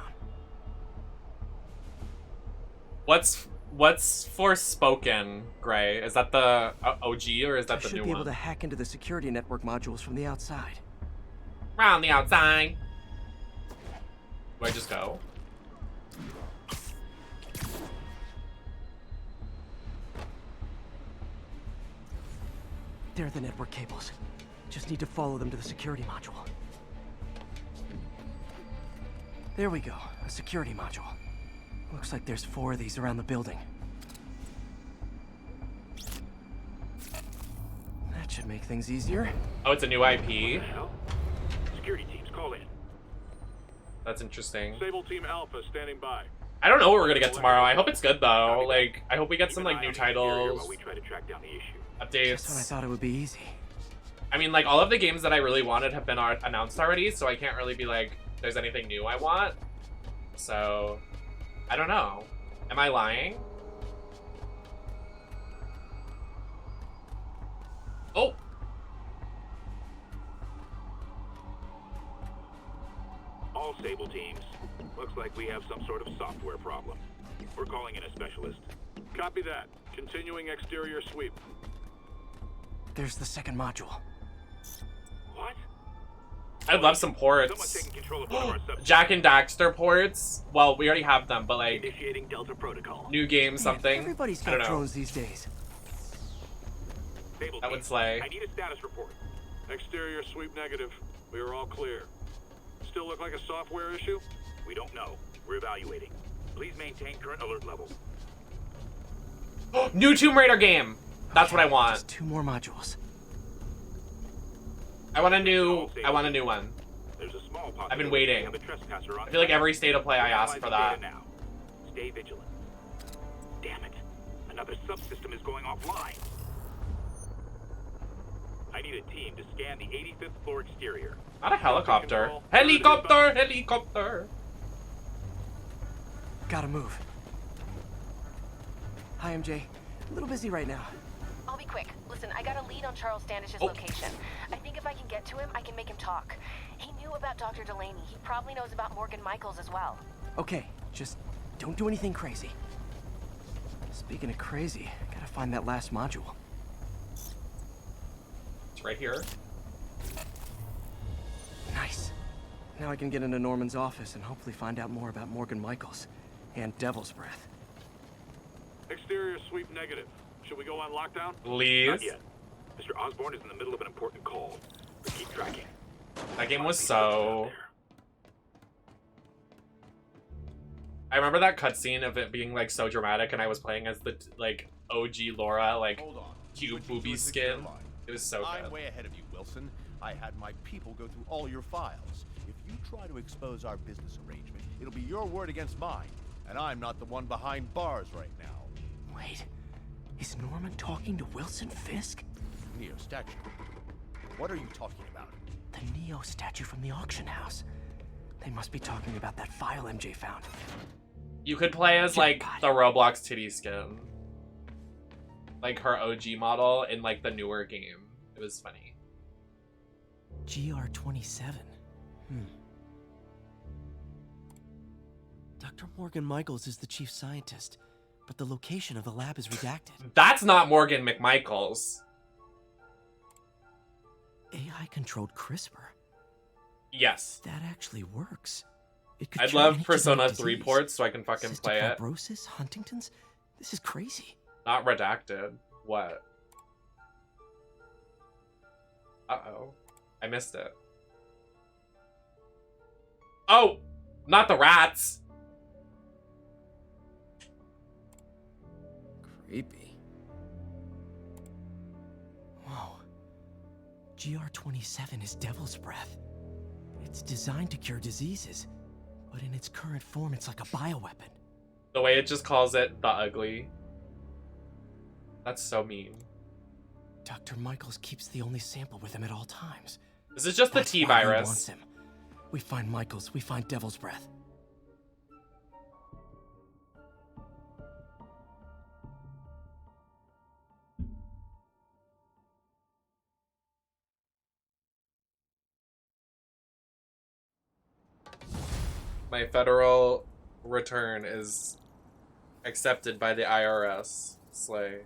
What's Forspoken, Gray? Is that the OG or is that the new one? I should be able to hack into the security network modules from the outside. Around the outside. Do I just go? There are the network cables. Just need to follow them to the security module. There we go, a security module. Looks like there's 4 of these around the building. That should make things easier. Oh, it's a new IP? Security teams, call in. That's interesting. Sable Team Alpha standing by. I don't know what we're gonna get tomorrow. I hope it's good though. Like, I hope we get some like new titles, While we try to track down the issue. updates. Just when I thought it would be easy. I mean, like, all of the games that I really wanted have been announced already, so I can't really be like, there's anything new I want. So, I don't know. Am I lying? Oh! All Sable teams. Looks like we have some sort of software problem. We're calling in a specialist. Copy that. Continuing exterior sweep. There's the second module. What? I'd love some ports. Someone taking control of one of our subjects. Jack and Daxter ports. Well, we already have them, but like, Initiating Delta Protocol. new game something. Everybody's I don't got know. drones these days. Sable That team, would slay. I need a status report. Exterior sweep negative. We are all clear. Still look like a software issue? We don't know. We're evaluating. Please maintain current alert level. New Tomb Raider game. That's what I want. Just 2 more modules. I want a new one. There's a small I've been waiting. we have a trespasser on I feel like every state of play I ask Analyzing for that. data now. Stay vigilant. Damn it. Another subsystem is going offline. I need a team to scan the 85th floor exterior. Not a helicopter. Helicopter! Helicopter! Gotta move. Hi, MJ. A little busy right now. I'll be quick. Listen, I got a lead on Charles Standish's location. I think if I can get to him, I can make him talk. He knew about Dr. Delaney. He probably knows about Morgan Michaels as well. Okay, just don't do anything crazy. Speaking of crazy, gotta find that last module. It's right here. Nice. Now I can get into Norman's office and hopefully find out more about Morgan Michaels and Devil's Breath. Exterior sweep negative. Should we go on lockdown? Please. Not yet. Mr. Osborn is in the middle of an important call. But keep tracking. That game was so... I remember that cutscene of it being like so dramatic, and I was playing as the like OG Laura, like cute booby skin. It was so I'm good. way ahead of you, Wilson. I had my people go through all your files. If you try to expose our business arrangement, it'll be your word against mine. And I'm not the one behind bars right now. Wait, is Norman talking to Wilson Fisk? Neo statue. What are you talking about? The Neo statue from the auction house. They must be talking about that file MJ found. You could play as like the Roblox titty skin. Like her OG model in like the newer game. It was funny. GR27. Dr. Morgan Michaels is the chief scientist, but the location of the lab is redacted. That's not Morgan McMichaels. AI-controlled CRISPR. Yes. That actually works. It could I'd cure love any Persona genetic 3 disease. ports so I can fucking Cystic play it. fibrosis, Huntington's? This is crazy. Not redacted. What? Uh-oh. I missed it. Oh! Not the rats! Creepy. Whoa. GR-27 is Devil's Breath. It's designed to cure diseases, but in its current form, it's like a bioweapon. The way it just calls it the ugly. That's so mean. Dr. Michaels keeps the only sample with him at all times. This is just the That's T why he virus. wants him. We find Michaels, we find Devil's Breath. My federal return is accepted by the IRS. Slay.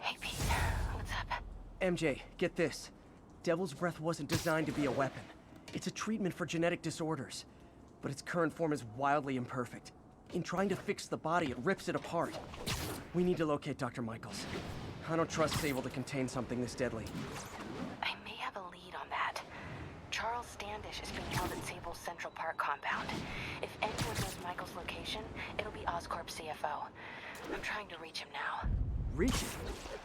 Hey, Pete. What's up? MJ, get this. Devil's Breath wasn't designed to be a weapon. It's a treatment for genetic disorders. But its current form is wildly imperfect. In trying to fix the body, it rips it apart. We need to locate Dr. Michaels. I don't trust Sable to contain something this deadly. I may have a lead on that. Charles Standish is being held at Sable's Central Park compound. If anyone knows Michael's location, it'll be Oscorp CFO. I'm trying to reach him now. Reach him?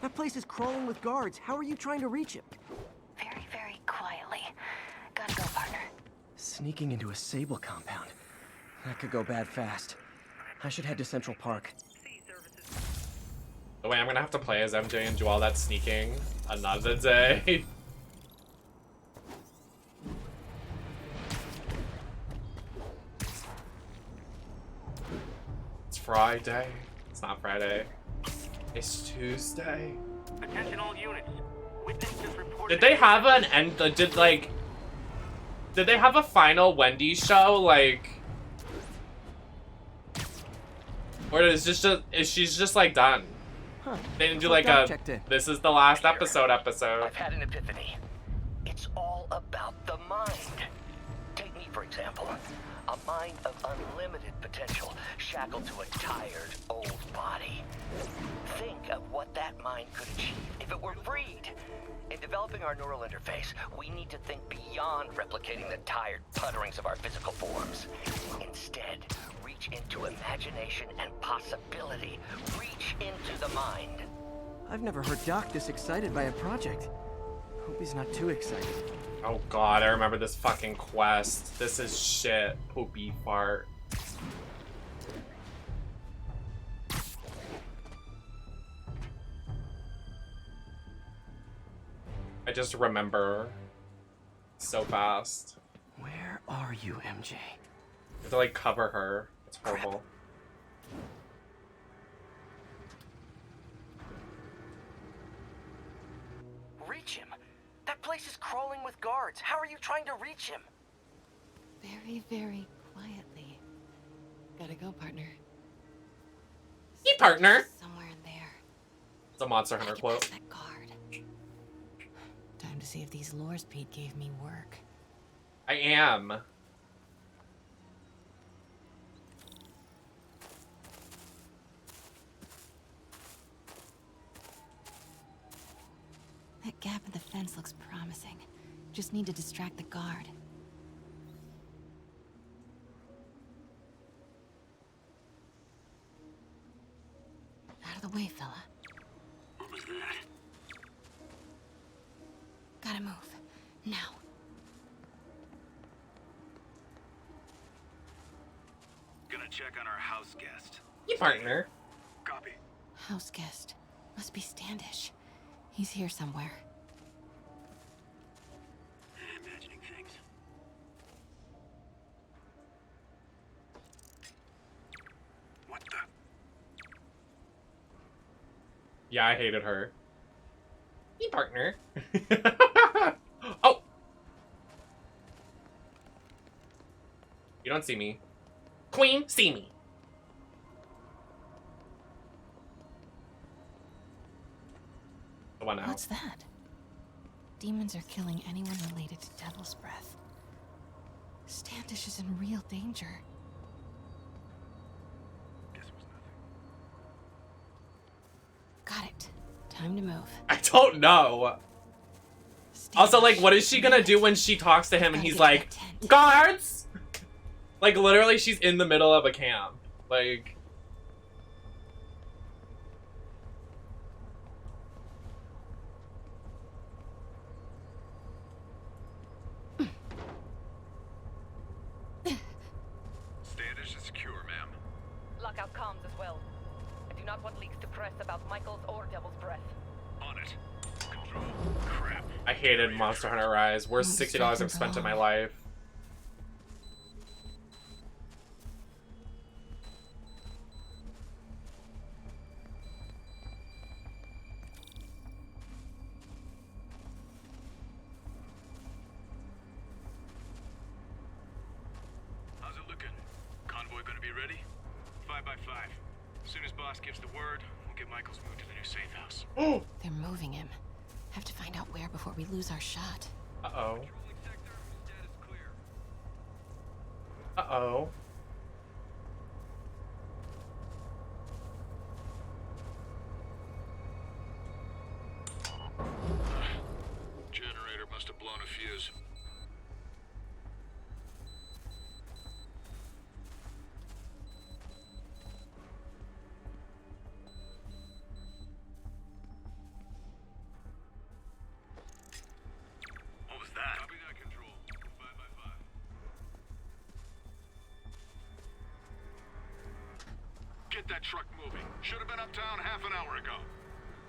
That place is crawling with guards. How are you trying to reach him? Very, very quietly. Gotta go, partner. Sneaking into a Sable compound. That could go bad fast. I should head to Central Park. The way I'm gonna have to play as MJ and do all that sneaking another day. It's Friday. It's not Friday. It's Tuesday. Attention all units. Witness just reported. Did they have an end? Did they have a final Wendy show? Like, or is she's just like done? Huh. They didn't do like a this is the last episode. I've had an epiphany. It's all about the mind. Take me, for example. A mind of unlimited potential, shackled to a tired, old body. Think of what that mind could achieve if it were freed. In developing our neural interface, we need to think beyond replicating the tired putterings of our physical forms. Instead, reach into imagination and possibility. Reach into the mind. I've never heard Doc this excited by a project. Hope he's not too excited. Oh god, I remember this fucking quest. This is shit. Poopy fart. I just remember so fast. Where are you, MJ? I have to like cover her. It's horrible. Reach him. That place is crawling with guards. How are you trying to reach him? Very, very quietly. Gotta go, partner. Hey, partner. Somewhere in there. It's a Monster Hunter quote. That guard. Time to see if these lures Pete gave me work. I am. That gap in the fence looks promising. Just need to distract the guard. Out of the way, fella. What was that? Gotta move. Now. Gonna check on our house guest. You partner. Copy. House guest. Must be Standish. He's here somewhere. Imagining things. What the? Yeah, I hated her. You partner. Oh! You don't see me. Queen, see me. The one out. What's that? Demons are killing anyone related to Devil's Breath. Standish is in real danger. Guess it was Time to move. I don't know. Also, like, what is she gonna do when she talks to him and he's like, guards? Like, literally, she's in the middle of a camp. Like... Standish is secure, ma'am. Lockout comms as well. I do not want leaks to press about Michaels or Devil's Breath. On it. Control. Crap. I hated Monster Hunter Rise. Worst $60 I've spent in my life. How's it looking? Convoy gonna be ready? 5 by 5. As soon as boss gives the word, we'll get Michaels moved to the new safe house. They're moving him. Have to find out where before we lose our shot. Uh-oh. Uh-oh. Generator must have blown a fuse. What was that? Copy that, Control. 5 by 5. Get that truck moving. Should have been uptown half an hour ago.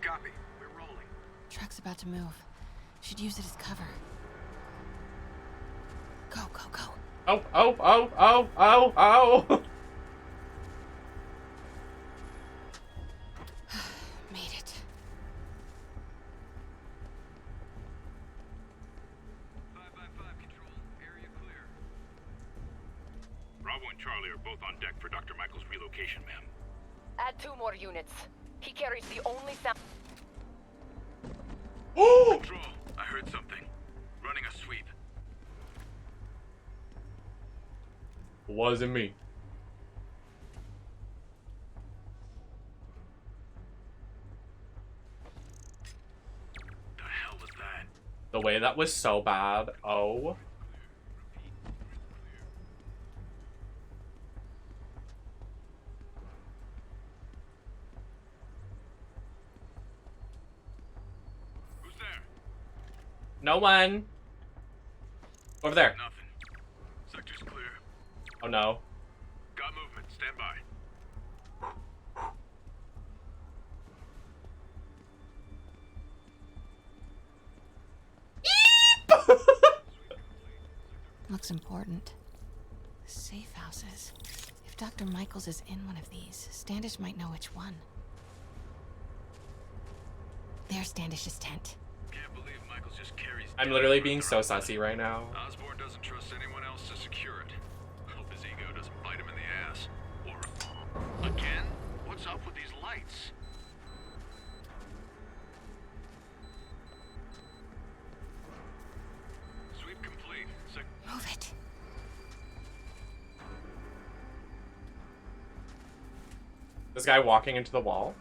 Copy. We're rolling. Truck's about to move. Should use it as cover. Go, go, go. Oh, oh, oh, oh, oh, oh. Made it. Bravo and Charlie are both on deck for Dr. Michael's relocation, ma'am. Add 2 more units. He carries the only sound. Control, I heard something. Running a sweep. Wasn't me. The hell was that? The way that was so bad. Oh. Who's there? No one. Over there. Nothing. Sector's clear. Oh no. Got movement. Stand by. Looks important. Safe houses. If Dr. Michaels is in one of these, Standish might know which one. There's Standish's tent. Can't believe Michaels just carries. I'm literally being so sussy right now. Osborn doesn't trust anyone else to secure it. Hope his ego doesn't bite him in the ass. Or again? What's up with these lights? Sweep complete. Move it. This guy walking into the wall.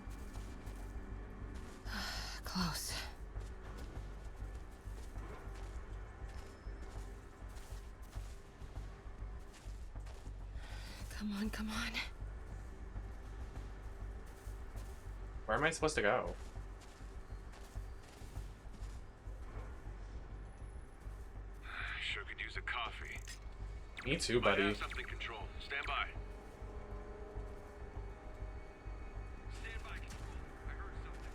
Close. Come on, come on. Where am I supposed to go? Sure could use a coffee. Me too, Might buddy. have something control. Stand by. Stand by, Control. I heard something.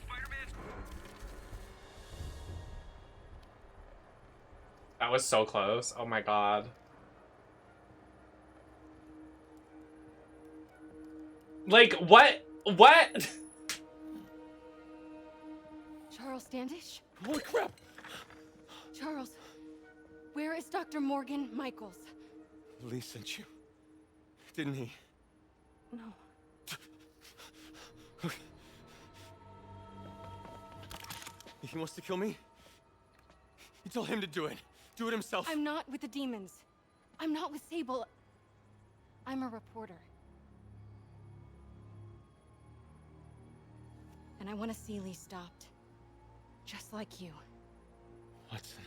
Spider-Man. That was so close. Oh my god. Like, what? What? Charles Standish? Holy crap! Charles, where is Dr. Morgan Michaels? Lee sent you. Didn't he? No. He wants to kill me? You tell him to do it. Do it himself. I'm not with the demons. I'm not with Sable. I'm a reporter. And I want to see Lee stopped. Just like you. Watson.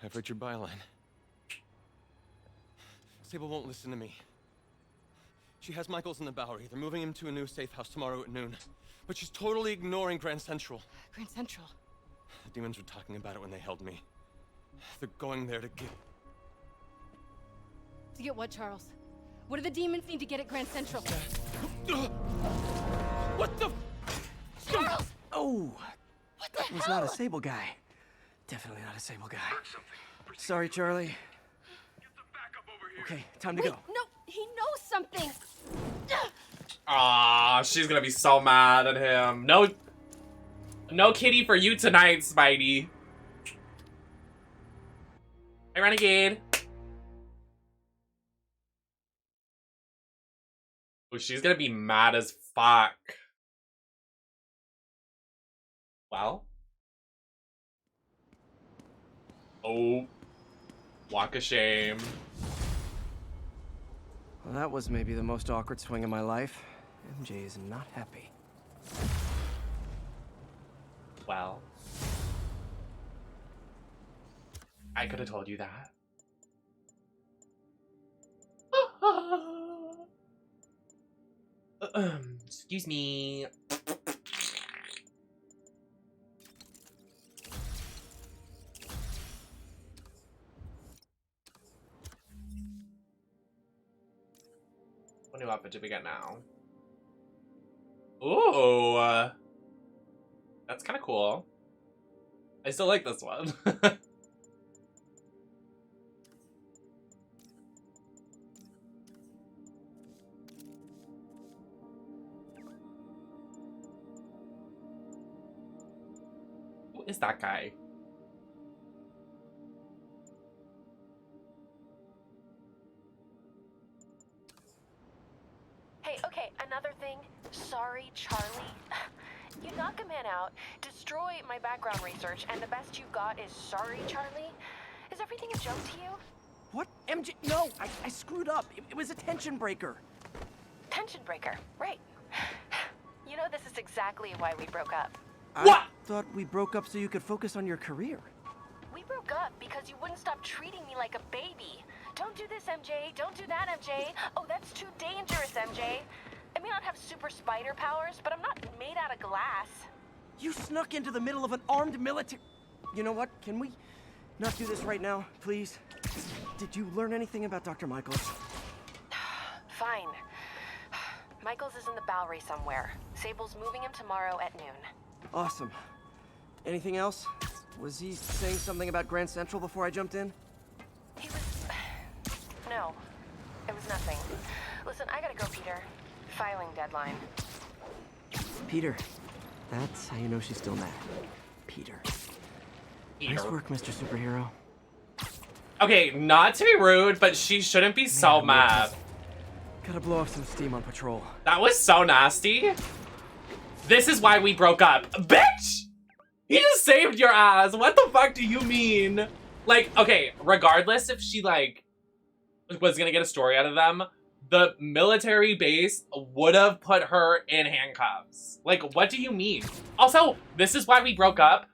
I've read your byline. Sable won't listen to me. She has Michaels in the Bowery. They're moving him to a new safe house tomorrow at noon. But she's totally ignoring Grand Central. Grand Central? The demons were talking about it when they held me. They're going there to get... To get what, Charles? What do the demons need to get at Grand Central? What the... Charles! Oh! What the was hell? not a Sable guy. Definitely not a Sable guy. Sorry, Charlie. Okay, time to Wait, go. no, he knows something. Ah, she's gonna be so mad at him. No kitty for you tonight, Spidey. Hey, Renegade. Oh, she's gonna be mad as fuck. Well. Oh. Walk of shame. Well, that was maybe the most awkward swing of my life. MJ is not happy. Well. I could have told you that. Excuse me. What new outfit did we get now? Ooh, that's kind of cool. I still like this one. Who is that guy? Hey, okay, another thing. Sorry, Charlie. You knock a man out, destroy my background research, and the best you got is sorry, Charlie? Is everything a joke to you? What? MJ? No, I screwed up. It was a tension breaker. Tension breaker, right. You know, this is exactly why we broke up. I thought we broke up so you could focus on your career. We broke up because you wouldn't stop treating me like a baby. Don't do this, MJ. Don't do that, MJ. Oh, that's too dangerous, MJ. I may not have super spider powers, but I'm not made out of glass. You snuck into the middle of an armed military... You know what? Can we not do this right now, please? Did you learn anything about Dr. Michaels? Fine. Michaels is in the Bowery somewhere. Sable's moving him tomorrow at noon. Awesome. Anything else? Was he saying something about Grand Central before I jumped in? He was... No. It was nothing. Listen, I gotta go, Peter. Filing deadline. Peter. That's how you know she's still mad. Peter. Nice work, Mr. Superhero. Okay, not to be rude, but she shouldn't be so mad. Gotta blow off some steam on patrol. That was so nasty. This is why we broke up. Bitch! He just saved your ass. What the fuck do you mean? Like, okay, regardless if she, like, was gonna get a story out of them, the military base would have put her in handcuffs. Like, what do you mean? Also, this is why we broke up.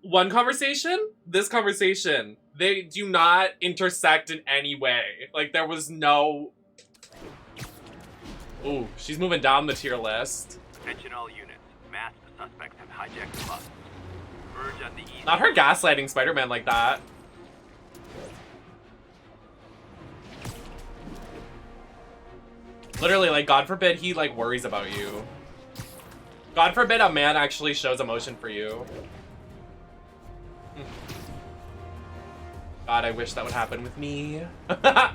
One conversation, this conversation, they do not intersect in any way. Like, there was no... Ooh, she's moving down the tier list. Attention all units. Masked suspects have hijacked the bus. Merge on the east. Not her gaslighting Spider-Man like that. Literally, like, God forbid he, like, worries about you. God forbid a man actually shows emotion for you. God, I wish that would happen with me. That's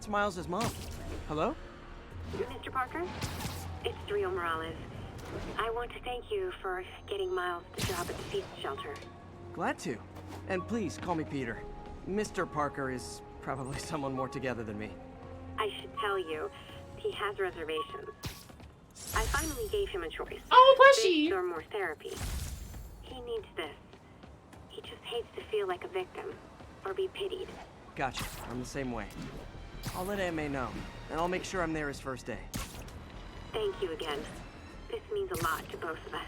Miles' mom. Hello? Mr. Parker? It's Rio Morales. I want to thank you for getting Miles the job at the Fisk shelter. Glad to. And please, call me Peter. Mr. Parker is probably someone more together than me. I should tell you, he has reservations. I finally gave him a choice. Oh, plushie! This or more therapy. He needs this. He just hates to feel like a victim, or be pitied. Gotcha. I'm the same way. I'll let Aunt May know, and I'll make sure I'm there his first day. Thank you again. This means a lot to both of us.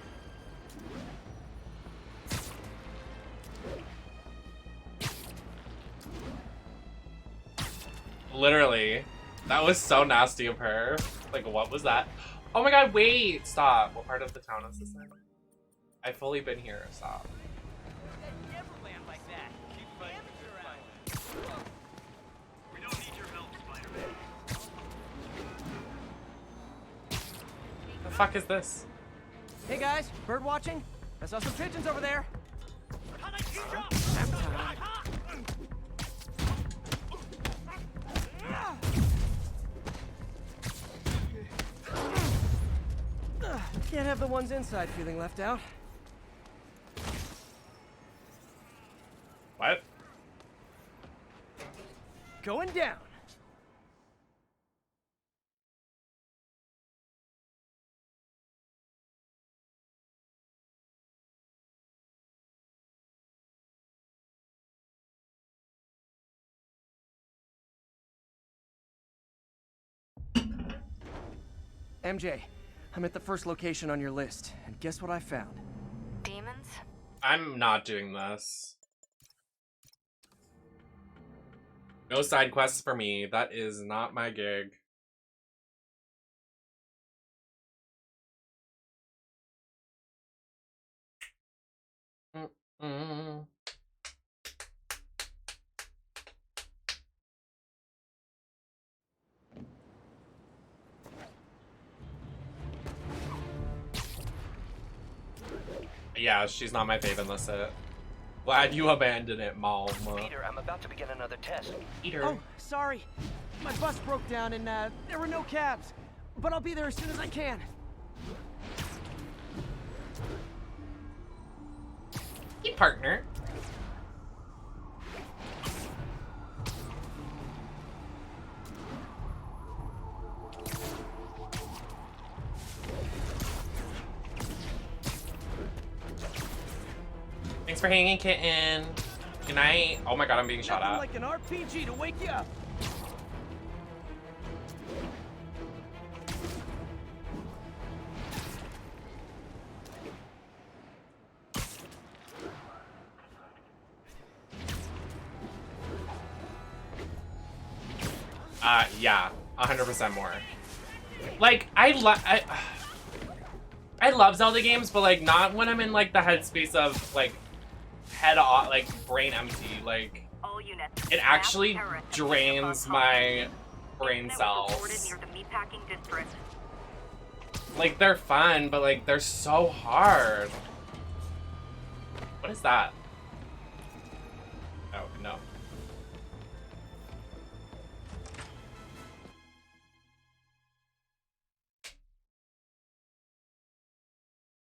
Literally. That was so nasty of her. Like, what was that? Oh my god, wait! Stop. What part of the town is this in? I've fully been here. Stop. We don't need your help, Spider-Man. The fuck is this? Hey guys, bird watching? I saw some pigeons over there. Can't have the ones inside feeling left out. What? Going down. MJ, I'm at the first location on your list, and guess what I found? Demons? I'm not doing this. No side quests for me. That is not my gig. Mm-mm. Yeah, she's not my fave unless it. Glad you abandoned it, Mom. Peter, I'm about to begin another test. Peter. Oh, sorry. My bus broke down and there were no cabs. But I'll be there as soon as I can. Hey, partner. Thanks for hanging, kitten. Good night. Oh my god, I'm being shot at. Like an RPG to wake you up. Yeah, 100% more. Like, I love Zelda games, but like not when I'm in like the headspace of like head off, like brain empty. Like, All units. it actually drains my brain cells. Near the meatpacking district. Like, they're fun, but like they're so hard. What is that? Oh no.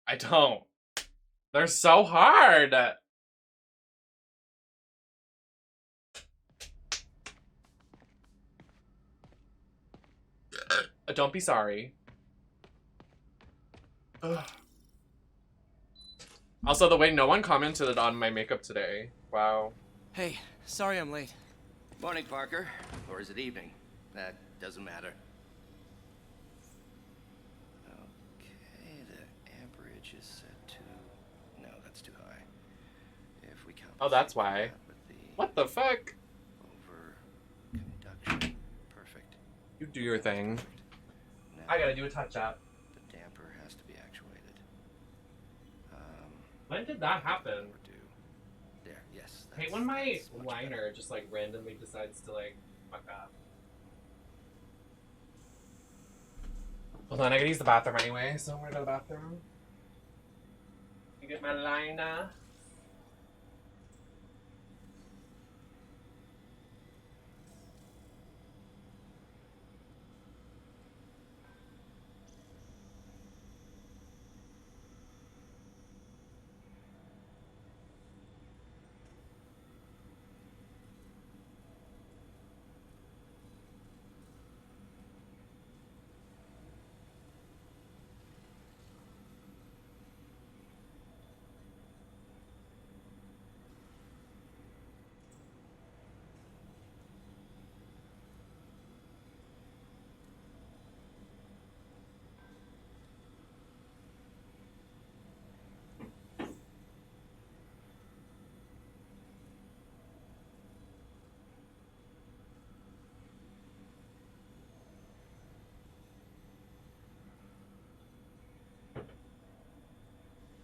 I don't. They're so hard. Don't be sorry. Ugh. Also, the way no one commented on my makeup today. Wow. Hey, sorry I'm late. Morning, Parker. Or is it evening? That doesn't matter. Okay, the amperage is set to... No, that's too high. If we count... Oh, that's why. What the fuck? Over conduction. Perfect. You do your thing. I gotta do a touch up. The damper has to be actuated. When did that happen? There, yes. I hate when my liner just like randomly decides to like fuck up. Hold on, I gotta use the bathroom anyway, so I'm gonna go to the bathroom. You get my liner.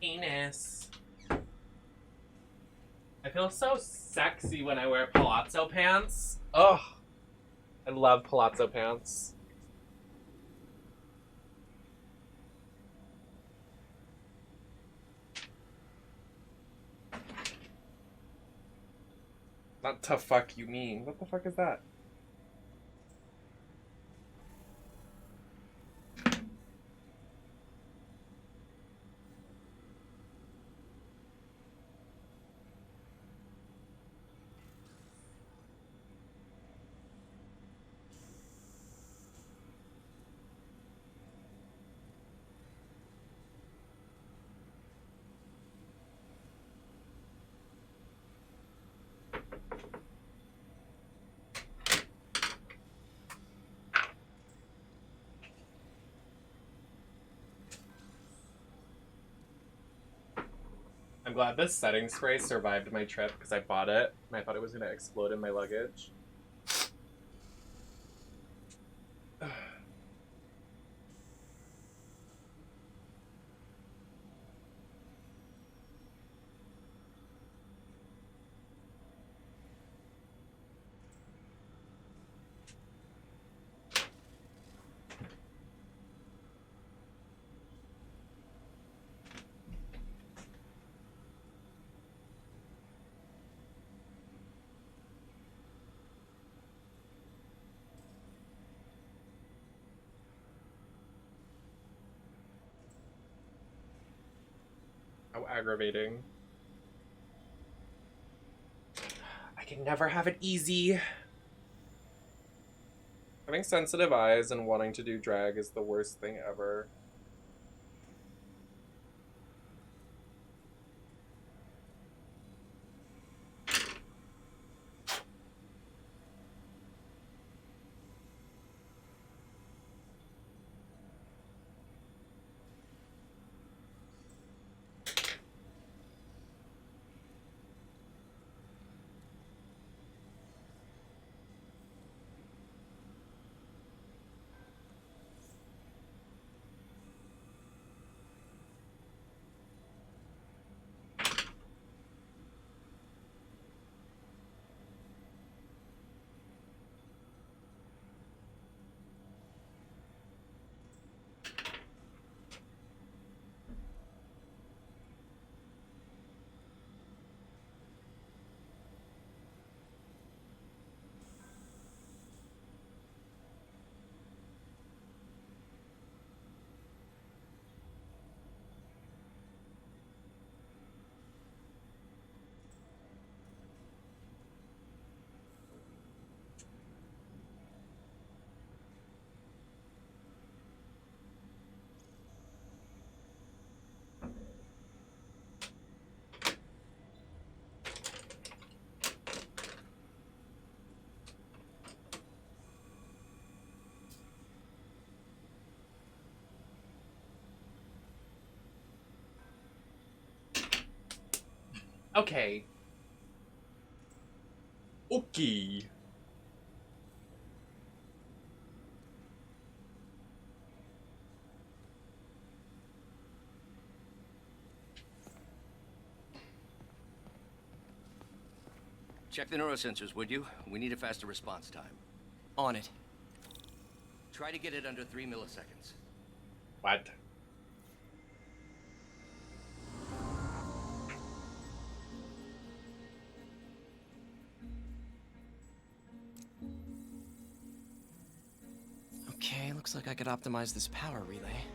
Penis. I feel so sexy when I wear palazzo pants. Ugh. I love palazzo pants. Not to fuck you mean. What the fuck is that? I'm glad this setting spray survived my trip because I bought it and I thought it was going to explode in my luggage. How aggravating. I can never have it easy. Having sensitive eyes and wanting to do drag is the worst thing ever. Okay. Okay. Check the neurosensors, would you? We need a faster response time. On it. Try to get it under 3 milliseconds. What? Okay, looks like I could optimize this power relay.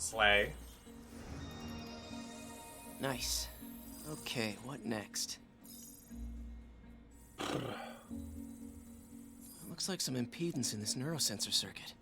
Slay. Nice. Okay, what next? Looks like some impedance in this neurosensor circuit.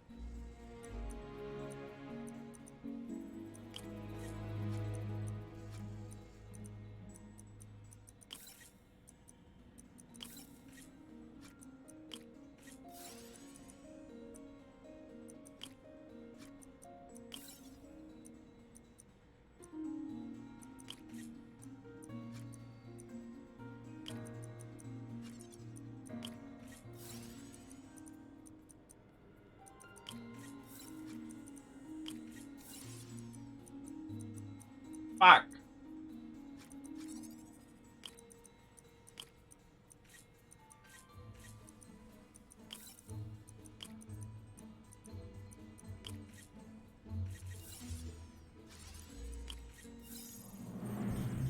Fuck.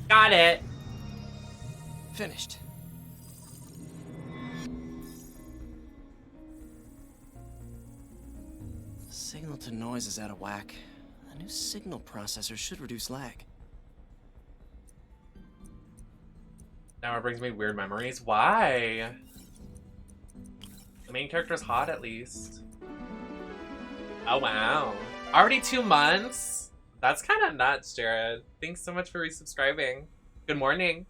Got it. Finished. Signal to noise is out of whack. A new signal processor should reduce lag. Now it brings me weird memories. Why? The main character's hot at least. Oh wow. Already 2 months? That's kind of nuts, Jared. Thanks so much for resubscribing. Good morning.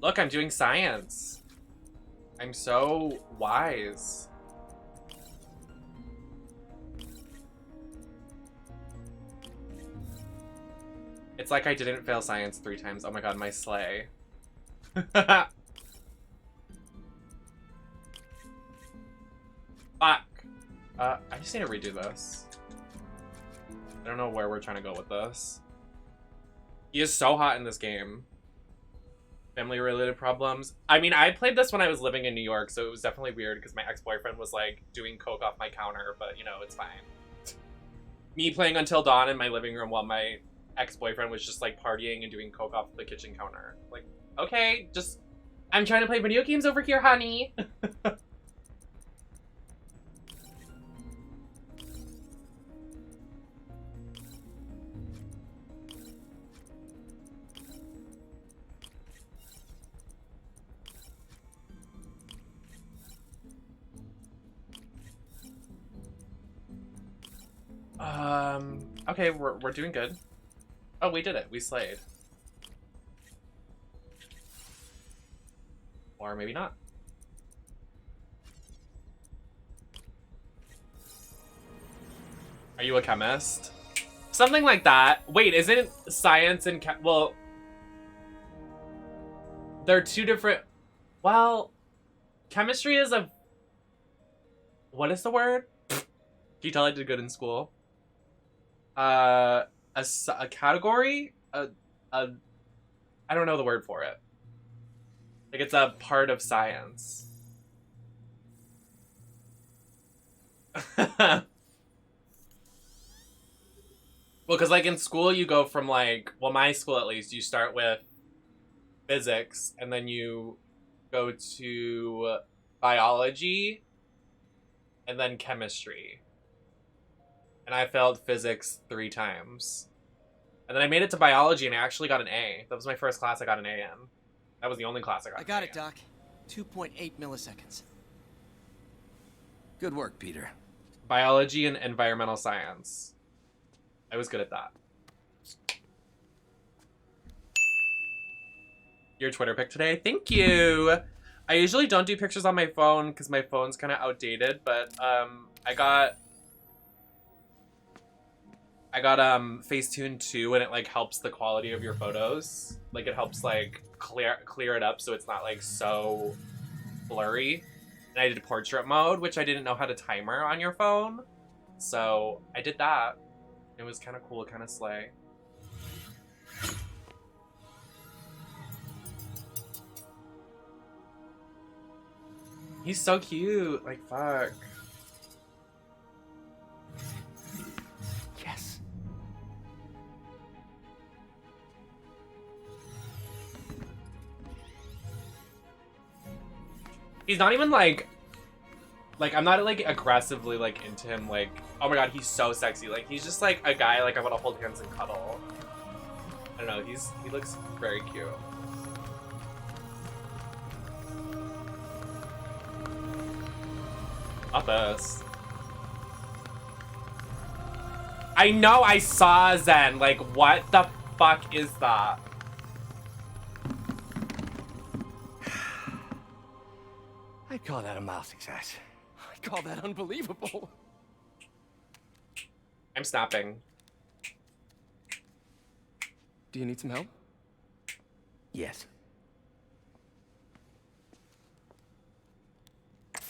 Look, I'm doing science. I'm so wise. It's like I didn't fail science 3 times. Oh my god, my slay. Fuck. I just need to redo this. I don't know where we're trying to go with this. He is so hot in this game. Family-related problems. I mean, I played this when I was living in New York, so it was definitely weird because my ex-boyfriend was, like, doing coke off my counter, but, you know, it's fine. Me playing Until Dawn in my living room while my ex-boyfriend was just, like, partying and doing coke off the kitchen counter. Like, okay, just... I'm trying to play video games over here, honey! Okay, we're doing good. Oh, we did it. We slayed. Or maybe not. Are you a chemist? Something like that. Wait, isn't science and well, they're 2 different... Well, chemistry is a... What is the word? Can you tell I did good in school? A category? I don't know the word for it. Like, it's a part of science. Well, because, like, in school, you go from, like... Well, my school, at least, you start with physics, and then you go to biology, and then chemistry. And I failed physics 3 times. And then I made it to biology, and I actually got an A. That was my first class I got an A in. That was the only class I got. I got it, Doc. 2.8 milliseconds. Good work, Peter. Biology and environmental science. I was good at that. Your Twitter pic today? Thank you! I usually don't do pictures on my phone because my phone's kind of outdated, but I got Facetune 2, and it like helps the quality of your photos. Like it helps like clear it up so it's not like so blurry. And I did portrait mode, which I didn't know how to timer on your phone. So I did that. It was kind of cool, kind of slay. He's so cute. Like, fuck. Yes. He's not even like I'm not like aggressively like into him, like, oh my god, he's so sexy. Like, he's just like a guy like I want to hold hands and cuddle. I don't know, he looks very cute. Not this. I know I saw Zen. Like, what the fuck is that? I'd call that a mild success. I'd call that unbelievable. I'm snapping. Do you need some help? Yes.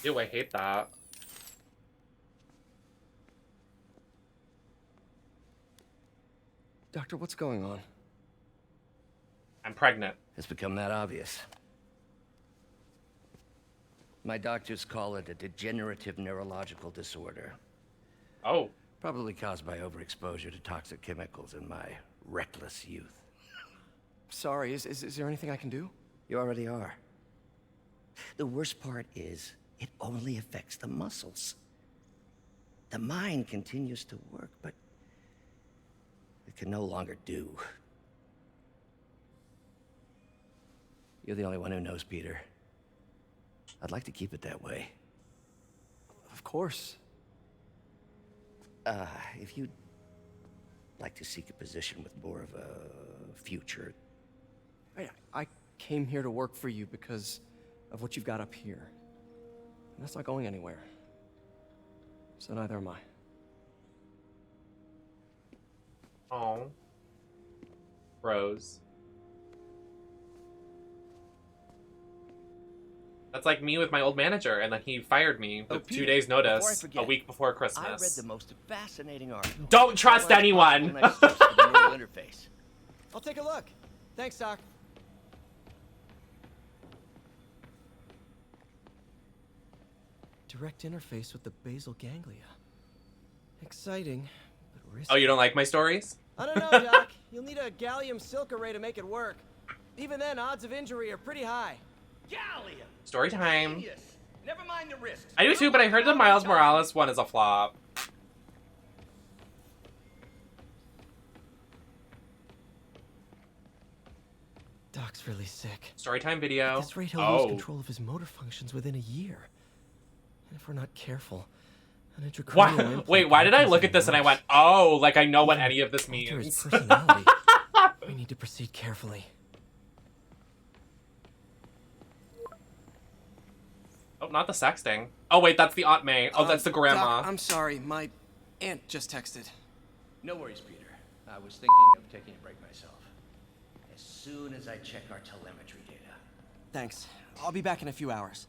Ew, I hate that. Doctor, what's going on? I'm pregnant. It's become that obvious. My doctors call it a degenerative neurological disorder. Oh. Probably caused by overexposure to toxic chemicals in my reckless youth. Sorry, is there anything I can do? You already are. The worst part is, it only affects the muscles. The mind continues to work, but it can no longer do. You're the only one who knows, Peter. I'd like to keep it that way. Of course. If you'd like to seek a position with more of a future. I came here to work for you because of what you've got up here. And that's not going anywhere. So neither am I. Oh. Rose. That's like me with my old manager, and then he fired me with Peter, 2 days notice, forget, a week before Christmas. I read the most fascinating article. Don't trust anyone! Next steps for the neural interface. I'll take a look. Thanks, Doc. Direct interface with the basal ganglia. Exciting, but risky. Oh, you don't like my stories? I don't know, Doc. You'll need a gallium silk array to make it work. Even then, odds of injury are pretty high. Gallium! Story time. Genius. Never mind the risks. I do too, but I heard the Miles Morales one is a flop. Doc's really sick. Storytime video. At this rate, he'll lose control of his motor functions within a year. And if we're not careful, an intracranial Why? implant Wait, why did I happens look in at this and I months. went, oh, like I know what any of this Alter his means. personality. We need to proceed carefully. Oh, not the sexting. Oh, wait, that's the Aunt May. Oh, that's the grandma. Doc, I'm sorry, my aunt just texted. No worries, Peter. I was thinking of taking a break myself. As soon as I check our telemetry data. Thanks. I'll be back in a few hours.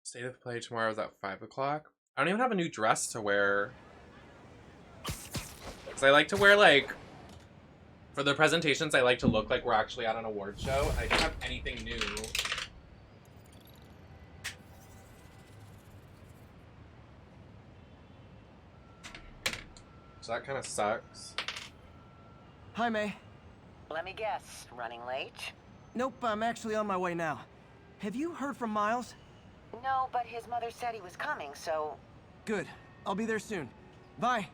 State of play tomorrow is at 5 o'clock. I don't even have a new dress to wear. Because I like to wear, like, for the presentations, I like to look like we're actually at an award show. I don't have anything new. So that kind of sucks. Hi, May. Let me guess, running late? Nope, I'm actually on my way now. Have you heard from Miles? No, but his mother said he was coming, so... Good. I'll be there soon. Bye.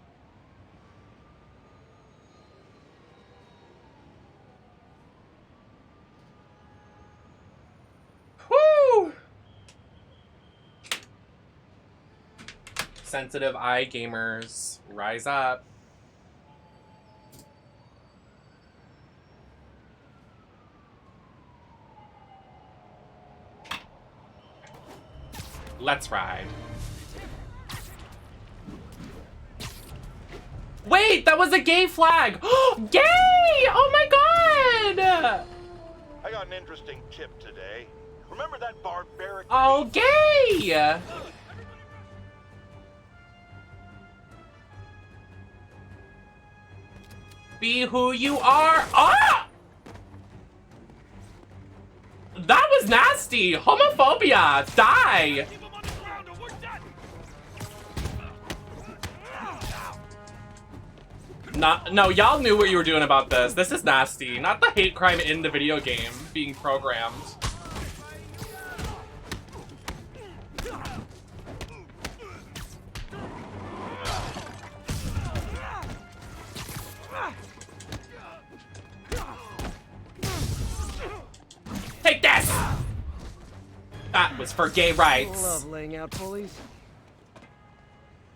Woo! Sensitive eye gamers, rise up. Let's ride. Wait, that was a gay flag! Gay! Oh my god! I got an interesting tip today. Remember that barbaric... Oh, gay! Be who you are. Ah! That is nasty! Homophobia! Die! No, y'all knew what you were doing about this. This is nasty. Not the hate crime in the video game being programmed. Take this! That was for gay rights. Love laying out pulleys.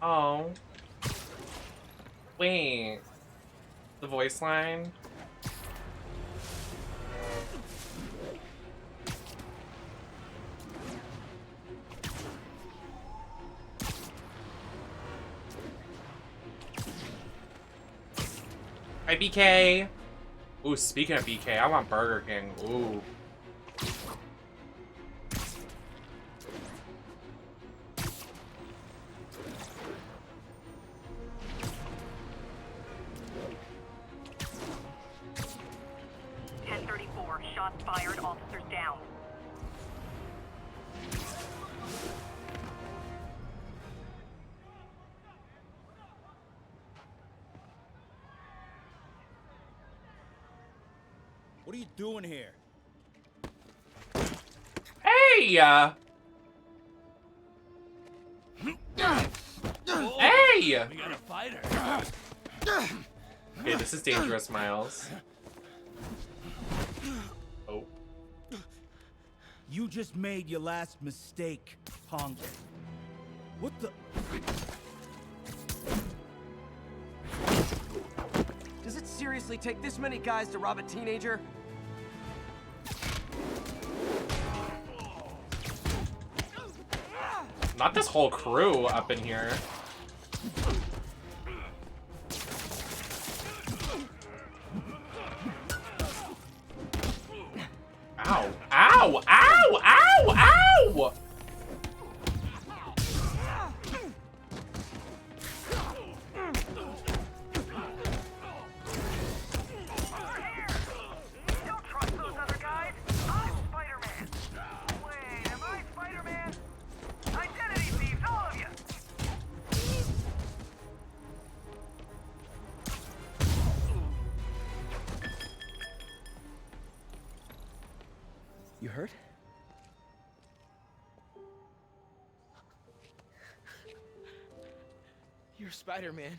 Oh. Wait. The voice line? Hi, BK. Ooh, speaking of BK, I want Burger King. Ooh. Shots fired, officers down. What are you doing here? Hey! Hey! We got a fighter. Okay, this is dangerous, Miles. Oh. You just made your last mistake, punk. What the? Does it seriously take this many guys to rob a teenager? Not this whole crew up in here. Ow! Ow! Ow! Ow! Ow! Don't trust those other guys. I'm Spider-Man. Wait, am I Spider-Man? Identity thieves, all of you. You hurt? You're Spider-Man.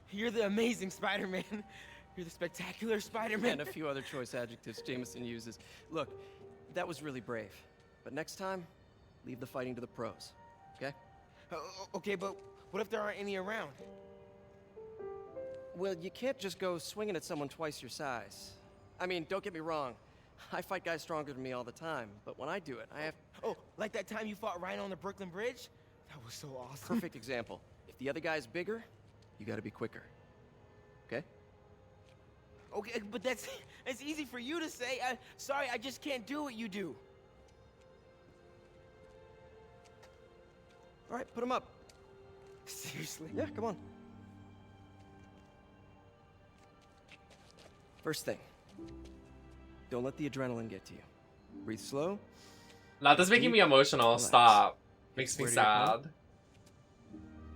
You're the amazing Spider-Man. You're the spectacular Spider-Man. And a few other choice adjectives Jameson uses. Look, that was really brave. But next time, leave the fighting to the pros, okay? Okay, but what if there aren't any around? Well, you can't just go swinging at someone twice your size. I mean, don't get me wrong. I fight guys stronger than me all the time, but when I do it, I have... Oh, like that time you fought Rhino on the Brooklyn Bridge? That was so awesome. Perfect example. If the other guy's bigger, you gotta be quicker. Okay? Okay, but that's easy for you to say. Sorry, I just can't do what you do. All right, put him up. Seriously? Yeah, come on. First thing. Don't let the adrenaline get to you. Breathe slow. Not this making me emotional. Relax. Stop. Makes me Square to your sad. opponent.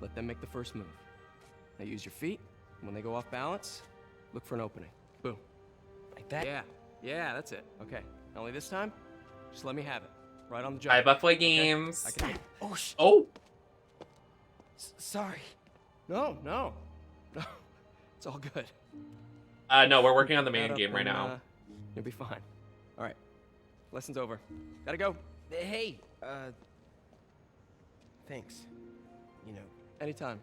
Let them make the first move. Now use your feet. When they go off balance, look for an opening. Boom. Like that? Yeah. Yeah, that's it. Okay. Only this time, just let me have it. Right on the jump. Hi, Buffalo Okay? Games. I can... Oh, Oh. Sorry. No. It's all good. No, we're working on the main That up game right and, now. You'll be fine. All right. Lesson's over. Gotta go. Hey, thanks. You know. Anytime.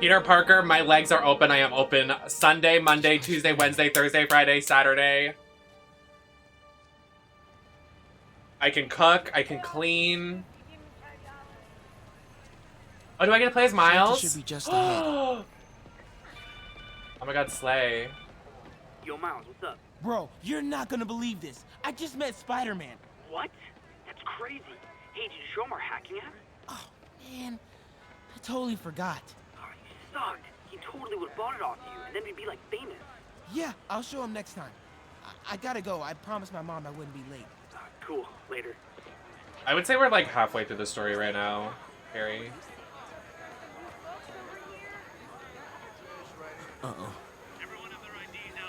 Peter Parker, my legs are open. I am open Sunday, Monday, Tuesday, Wednesday, Thursday, Friday, Saturday. I can cook. I can clean. Oh, do I get to play as Miles? Should be just ahead. Oh my god, Slay. Yo, Miles, what's up? Bro, you're not gonna believe this. I just met Spider-Man. What? That's crazy. Hey, did you show him our hacking app? Oh, man. I totally forgot. Oh, he sucked. He totally would have bought it off you, and then we'd be like famous. Yeah, I'll show him next time. I gotta go. I promised my mom I wouldn't be late. Cool. Later. I would say we're like halfway through the story right now, Harry. Uh-oh.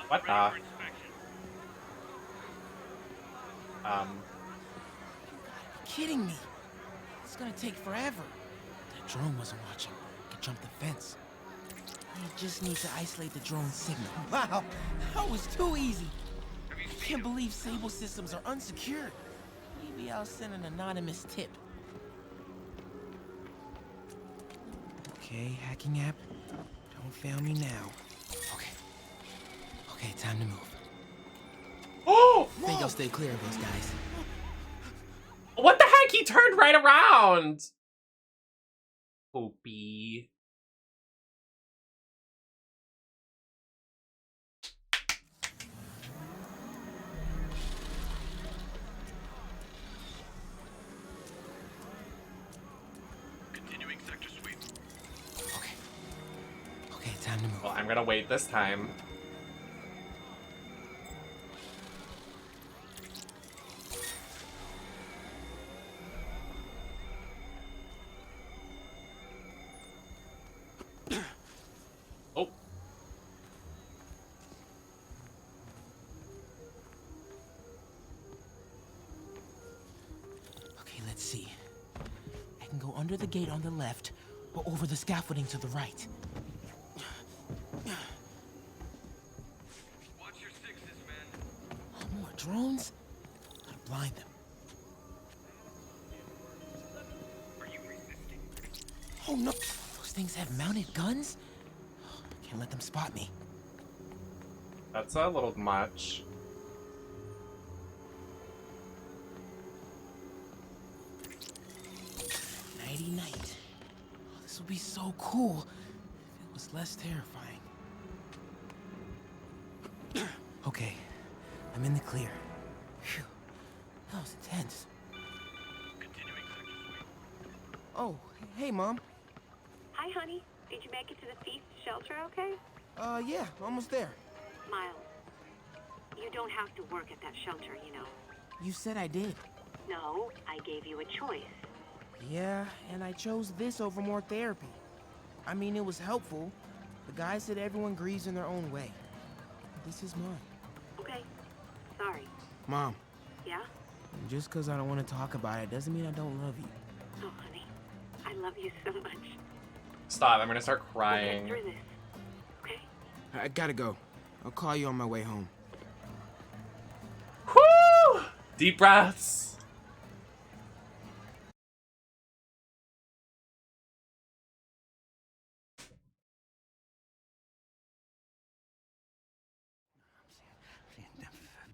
What the? You kidding me? It's gonna take forever. That drone wasn't watching. Could jump the fence. You just need to isolate the drone signal. Wow, that was too easy. I can't believe Sable systems are unsecured. Maybe I'll send an anonymous tip. Okay, hacking app. Don't fail me now. Okay, time to move. Oh! I think I'll stay clear of those guys. What the heck? He turned right around! Opie. Continuing sector sweep. Okay, time to move. Well, I'm gonna wait this time. Oh. Okay, let's see. I can go under the gate on the left, or over the scaffolding to the right. Watch your sixes, man. More drones? Gotta blind them. Are you resisting? Oh no! Those things have mounted guns? Can't let them spot me. That's a little much. Nighty night. Oh, this would be so cool if it was less terrifying. Okay, I'm in the clear. Phew, that was intense. Continuing sector sweep. Oh, hey, Mom. Hi, honey. Did you make it to the Feast shelter okay? Yeah, almost there. Miles, you don't have to work at that shelter, you know. You said I did. No, I gave you a choice. Yeah, and I chose this over more therapy. I mean, it was helpful. The guy said everyone grieves in their own way. This is mine. Okay. Sorry. Mom, Yeah? just because I don't want to talk about it doesn't mean I don't love you. Oh, honey. I love you so much. Stop, I'm gonna start We'll crying. get through this. Okay? I gotta go. I'll call you on my way home. Whoo! Deep breaths.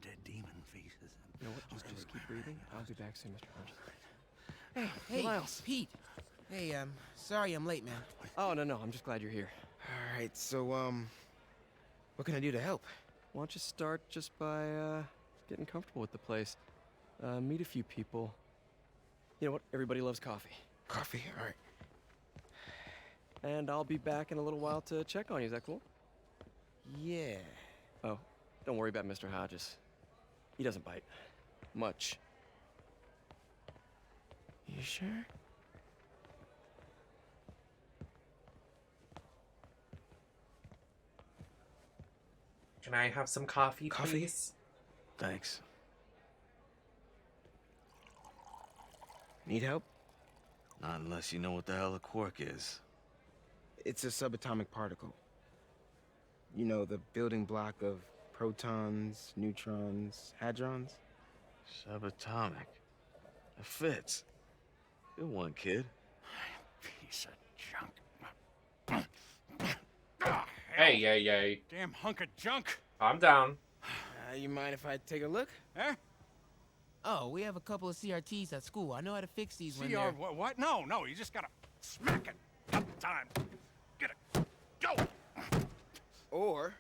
Dead demon faces. You know what? Just keep breathing. I'll be back soon, Mr. Hodges. Hey, Miles. Pete. Hey, sorry I'm late, man. Oh, no. I'm just glad you're here. All right, so, what can I do to help? Why don't you start just by, getting comfortable with the place. Meet a few people. You know what? Everybody loves coffee. Coffee? All right. And I'll be back in a little while to check on you. Is that cool? Yeah. Oh, don't worry about Mr. Hodges. He doesn't bite. Much. You sure? Can I have some coffee, Coffee? please? Thanks. Need help? Not unless you know what the hell a quark is. It's a subatomic particle. You know, the building block of protons, neutrons, hadrons. Subatomic. It fits. Good one, kid. Piece of junk. Hey, yay. Damn hunk of junk. Calm down. You mind if I take a look? Huh? Oh, we have a couple of CRTs at school. I know how to fix these when CR they're... what? No, you just gotta smack it. Couple times. Get it. Go! Or,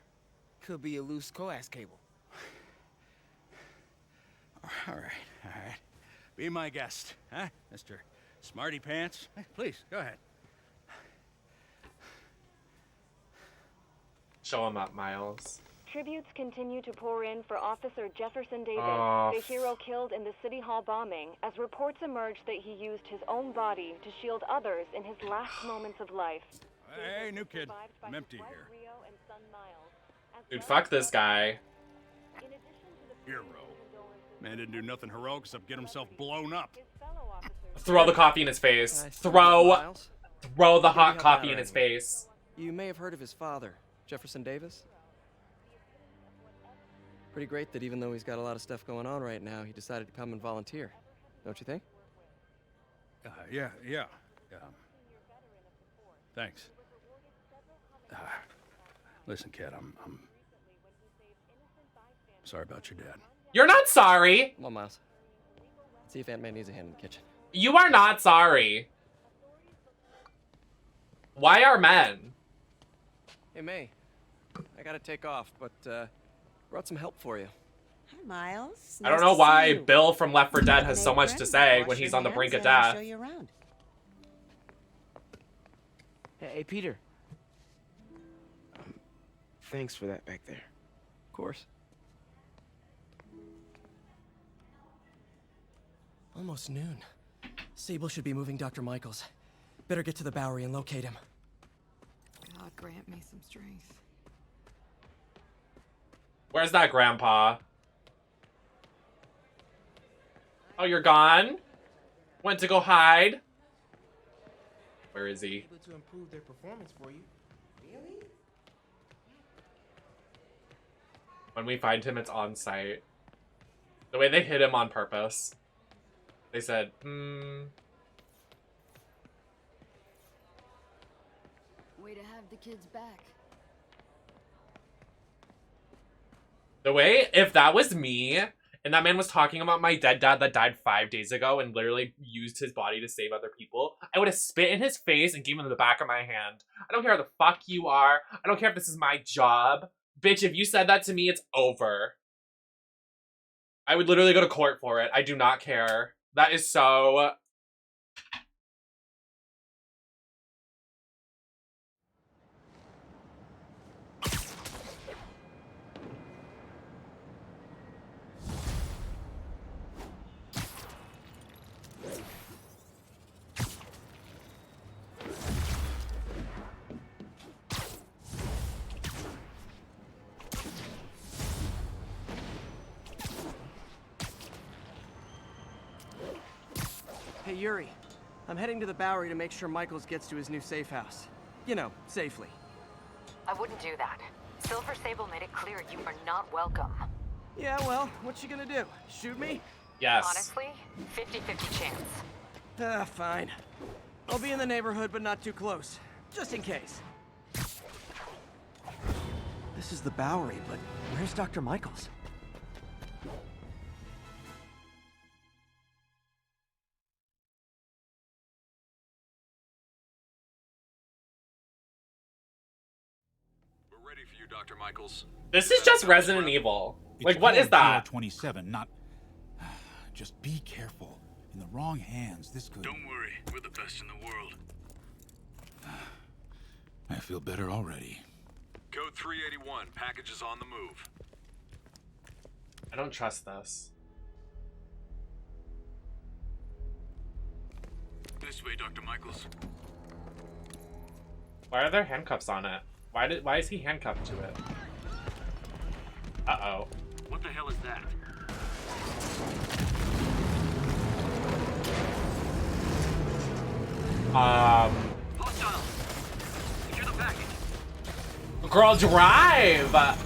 could be a loose coax cable. All right. Be my guest, huh, Mr. Smarty Pants? Hey, please, go ahead. Show him up, Miles. Tributes continue to pour in for Officer Jefferson Davis, Oh. the hero killed in the City Hall bombing, as reports emerge that he used his own body to shield others in his last moments of life. Hey, new kid. I'm empty here. Dude, fuck this guy. Hero. Man didn't do nothing heroic except get himself blown up. Throw the coffee in his face. Throw the hot coffee in his face. You may have heard of his father, Jefferson Davis. Pretty great that even though he's got a lot of stuff going on right now, he decided to come and volunteer. Don't you think? Yeah. Thanks. Listen, kid, I'm sorry about your dad. You're not sorry. Come on, Miles. See if Aunt May needs a hand in the kitchen. You are not sorry. Why are men? Hey, May. I gotta take off, but brought some help for you. Hi, Miles. I don't know why Bill from Left 4 Dead has so much to say when he's on the brink of death. Show you around. Hey, Peter. Thanks for that back there. Of course. Almost noon. Sable should be moving Dr. Michaels. Better get to the Bowery and locate him. God grant me some strength. Where's that grandpa? Oh, you're gone? Went to go hide? Where is he? Able to improve their performance for you. Really? When we find him, it's on site. The way they hit him on purpose. They said, Way to have the kids back. The way, if that was me, and that man was talking about my dead dad that died 5 days ago and literally used his body to save other people, I would have spit in his face and gave him the back of my hand. I don't care who the fuck you are. I don't care if this is my job. Bitch, if you said that to me, it's over. I would literally go to court for it. I do not care. That is so... Hey, Yuri. I'm heading to the Bowery to make sure Michaels gets to his new safe house. You know, safely. I wouldn't do that. Silver Sable made it clear you are not welcome. Yeah, well, what's she gonna do? Shoot me? Yes. Honestly, 50-50 chance. Fine. I'll be in the neighborhood, but not too close. Just in case. This is the Bowery, but where's Dr. Michaels? Ready for you, Dr. Michaels. This is just Resident Evil. Like, what is that? 27, not... Just be careful. In the wrong hands, this could... Don't worry, we're the best in the world. I feel better already. Code 381, package is on the move. I don't trust this. This way, Dr. Michaels. Why are there handcuffs on it? Why is he handcuffed to it? Uh-oh. What the hell is that? Hostile. Secure the package. Girl, drive!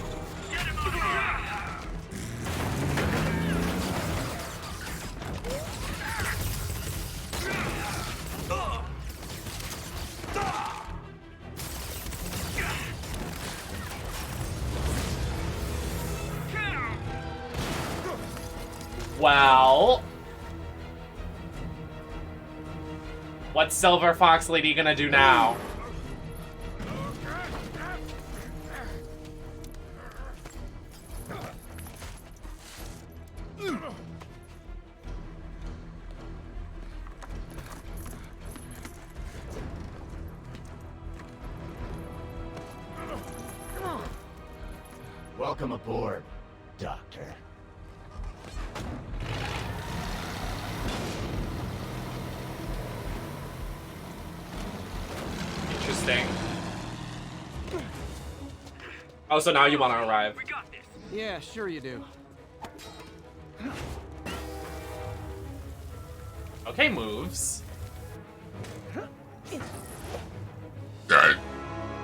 Well, what's Silver Fox Lady gonna do now? Welcome aboard, Doctor. Interesting. Oh, so now you want to arrive. Yeah, sure you do. Okay, moves.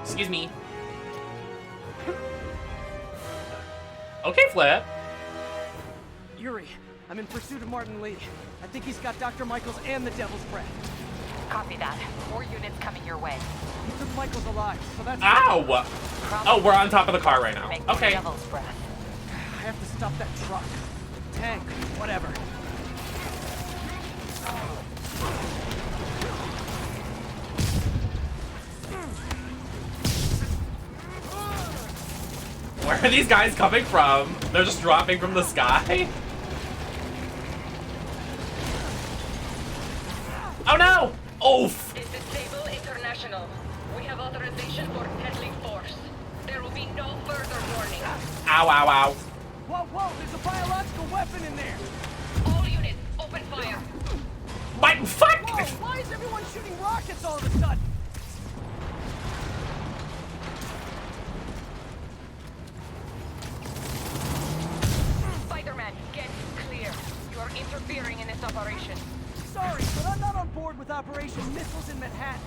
Excuse me. Okay, Flip. Yuri, I'm in pursuit of Martin Lee. I think he's got Dr. Michaels and the Devil's Breath. Copy that. More units coming your way. He took Michaels alive, so that's... Ow! Oh, we're on top of the car right now. Okay. Devil's Breath. I have to stop that truck. Tank, whatever. Where are these guys coming from? They're just dropping from the sky? Oh no! Oof! This is Sable International. We have authorization for deadly force. There will be no further warning. Ow, ow, ow. Whoa, whoa, there's a biological weapon in there! All units, open fire. My fuck! Whoa, why is everyone shooting rockets all of a sudden? Spider-Man, get clear. You are interfering in this operation. Sorry, but I'm not on board with Operation Missiles in Manhattan.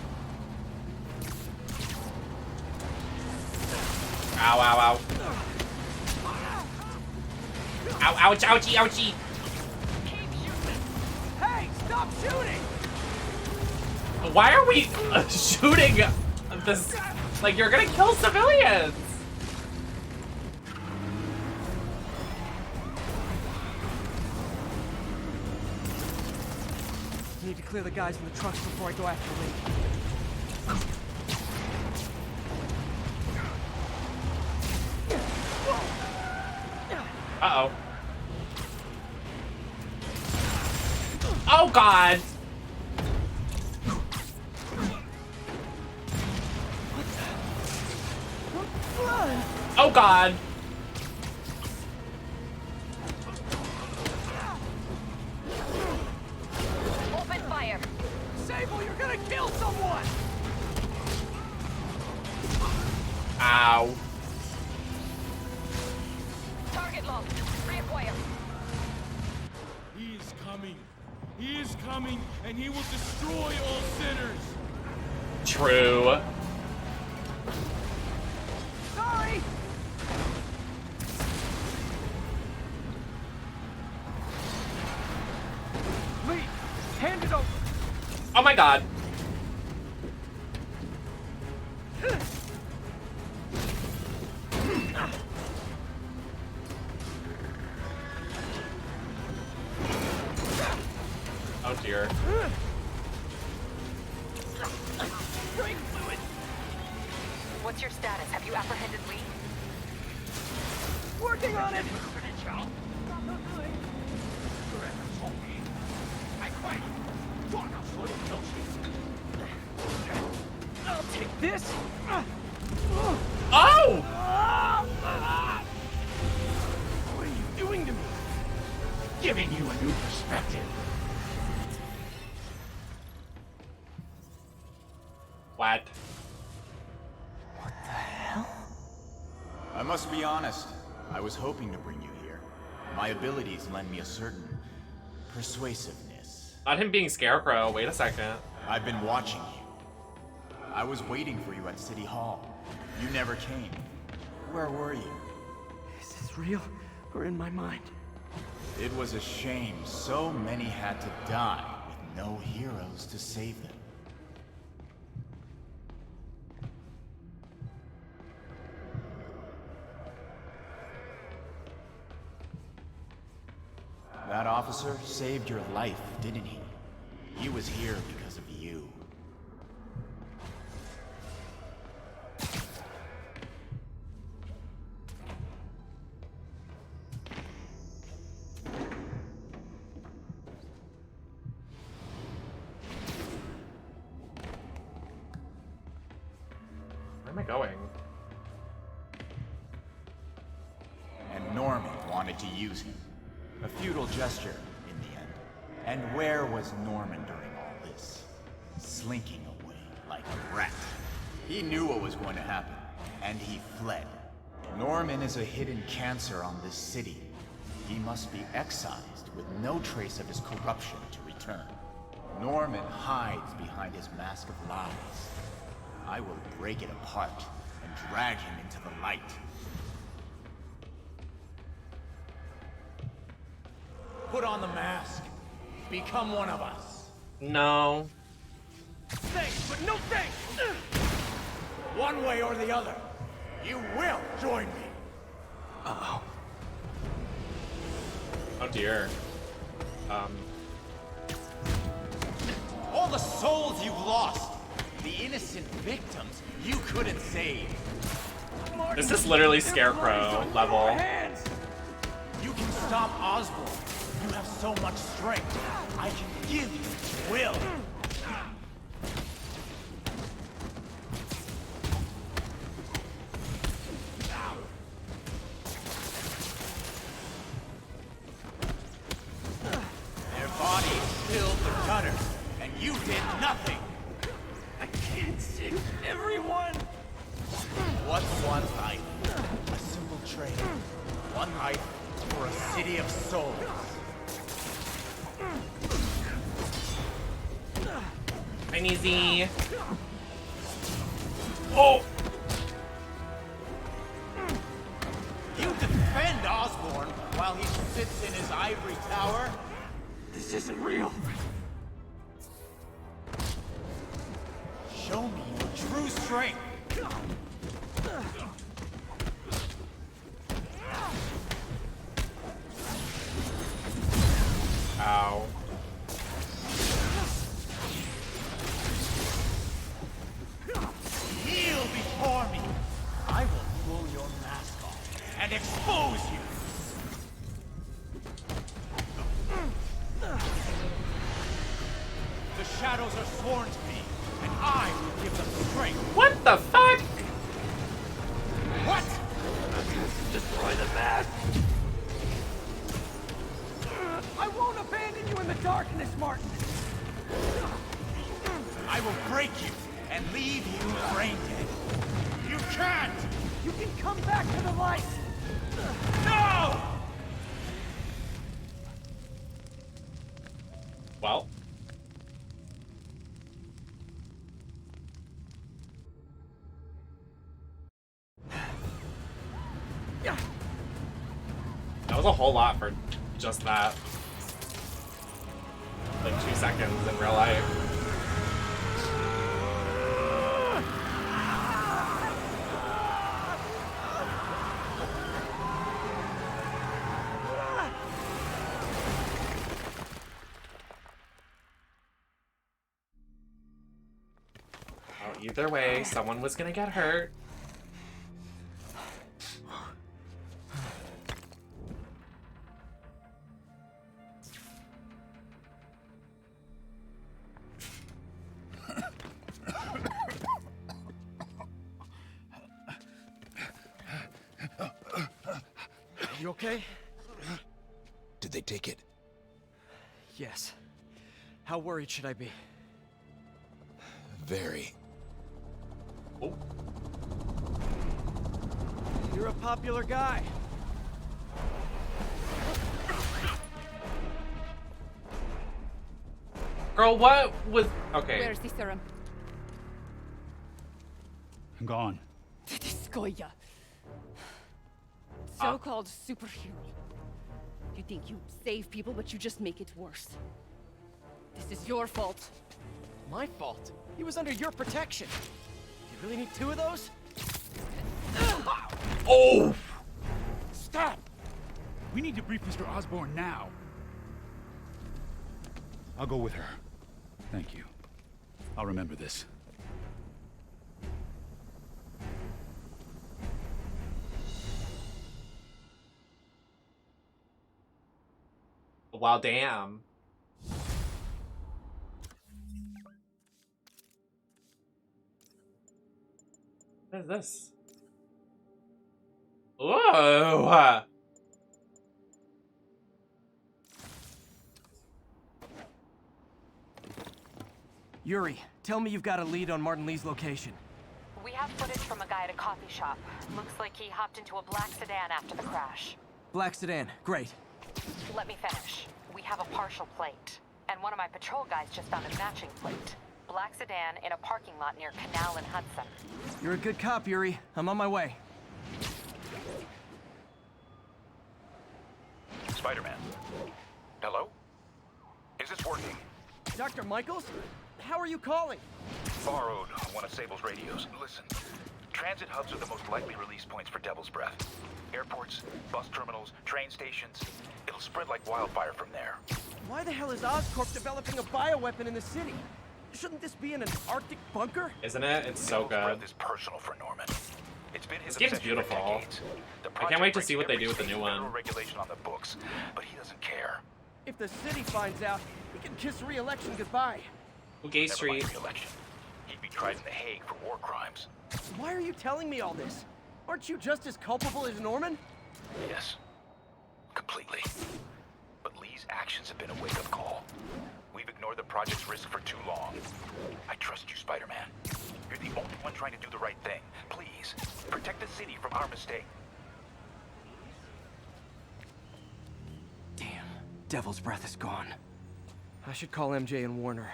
Ow, ow, ow. Ow, ouch, ouchie, ouchie. Hey, stop shooting! Why are we shooting this? Like, you're gonna kill civilians. I need to clear the guys in the trucks before I go after Lee. Uh-oh. Oh, God. Oh, God. Open fire. Sable, you're gonna kill someone! Ow. Target locked. Reacquire. He is coming. He is coming, and he will destroy all sinners. True. Sorry! Lee, hand it over! Oh my God. Oh dear. Brake fluid! What's your status? Have you apprehended Lee? Working on it! I'll take this! Oh! What are you doing to me? Giving you a new perspective. What? I must be honest. I was hoping to bring you here. My abilities lend me a certain persuasiveness. Not him being Scarecrow. Wait a second. I've been watching you. I was waiting for you at City Hall. You never came. Where were you? Is this real or in my mind? It was a shame so many had to die with no heroes to save them. That officer saved your life, didn't he? He was here because of you. Where am I going? wanted to use him. A futile gesture, in the end. And where was Norman during all this? Slinking away like a rat. He knew what was going to happen, and he fled. Norman is a hidden cancer on this city. He must be excised with no trace of his corruption to return. Norman hides behind his mask of lies. I will break it apart and drag him into the light. Put on the mask. Become one of us. No. Thanks, but no thanks! One way or the other, you will join me. Uh-oh. Oh dear. All the souls you've lost, the innocent victims you couldn't save. This is literally Scarecrow level. You can stop Osborn. You have so much strength. I can give you will. Their bodies filled the gutter, and you did nothing. I can't save everyone. What's one life? A simple trade. One life for a city of souls. Tiny Z. Oh! You defend Osborn while he sits in his ivory tower? This isn't real. Show me your true strength. Ow. Kneel before me. I will pull your mask off and expose you. The shadows are sworn to me, and I will give them strength. What the fuck? What? Destroy the mask. I won't abandon you in the darkness, Martin. I will break you and leave you brain dead. You can't! You can come back to the light! No! Well. That was a whole lot for just that. Like 2 seconds in real life. Oh, either way, someone was gonna get hurt. You okay? Did they take it? Yes. How worried should I be? Very. Oh. You're a popular guy. Girl, what was... Okay. Where's the serum? I'm gone. This Goya. So-called superhero. You think you save people, but you just make it worse. This is your fault. My fault? He was under your protection. You really need 2 of those? Oh! Stop! We need to brief Mr. Osborn now. I'll go with her. Thank you. I'll remember this. Wow, damn. What is this? Whoa! Yuri, tell me you've got a lead on Martin Lee's location. We have footage from a guy at a coffee shop. Looks like he hopped into a black sedan after the crash. Black sedan, great. Let me finish. We have a partial plate. And one of my patrol guys just found a matching plate. Black sedan in a parking lot near Canal and Hudson. You're a good cop, Yuri. I'm on my way. Spider-Man. Hello? Is this working? Dr. Michaels? How are you calling? Borrowed one of Sable's radios. Listen, transit hubs are the most likely release points for Devil's Breath. Airports, bus terminals, train stations. It'll spread like wildfire from there. Why the hell is Oscorp developing a bioweapon in the city? Shouldn't this be in an Arctic bunker? Isn't it? It's so good. Breath is personal for Norman. It's been his This game's obsession for beautiful. decades. I can't wait to see what they do with the new Federal one. regulation on the books, but he doesn't care. If the city finds out, he can kiss re-election goodbye. Gay Street. Re-election. He'd be tried in The Hague for war crimes. Why are you telling me all this? Aren't you just as culpable as Norman? Yes. Completely. But Lee's actions have been a wake-up call. We've ignored the project's risk for too long. I trust you, Spider-Man. You're the only one trying to do the right thing. Please, protect the city from our mistake. Damn, Devil's Breath is gone. I should call MJ and Warner.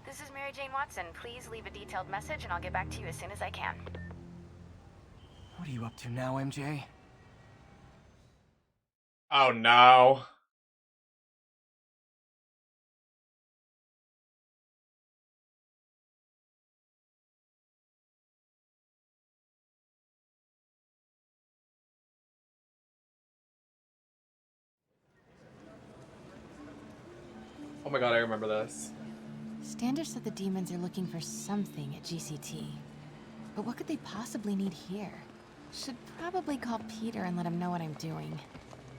This is Mary Jane Watson. Please leave a detailed message and I'll get back to you as soon as I can. What are you up to now, MJ? Oh no. Oh my god, I remember this. Standish said the demons are looking for something at GCT. But what could they possibly need here? Should probably call Peter and let him know what I'm doing.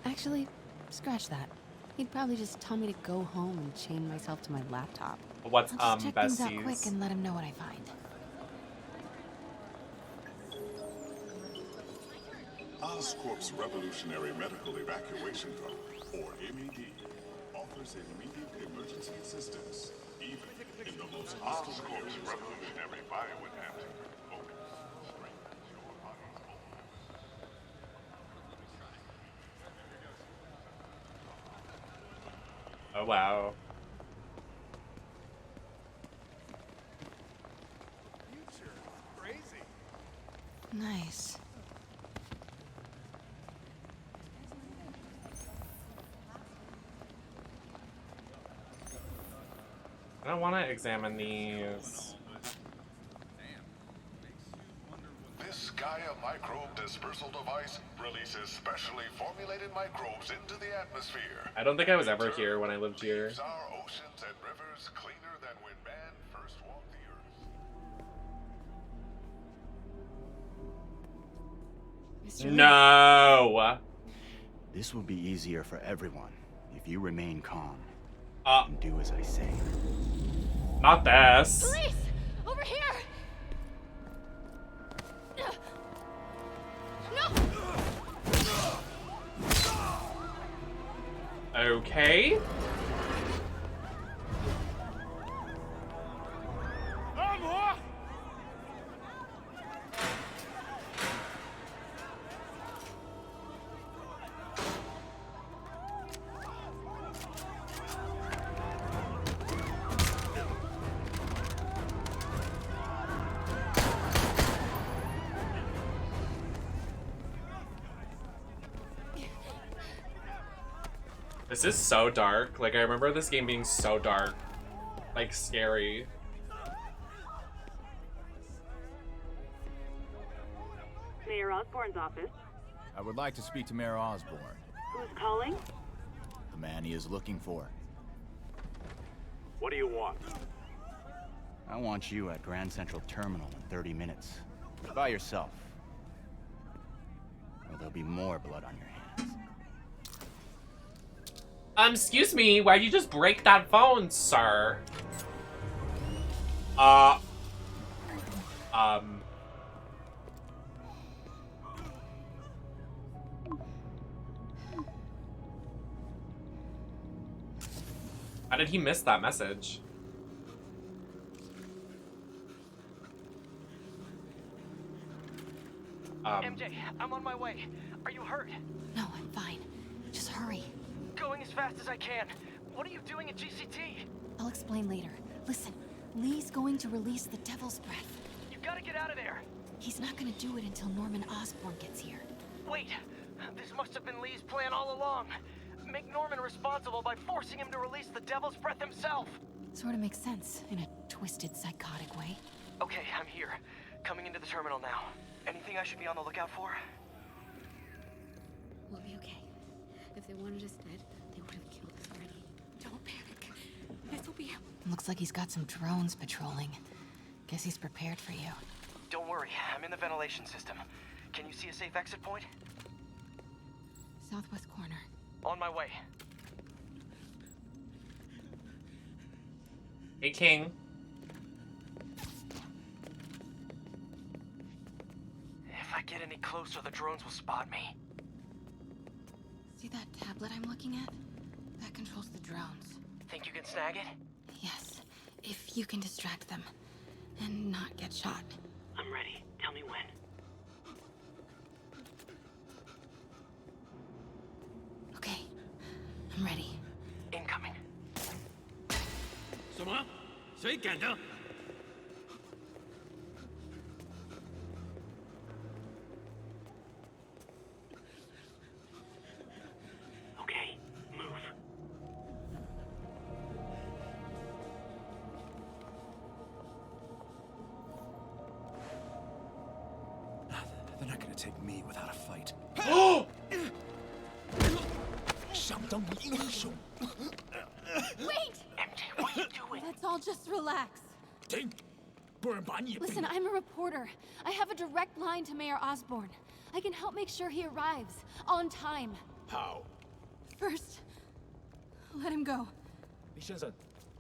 Actually, scratch that. He'd probably just tell me to go home and chain myself to my laptop. What's I'll just check things out besties? quick and let him know what I find. Oscorp's Revolutionary Medical Evacuation Drone, or MED, offers immediate emergency assistance, even in the most Oscorp's Revolutionary Bioadaptive. Oh wow. Crazy. Nice. I don't want to examine these. This Gaia microbe dispersal device releases specially formulated microbes into the atmosphere. I don't think I was ever here when I lived here. Leaves our oceans and rivers cleaner than when man first walked the earth. No. This will be easier for everyone if you remain calm and do as I say. Not this. Police! Over here! Okay. This is so dark. Like, I remember this game being so dark. Like, scary. Mayor Osborne's office. I would like to speak to Mayor Osborne, Who's calling? the man he is looking for. What do you want? I want you at Grand Central Terminal in 30 minutes. By yourself. Or there'll be more blood on your hands. Excuse me, why'd you just break that phone, sir? How did he miss that message? MJ, I'm on my way. Are you hurt? No, I'm fine. Just hurry. Going as fast as I can. What are you doing at GCT? I'll explain later. Listen, Lee's going to release the Devil's Breath. You gotta get out of there. He's not gonna do it until Norman Osborn gets here. Wait, this must have been Lee's plan all along. Make Norman responsible by forcing him to release the Devil's Breath himself. Sort of makes sense, in a twisted, psychotic way. Okay, I'm here. Coming into the terminal now. Anything I should be on the lookout for? We'll be okay. If they wanted us dead, they would have killed us already. Don't panic. This will be... Looks like he's got some drones patrolling. Guess he's prepared for you. Don't worry, I'm in the ventilation system. Can you see a safe exit point? Southwest corner. On my way. Hey, King. If I get any closer, the drones will spot me. See that tablet I'm looking at? That controls the drones. Think you can snag it? Yes, if you can distract them. And not get shot. I'm ready. Tell me when. Okay, I'm ready. Incoming. 什么？谁敢的？ Okay, move. They're not gonna take me without a fight. 想当英雄。 Wait! MJ, what are you doing? Let's all just relax. 停，不然把你也 Listen, I'm a reporter. I have a direct line to Mayor Osborn. I can help make sure he arrives on time. How? First, let him go. 李先生，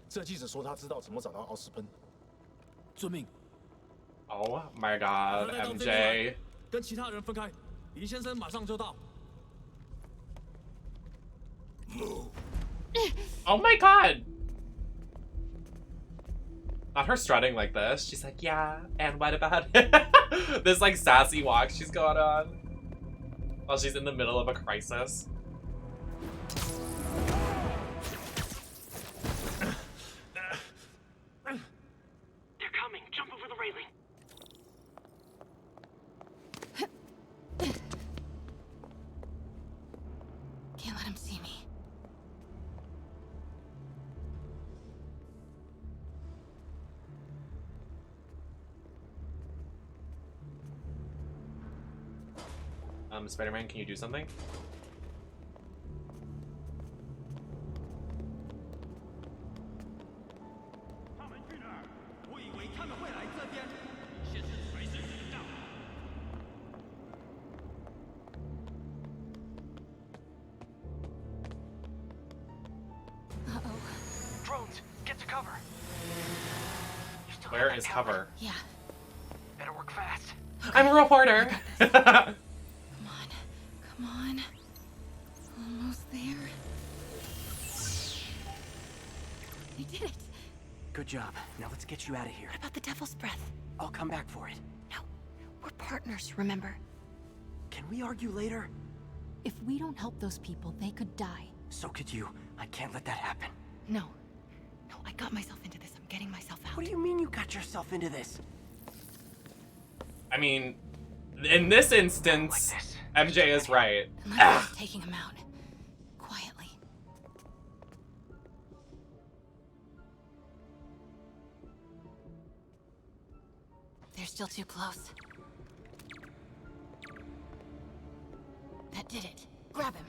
这记者说他知道怎么找到奥斯喷。遵命。 Oh my god, 把他带到 MJ. 飞过来，跟其他人分开。李先生马上就到。 Oh my god! Not her strutting like this. She's like, yeah, and what about it? This like sassy walk she's going on while she's in the middle of a crisis. They're coming. Jump over the railing. Can't let him see me. Spider-Man, can you do something? Uh-oh. Drones, get to cover. Where is cover? Yeah. Better work fast. I'm a reporter. Come on. Almost there. We did it. Good job. Now let's get you out of here. What about the Devil's Breath? I'll come back for it. No, we're partners, remember? Can we argue later? If we don't help those people, they could die. So could you. I can't let that happen. No. No, I got myself into this. I'm getting myself out. What do you mean you got yourself into this? I mean, in this instance, MJ is right. Unless we're taking him out. Quietly. They're still too close. That did it. Grab him.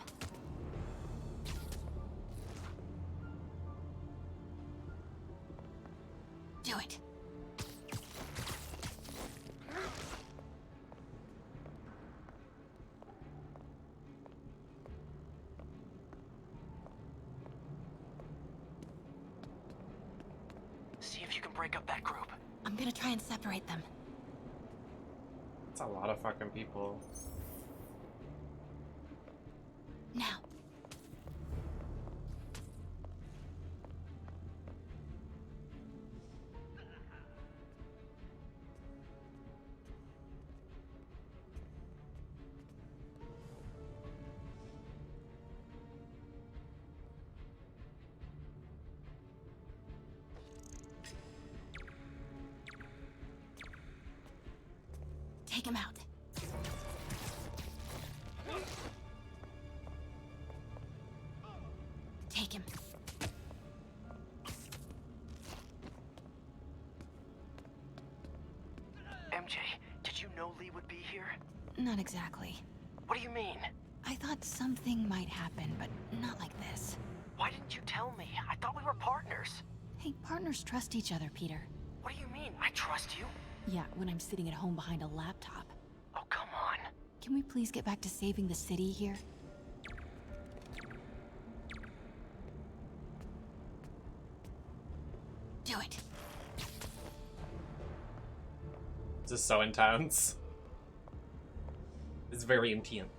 Do it. See if you can break up that group. I'm gonna try and separate them. That's a lot of fucking people. Now. Take him out. Take him. MJ, did you know Lee would be here? Not exactly. What do you mean? I thought something might happen, but not like this. Why didn't you tell me? I thought we were partners. Hey, partners trust each other, Peter. What do you mean? I trust you. Yeah, when I'm sitting at home behind a laptop. Oh, come on. Can we please get back to saving the city here? Do it. This is so intense. It's very intense.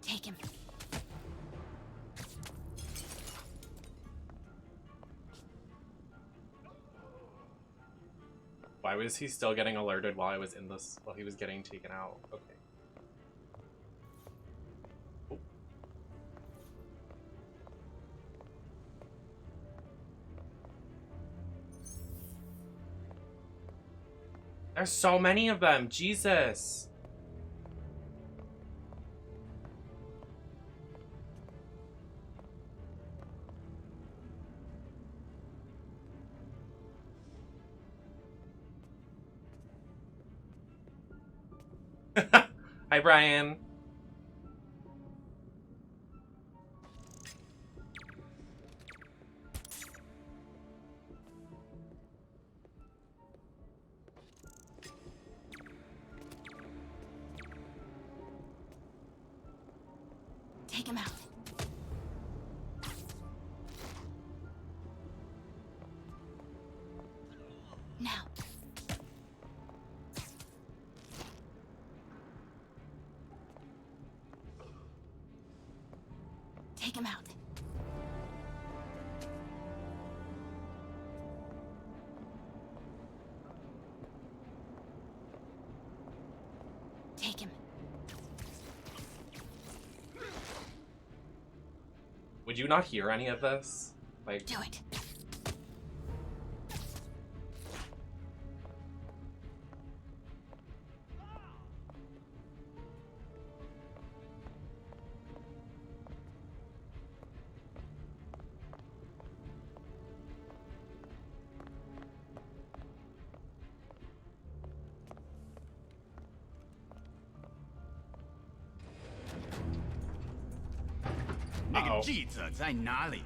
Take him. Why was he still getting alerted while I was in this, while he was getting taken out? Okay. Oh. There's so many of them, Jesus. Hi, Brian. Take him out. Now. Take him out. Take him. Would you not hear any of this? Like, do it. Uh-oh. 记者在哪里？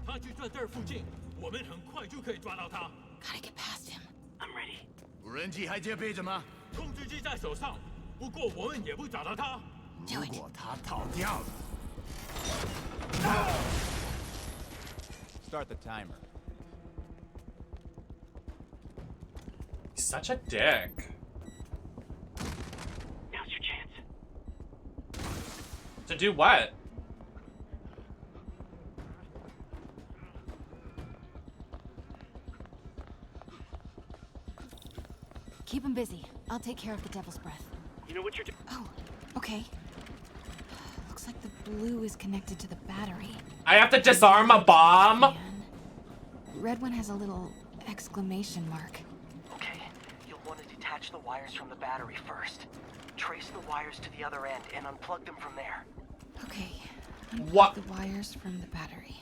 他就在这儿附近，我们很快就可以抓到他。Gotta get past him. I'm ready. 无人机还接备着吗？控制机在手上，不过我们也不找到他。如果他逃掉了 Start the timer. He's such a dick. Now's your chance. To do what? Keep him busy. I'll take care of the Devil's Breath. You know what you're doing? Oh, okay. Looks like the blue is connected to the battery. I have to disarm a bomb? Man. Red one has a little exclamation mark. Okay, you'll want to detach the wires from the battery first. Trace the wires to the other end and unplug them from there. Okay. What? The wires from the battery.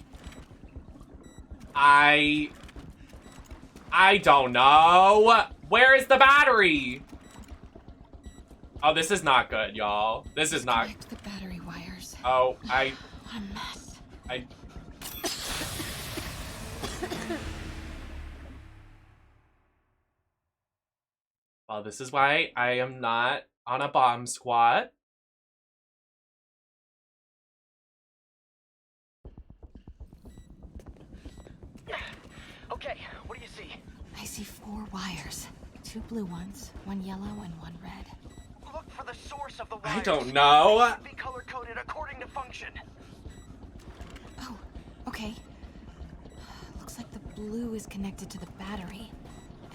I don't know. Where is the battery? Oh, this is not good, y'all. This is not. Disconnect the battery wires. Oh, What a mess. Well, this is why I am not on a bomb squad. Okay, what do you see? I see 4 wires. 2 blue ones, 1 yellow, and 1 red. Look for the source of the wires. I don't know. They should be color-coded according to function. Oh, okay. Looks like the blue is connected to the battery.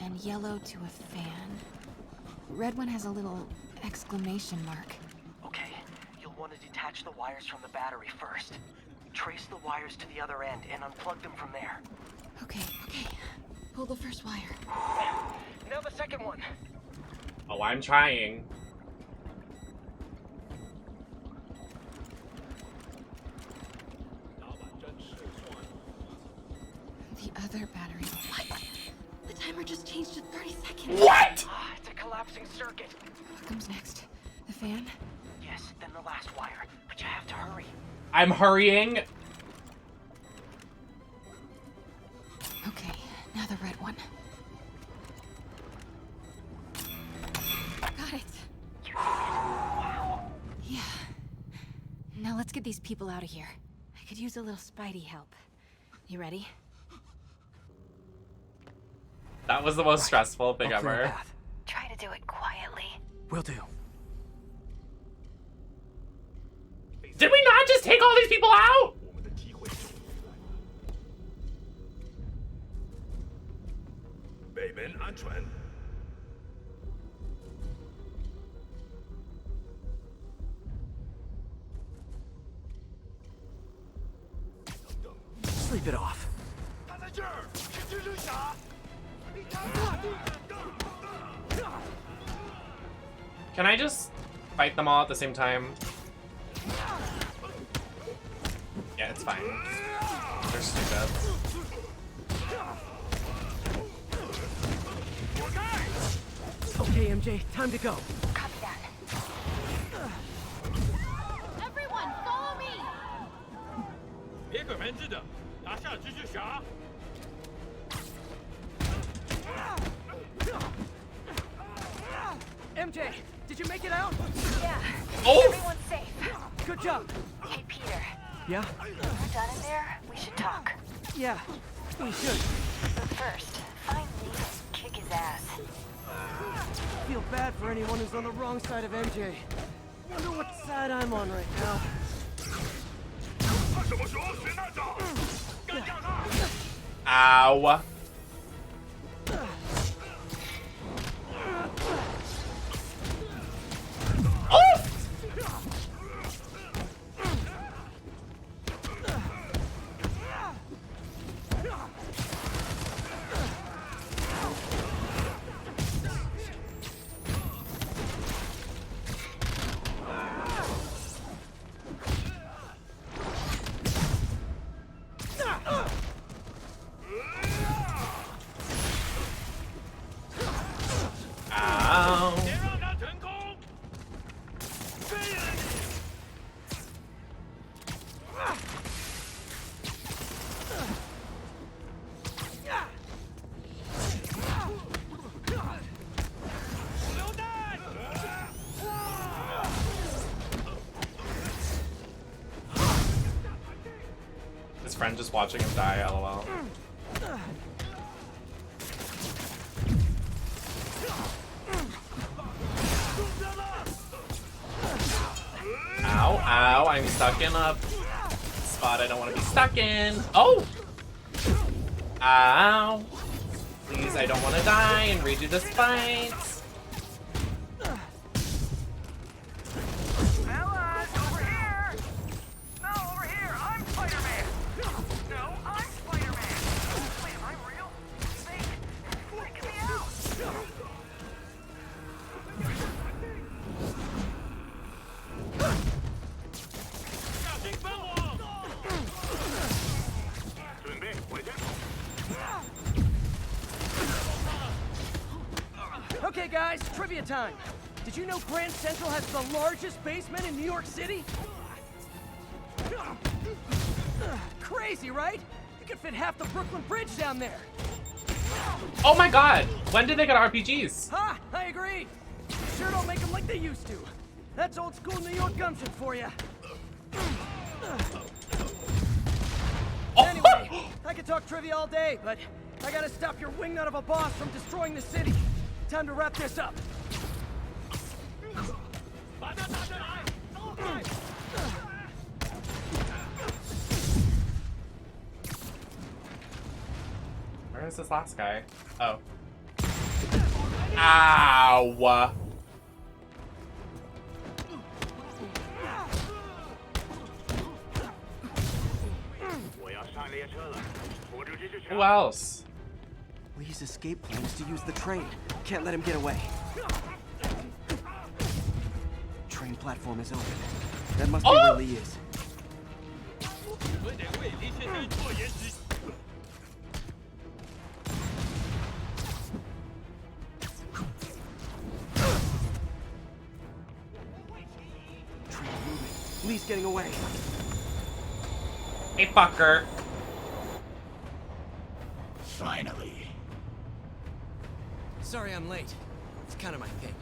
and yellow to a fan. Red one has a little exclamation mark. Okay, you'll want to detach the wires from the battery first. Trace the wires to the other end and unplug them from there. Okay. Pull the first wire. Now the second one. Oh, I'm trying. The other battery. What? The timer just changed to 30 seconds. What? It's a collapsing circuit. What comes next? The fan? Yes, then the last wire. But you have to hurry. I'm hurrying. Okay, now the red one. Got it. You did it. Wow. Yeah. Now let's get these people out of here. I could use a little Spidey help. You ready? That was the most stressful thing I'll clear ever. a path. Try to do it quietly. Will do. Did we not just take all these people out? Sleep it off. Can I just fight them all at the same time? Yeah, it's fine. They're stupid. Okay, MJ, time to go. Copy that. Everyone, follow me! 别给门子的，拿下蜘蛛侠！ MJ, did you make it out? Yeah. Oh! Everyone's safe. Good job. Hey, Peter. Yeah? When we're done in there, we should talk. Yeah, we should. But first, find Lee and kick his ass. Feel bad for anyone who's on the wrong side of MJ. Wonder what side I'm on right now. Ow. Oh! Ow. His friend just watching him die, lol. Ow, ow, I'm stuck in a spot I don't want to be stuck in. Oh! Ow. Please, I don't want to die and redo this fight. Allies, over here! No, over here! I'm Spider-Man! No, I'm Spider-Man! Wait, am I real? Snake, freak me out! Okay, guys, trivia time. Did you know Grand Central has the largest basement in New York City? Crazy, right? You could fit half the Brooklyn Bridge down there. Oh my god! When did they get RPGs? Ha! I agree. Sure don't make them like they used to. That's old school New York gumption for you. Anyway, I could talk trivia all day, but I gotta stop your wingnut of a boss from destroying the city. Time to wrap this up. Where is this last guy? Oh. Ow. Who else? Lee's escape plan is to use the train. Can't let him get away. Train platform is open. That must be where Lee is. Train moving. Lee's getting away. Hey, fucker. Finally. Sorry I'm late. It's kind of my thing.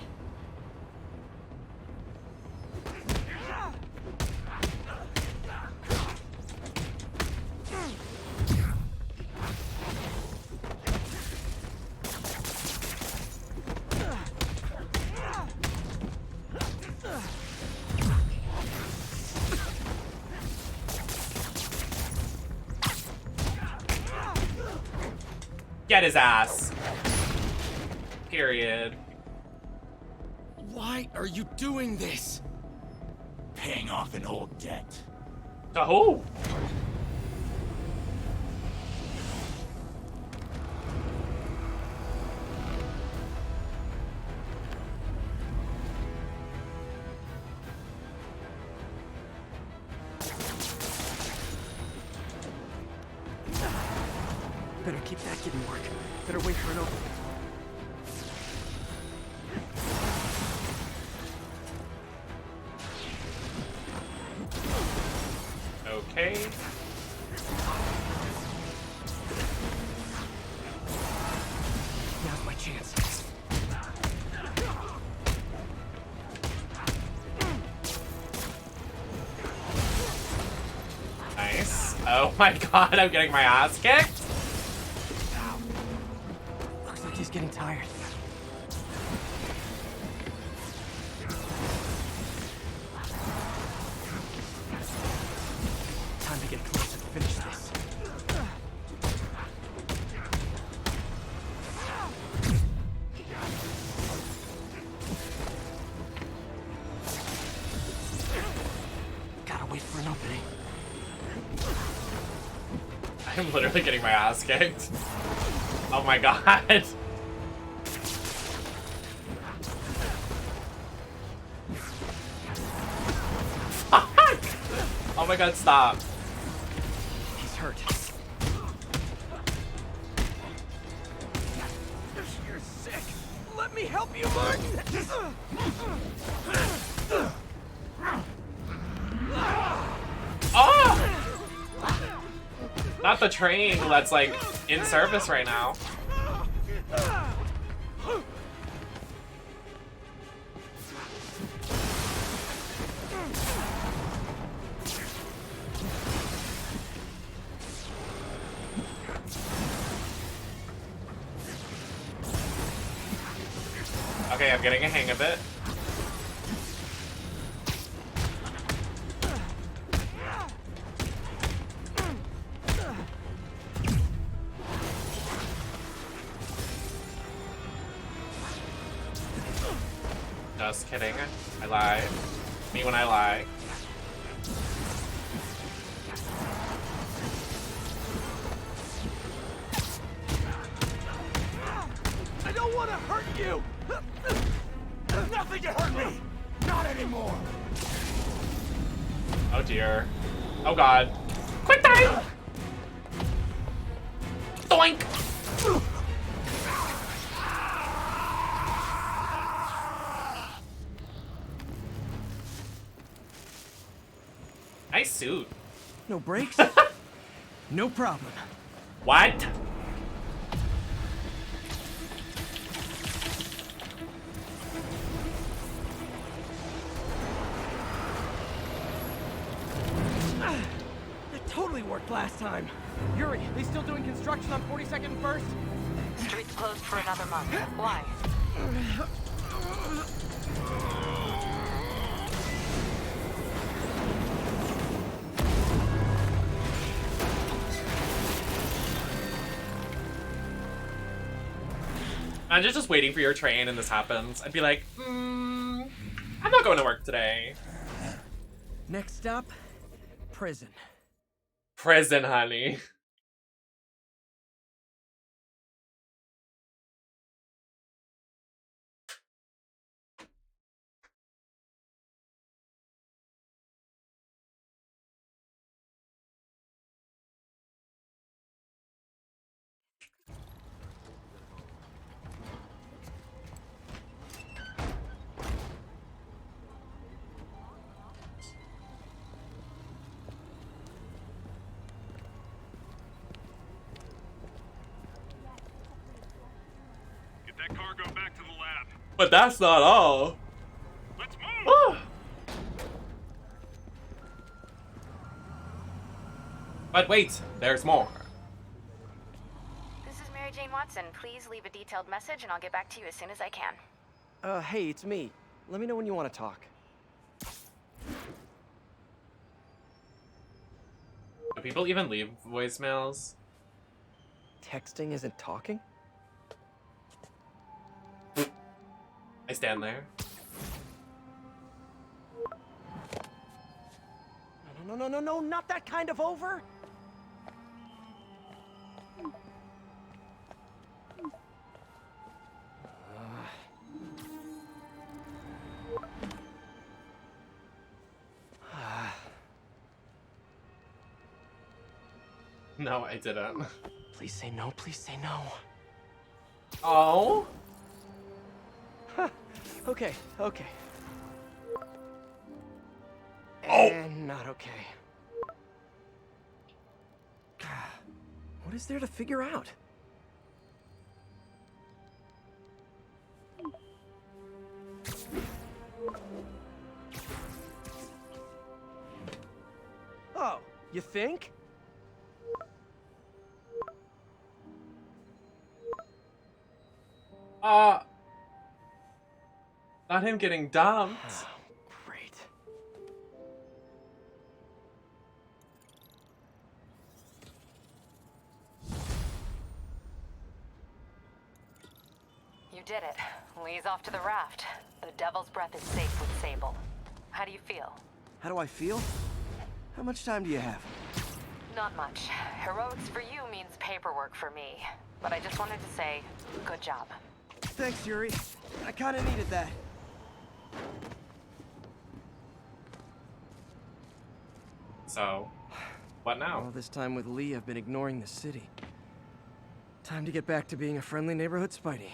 Get his ass. Period. Why are you doing this? Paying off an old debt. To who? Better keep that getting work. Better wait for an opening. Okay. Now's my chance. Nice. Oh my god, I'm getting my ass kicked. Looks like he's getting tired. Time to get close and finish this. Gotta wait for an opening. I'm literally getting my ass kicked. Oh my god. Fuck! Oh my god, stop. He's hurt. You're sick. Let me help you, Martin. Oh! Not the train that's like in service right now. Okay, I'm getting a hang of it. Just kidding. I lie. Me when I lie. I don't want to hurt you. There's nothing to hurt me. Not anymore. Oh dear. Oh god. Quick time! Doink! Nice suit. No brakes? No problem. What? That totally worked last time. Yuri, they still doing construction on 42nd and 1st? Street's closed for another month. Why? I'm just waiting for your train and this happens. I'd be like, I'm not going to work today. Next stop, prison. Prison, honey. Get that cargo back to the lab. But that's not all. Let's move! But wait, there's more. This is Mary Jane Watson. Please leave a detailed message and I'll get back to you as soon as I can. Hey, it's me. Let me know when you want to talk. Do people even leave voicemails? Texting isn't talking? I stand there. No, not that kind of over! No, I didn't. Please say no, please say no. Oh? Okay. Oh. And not okay. What is there to figure out? Oh, you think? Not him getting dumped. Great. You did it. Lee's off to the raft. The Devil's Breath is safe with Sable. How do you feel? How do I feel? How much time do you have? Not much. Heroics for you means paperwork for me. But I just wanted to say, good job. Thanks, Yuri. I kinda needed that. So, what now? All this time with Lee, I've been ignoring the city. Time to get back to being a friendly neighborhood Spidey.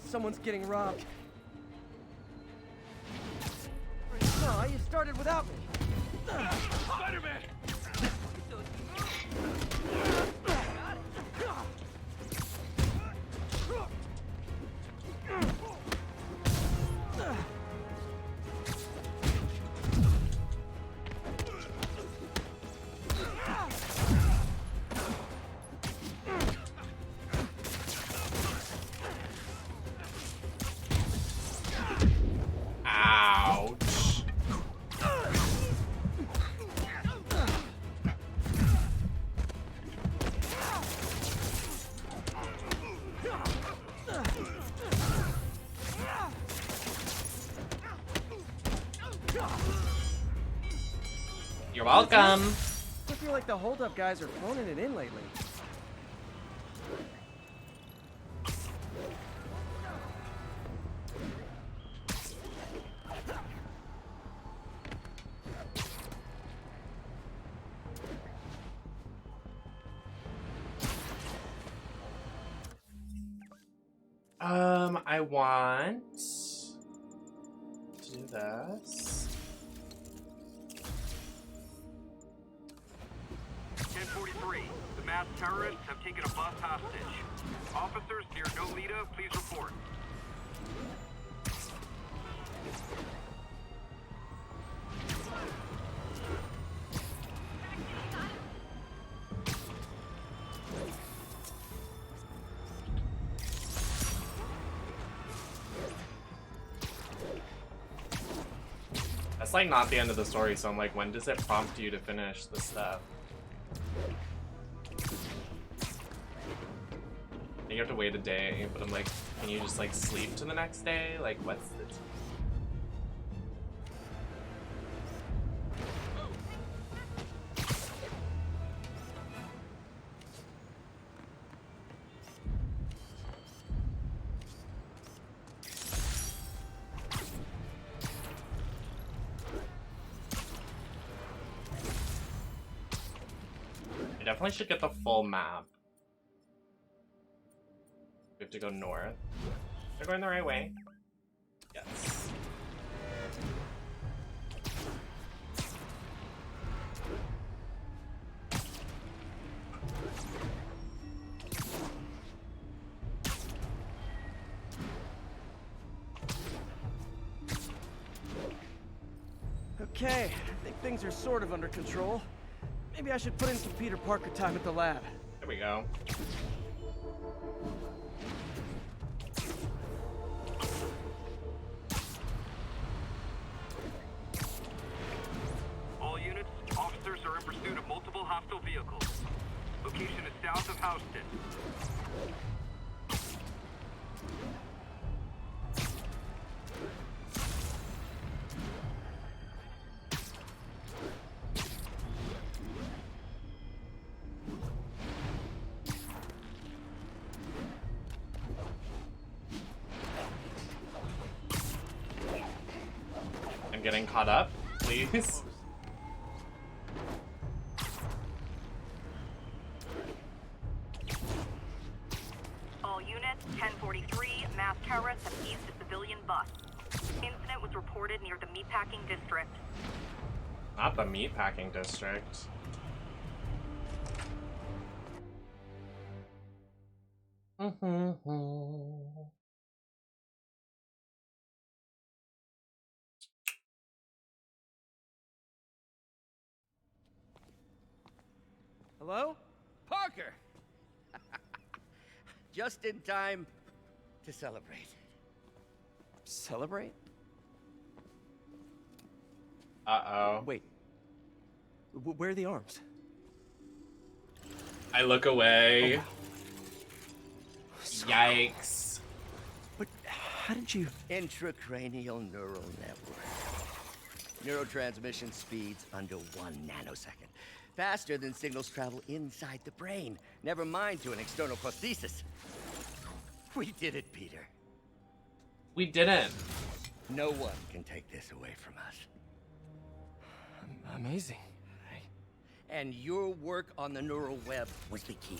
Someone's getting robbed. No, you started without me. Spider-Man! Ouch. You're welcome. I feel like the hold-up guys are phoning it in lately. I want to do this. 1043. The masked terrorists have taken a bus hostage. Officers near Nolita, please report. That's like not the end of the story, so I'm like, when does it prompt you to finish the stuff? You have to wait a day, but I'm like, can you just like sleep to the next day? Like, what's the... I definitely should get the full map. We have to go north. They're going the right way. Yes. Okay, I think things are sort of under control. Maybe I should put in some Peter Parker time at the lab. There we go. All units, officers are in pursuit of multiple hostile vehicles. Location is south of Houston. I'm getting caught up, please. All units, 1043, masked terrorists have seized a civilian bus. Incident was reported near the meatpacking district. Not the meatpacking district. Hello? Parker! Just in time to celebrate. Celebrate? Uh-oh. Wait. Where are the arms? I look away. Oh, wow. Yikes. But how did you... Intracranial neural network. Neurotransmission speeds under 1 nanosecond. Faster than signals travel inside the brain. Never mind to an external prosthesis. We did it, Peter. We didn't. No one can take this away from us. Amazing. And your work on the neural web was the key.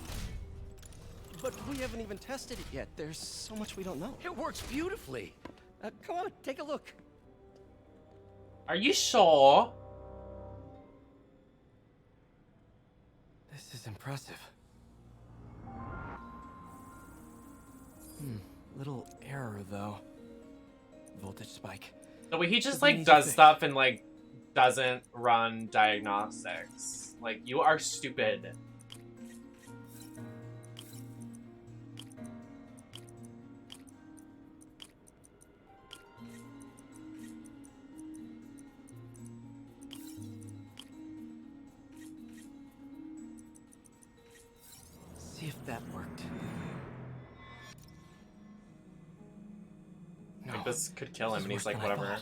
But we haven't even tested it yet. There's so much we don't know. It works beautifully. Come on, take a look. Are you sure? This is impressive. Little error, though. Voltage spike. No, but he just like does stuff and like doesn't run diagnostics. Like, you are stupid. See if that worked. Like, this could kill him, and he's like, whatever.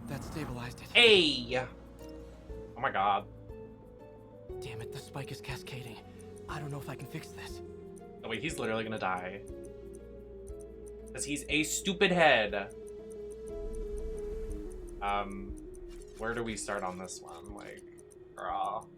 That stabilized it. Hey! Oh my god. Damn it, the spike is cascading. I don't know if I can fix this. Oh wait, he's literally gonna die. Because he's a stupid head. Where do we start on this one? Like, girl.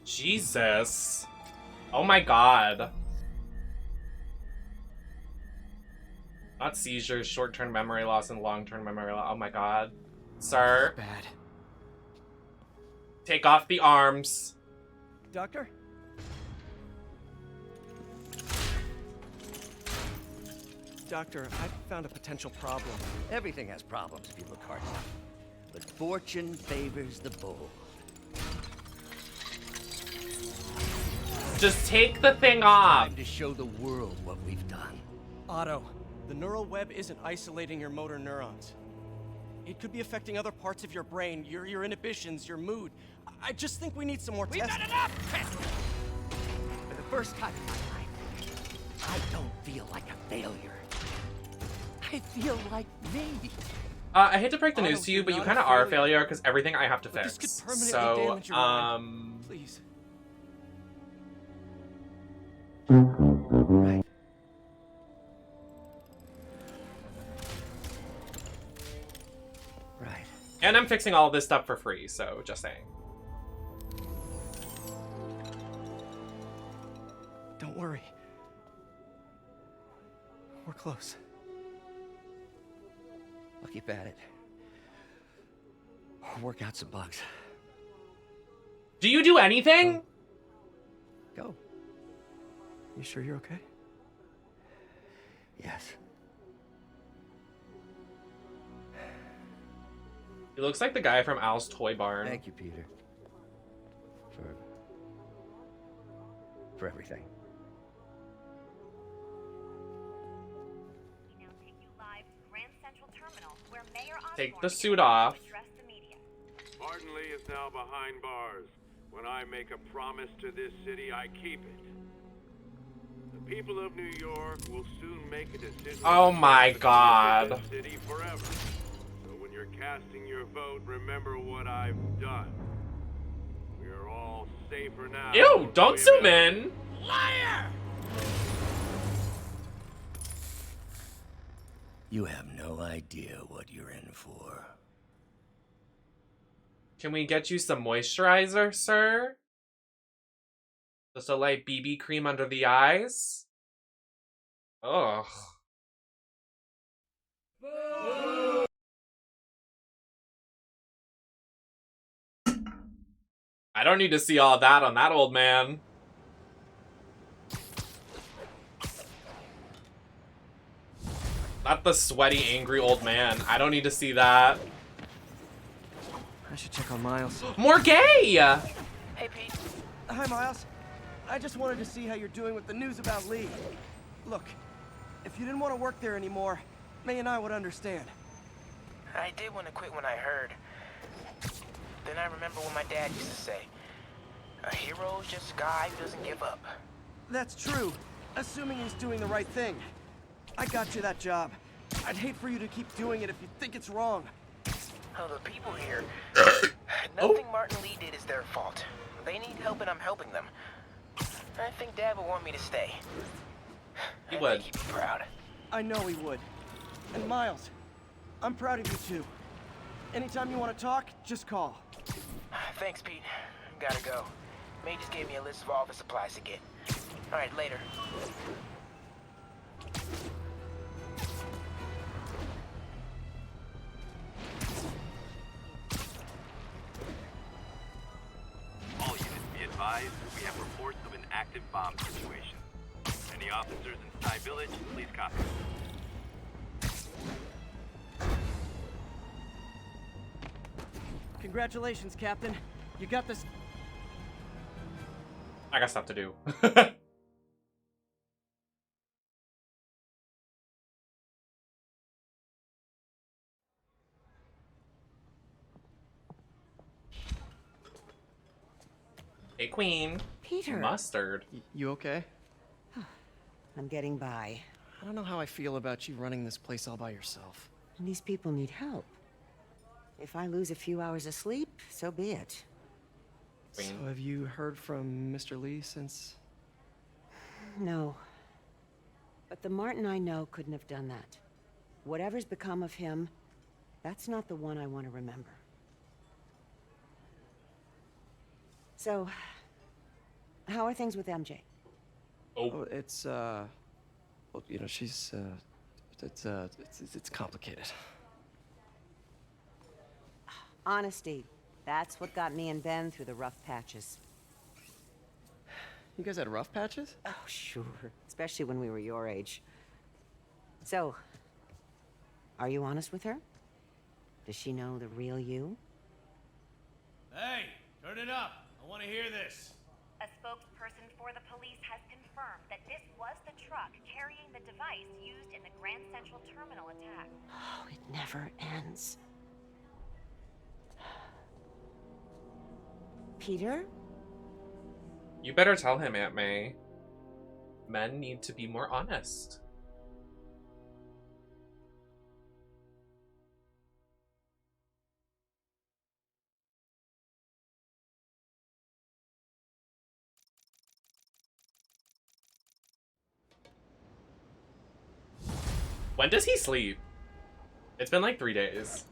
Jesus. Oh my god. Not seizures, short-term memory loss, and long-term memory loss. Oh my god. Sir. Bad. Take off the arms. Doctor? Doctor, I found a potential problem. Everything has problems if you look hard enough. But fortune favors the bold. Just take the thing off. Time to show the world what we've done. Otto, the neural web isn't isolating your motor neurons. It could be affecting other parts of your brain, your inhibitions, your mood. I just think we need some more testing. We've done enough! For the first time in my life, I don't feel like a failure. I feel like me. I hate to break the news to you, but you kind of are a failure because everything I have to fix. This could permanently So, damage your mind. Please. Right. Right. And I'm fixing all of this stuff for free, so just saying. Don't worry. We're close. I'll keep at it. I'll work out some bugs. Do you do anything? Go. You sure you're okay? Yes. He looks like the guy from Al's Toy Barn. Thank you, Peter. For everything. Take the suit off. Martin Lee is now behind bars. When I make a promise to this city, I keep it. The people of New York will soon make a decision. Oh my god. This city forever. So when you're casting your vote, remember what I've done. We are all safer now. Ew, don't zoom in. Liar! You have no idea what you're in for. Can we get you some moisturizer, sir? Just a light BB cream under the eyes? Ugh. I don't need to see all that on that old man. Not the sweaty, angry old man. I don't need to see that. I should check on Miles. More gay! Hey, Pete. Hi, Miles. I just wanted to see how you're doing with the news about Lee. Look, if you didn't want to work there anymore, May and I would understand. I did want to quit when I heard. then I remember what my dad used to say. A hero's just a guy who doesn't give up. That's true, assuming he's doing the right thing. I got you that job. I'd hate for you to keep doing it if you think it's wrong. Oh, the people here. Nothing Martin Lee did is their fault. They need help and I'm helping them. I think Dad would want me to stay. He would. He'd be proud. I know he would. And Miles, I'm proud of you too. Anytime you want to talk, just call. Thanks, Pete. Gotta go. May just gave me a list of all the supplies to get. Alright, later. All units be advised, we have reports of an active bomb situation. Any officers in Sky Village, please copy. Congratulations, Captain. You got this. I got stuff to do. Hey, Queen. Peter. Mustard. You okay? I'm getting by. I don't know how I feel about you running this place all by yourself. And these people need help. If I lose a few hours of sleep, so be it. So have you heard from Mr. Lee since? No. But the Martin I know couldn't have done that. Whatever's become of him, that's not the one I want to remember. So, how are things with MJ? Oh, it's well, you know, she's it's complicated. Honesty. That's what got me and Ben through the rough patches. You guys had rough patches? Oh, sure. Especially when we were your age. So, are you honest with her? Does she know the real you? Hey, turn it up. I want to hear this. A spokesperson for the police has confirmed that this was the truck carrying the device used in the Grand Central Terminal attack. Oh, it never ends. Peter? You better tell him, Aunt May. Men need to be more honest. When does he sleep? It's been like 3 days.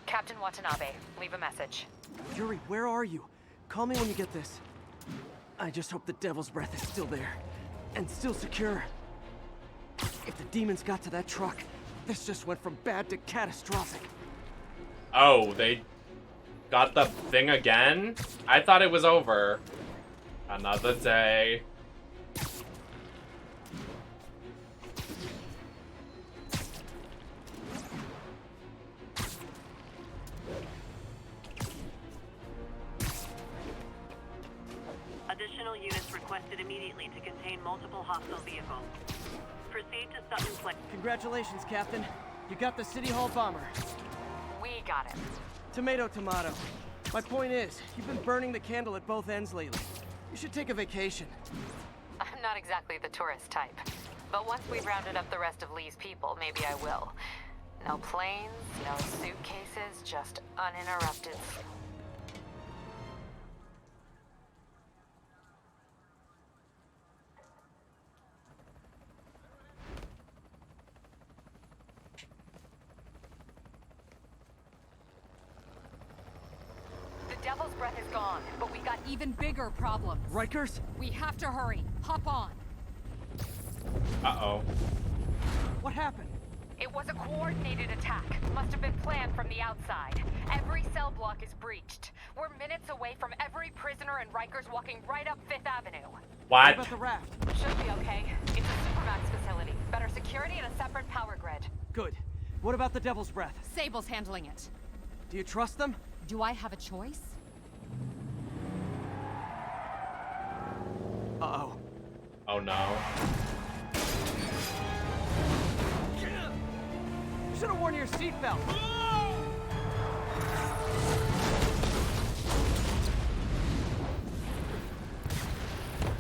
Captain Watanabe, leave a message. Yuri, where are you? Call me when you get this. I just hope the Devil's Breath is still there. And still secure. If the demons got to that truck, this just went from bad to catastrophic. Oh, they got the thing again? I thought it was over. Another day. Additional units requested immediately to contain multiple hostile vehicles. Proceed to Sutton Place. Congratulations, Captain. You got the City Hall bomber. We got it. Tomato, tomato. My point is, you've been burning the candle at both ends lately. You should take a vacation. I'm not exactly the tourist type. But once we've rounded up the rest of Lee's people, maybe I will. No planes, no suitcases, just uninterrupted. The Devil's Breath is gone, but we got even bigger problems. Rikers? We have to hurry. Hop on. Uh-oh. What happened? It was a coordinated attack. Must have been planned from the outside. Every cell block is breached. We're minutes away from every prisoner and Rikers walking right up 5th Avenue. What about the raft? Should be okay. It's a supermax facility. Better security and a separate power grid. Good. What about the Devil's Breath? Sable's handling it. Do you trust them? Do I have a choice? Uh-oh. Oh no. should have worn your seatbelt.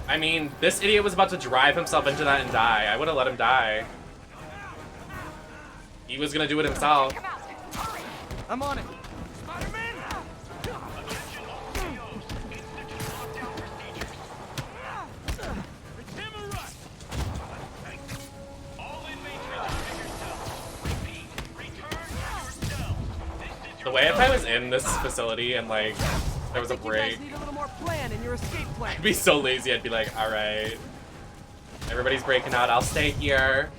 I mean, this idiot was about to drive himself into that and die. I would have let him die. He was gonna do it himself. I'm on it. The way if I was in this facility and like there was a break, Need a little more plan in your escape plan. I'd be so lazy. I'd be like, all right, everybody's breaking out. I'll stay here.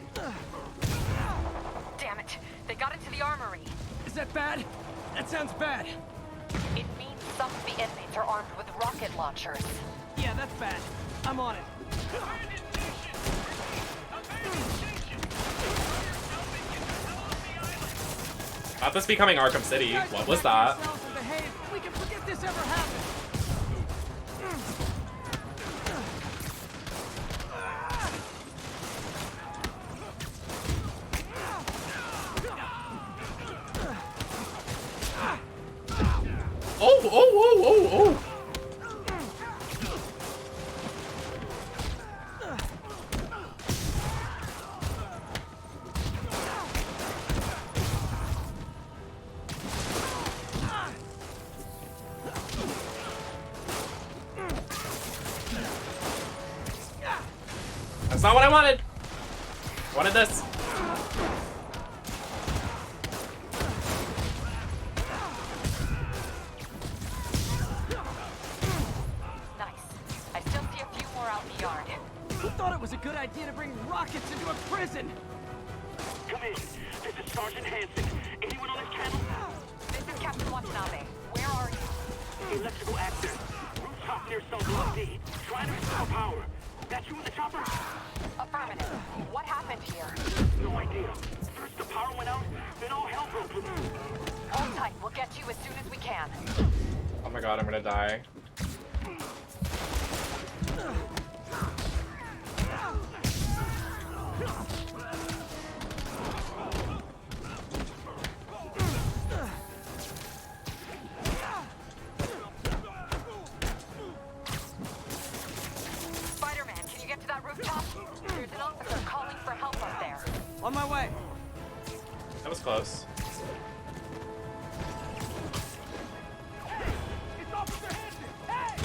Damn it! They got into the armory. Is that bad? That sounds bad. It means some of the inmates are armed with rocket launchers. Yeah, that's bad. I'm on it. Not this becoming Arkham City. What was that? We can forget this ever happened. Oh! That's not what I wanted. I wanted this. Who thought it was a good idea to bring rockets into a prison? Come in. This is Sergeant Hansen. Anyone on this channel? This is Captain Watanabe. Where are you? Electrical actor. Rooftop near Cell Block D. Trying to restore power. That you in the chopper? Affirmative. What happened here? No idea. First the power went out, then all hell broke loose. Hold tight. We'll get you as soon as we can. Oh my god, I'm gonna die. Spiderman, can you get to that rooftop? There's an officer calling for help up there. On my way. That was close. It's Officer Hansen. Hey!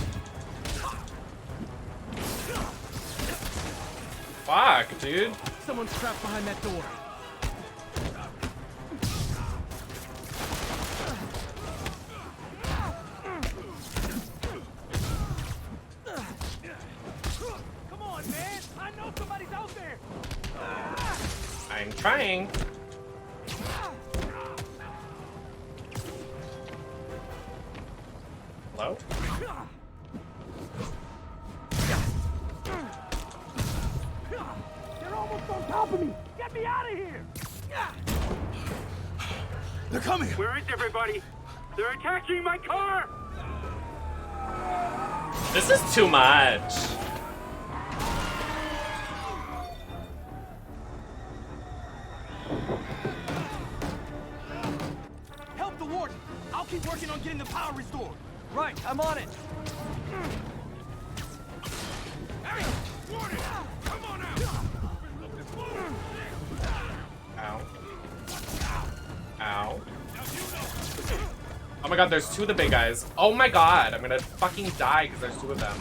Fuck, dude. Someone's trapped behind that door. Come on, man! I know somebody's out there! I'm trying. Hello? They're almost on top of me! Get me out of here! They're coming! Where is everybody? They're attacking my car! This is too much. Help the warden! I'll keep working on getting the power restored! Right, I'm on it! Hey! Warden! Come on out! Ow. Ow. Oh my god, there's two of the big guys. Oh my god, I'm gonna fucking die because there's two of them.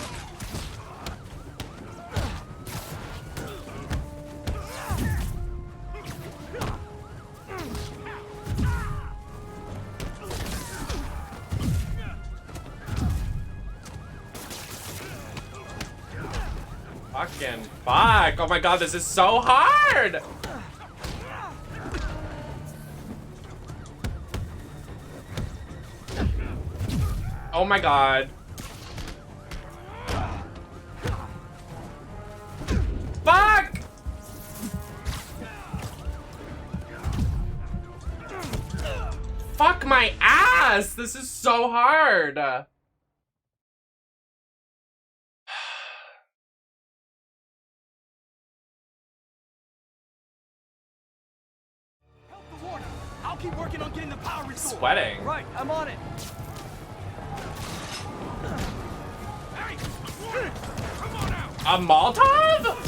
Fucking fuck. Oh my god, this is so hard. Oh my god. Fuck! Fuck my ass! This is so hard. Help the warden! keep working on getting the power restored. Sweating. Right, I'm on it. Hey, come on out. A Molotov?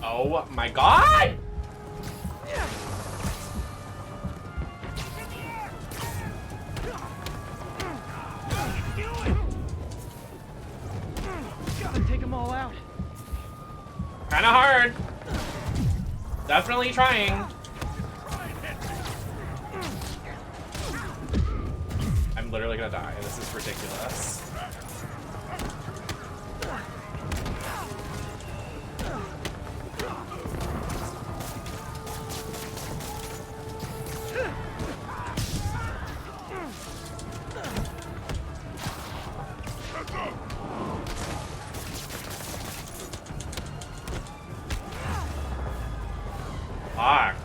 Oh my god! Gotta take them all out. Kinda hard. Definitely trying. I'm literally gonna die. This is ridiculous. Fuck.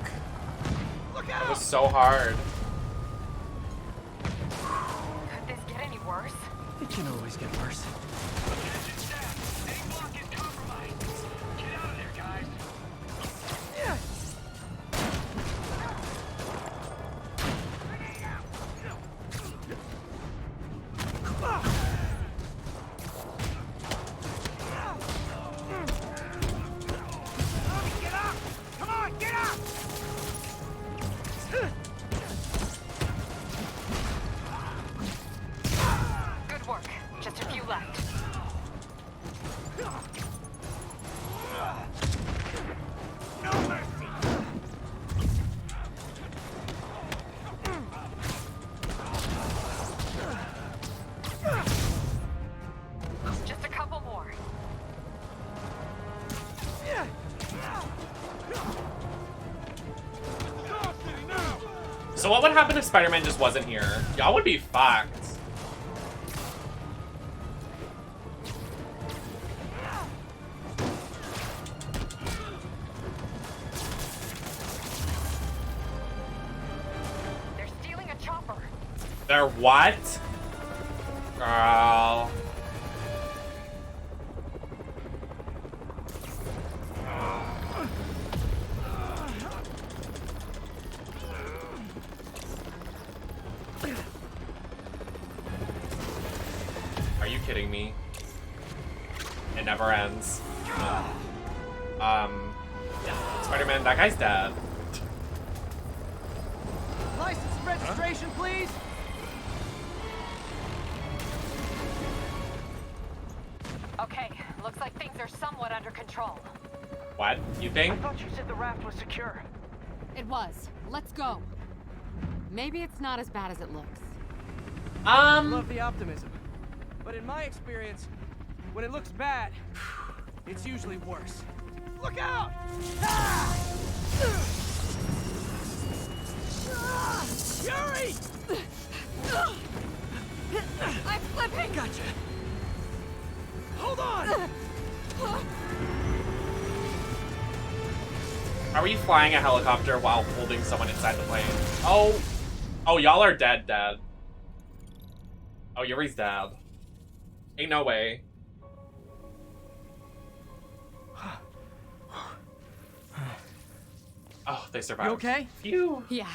That was so hard. Could this get any worse? It can always get worse. Good work. Just a few left. No mercy. Just a couple more. So what would happen if Spider-Man just wasn't here? Y'all would be fucked. They're stealing a chopper. They're what? Girl. Are you kidding me? It never ends. Yeah, Spider-Man, that guy's dead. License and registration, please. Okay, looks like things are somewhat under control. What? You think? I thought you said the raft was secure. It was. Let's go. Maybe it's not as bad as it looks. Love the optimism. But in my experience, when it looks bad, it's usually worse. Look out! Ah! Yuri! I'm flipping! Gotcha. Hold on! Are we flying a helicopter while holding someone inside the plane? Oh. Oh, y'all are dead. Oh, Yuri's dead. Ain't no way. Oh, they survived. You okay? Phew. Yeah.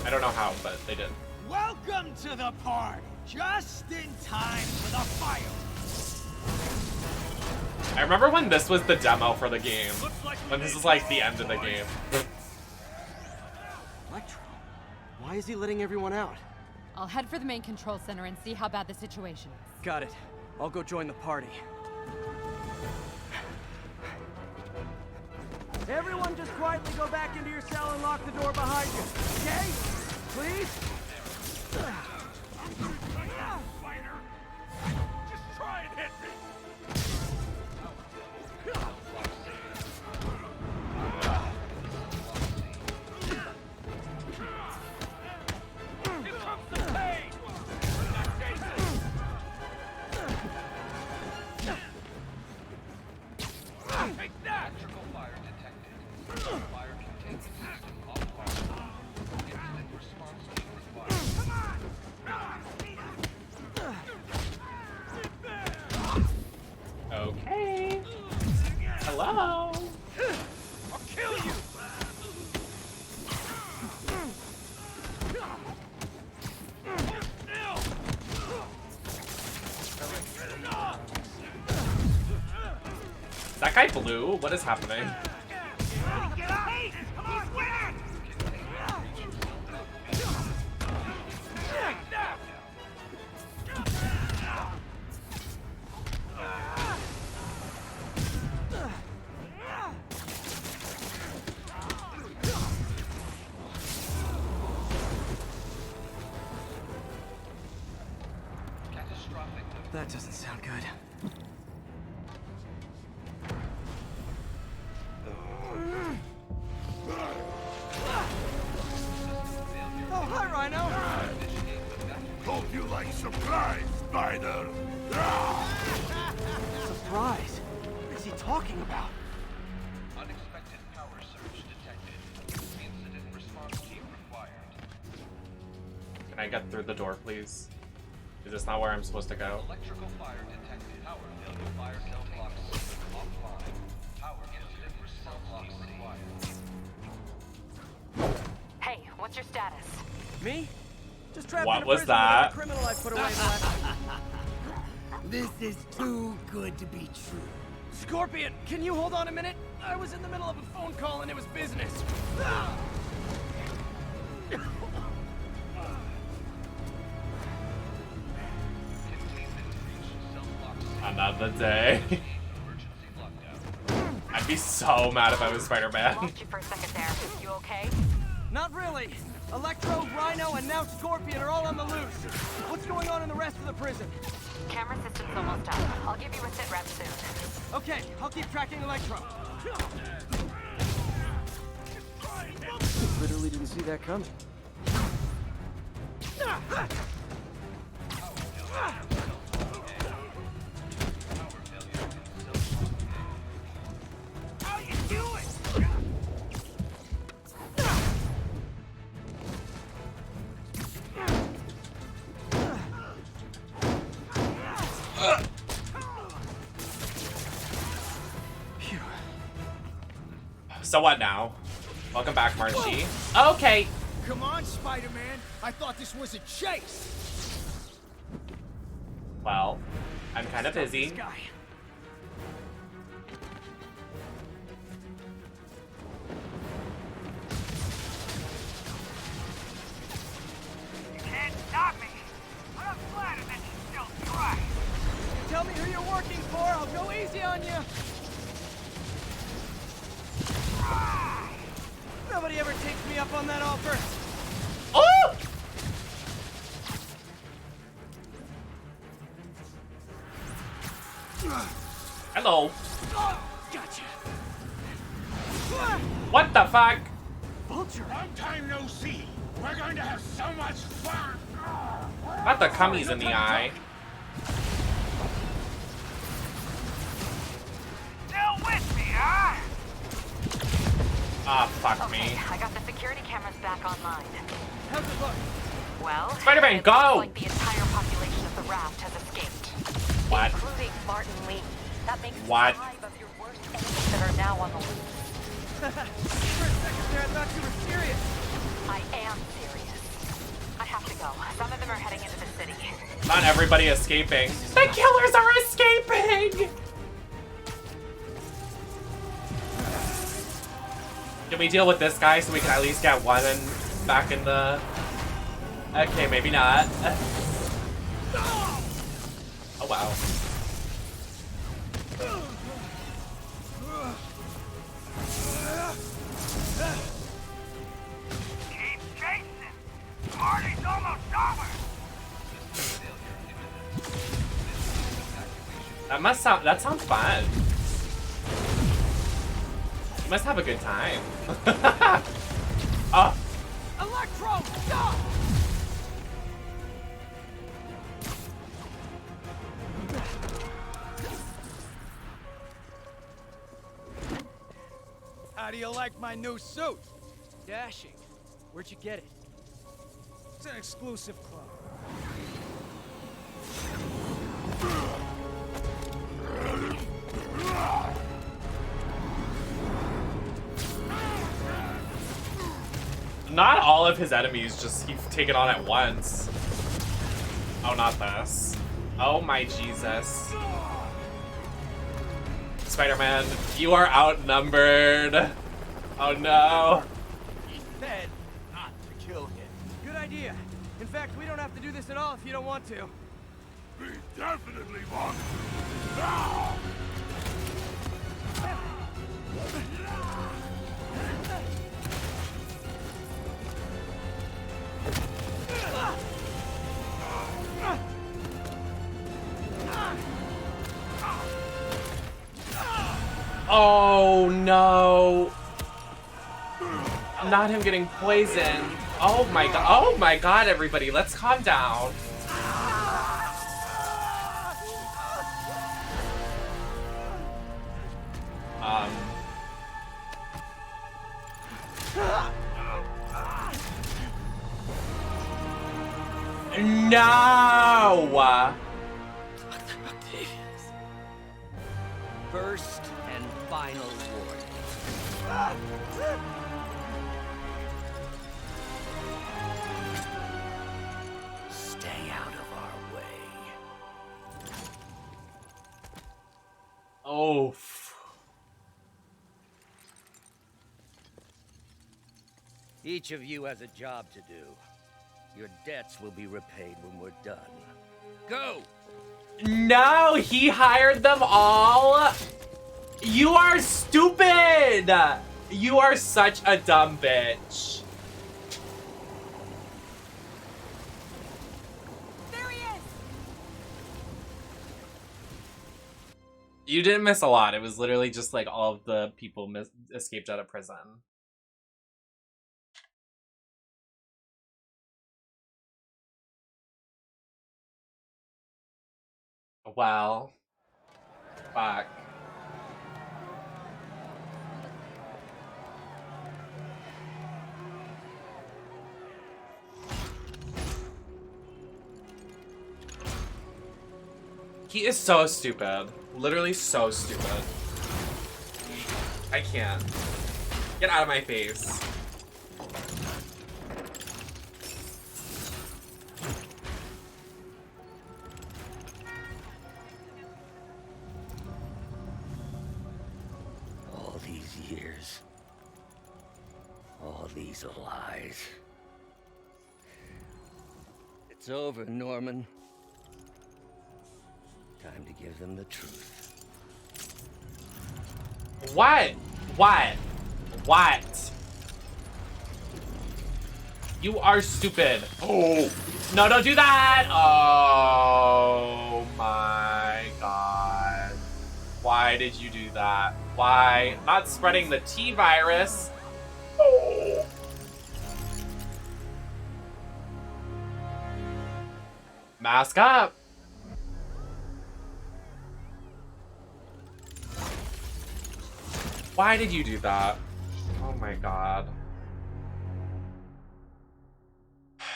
I don't know how, but they did. Welcome to the party. Just in time for the fire. I remember when this was the demo for the game. When this is like the end of the game. Electro, why is he letting everyone out? I'll head for the main control center and see how bad the situation is. Got it. I'll go join the party. Everyone just quietly go back into your cell and lock the door behind you. Okay? Please? Just try and hit me. that guy blue? What is happening? Get up! Hey, come on, win! That doesn't sound good. Oh, hi, Rhino! Hope you like surprise, Spider! Surprise? What is he talking about? Unexpected power surge detected. Incident response team required. Can I get through the door, please? Is this not where I'm supposed to go? Electrical fire detected. Power failure. Fire cell block system offline. Power incident response team required. Hey, what's your status? Me? Just trapped What in a was prison with that? a criminal I put away in the last... This is too good to be true. Scorpion, can you hold on a minute? I was in the middle of a phone call and it was business. Another day. I'd be so mad if I was Spider-Man. Lost you for a second there. You okay? Not really. Electro, Rhino, and now Scorpion are all on the loose. What's going on in the rest of the prison? Camera system's almost up. I'll give you a sit rep soon. Okay, I'll keep tracking Electro. Literally didn't see that coming. How you doing? So what now? Welcome back, Marshy. Okay. Come on, Spider-Man. I thought this was a chase. Well, I'm kind of busy. You can't stop me. But I'm flattered that you still try. You tell me who you're working for, I'll go easy on you. Nobody ever takes me up on that offer. Oh! Hello. Gotcha. What the fuck? Vulture. Long time no see. We're going to have so much fun. Not the cummies in the eye. Still with me, huh? Ah, fuck Okay, me. I got the security cameras back online. How's it look? Well, Spider-Man, it go! looks like the entire population of the raft has escaped. What? Including Martin Lee. That makes What? 5 of your worst enemies that are now on the loose. For a second there, I thought you were serious. I am serious. I have to go. Some of them are heading into the city. Not everybody escaping. The killers are escaping! Can we deal with this guy so we can at least get one and back in the... Okay, maybe not. Oh, wow. Keep chasing. Marty's almost over. That sounds fun. You must have a good time. Oh. Electro, stop! How do you like my new suit? Dashing. Where'd you get it? It's an exclusive club. Not all of his enemies just he's taken on at once. Oh, not this. Oh my Jesus. Spider-Man, you are outnumbered. Oh no. He said not to kill him. Good idea. In fact, we don't have to do this at all if you don't want to. We definitely want to. Now! Oh no. Not him getting poisoned. Oh my god. Oh my god, everybody. Let's calm down. No! Octavius. First and final warning. Stay out of our way. Oh. Each of you has a job to do. Your debts will be repaid when we're done. Go! No, he hired them all. You are stupid. You are such a dumb bitch. There he is. You didn't miss a lot. It was literally just like all of the people escaped out of prison. Well, fuck. He is so stupid. Literally so stupid. I can't. Get out of my face. All these years. All these lies. It's over, Norman. Time to give them the truth. What? What? What? You are stupid. Oh. No, don't do that. Oh my god. Why did you do that? Why? Not spreading the T virus. Oh. Mask up. Why did you do that? Oh my god. This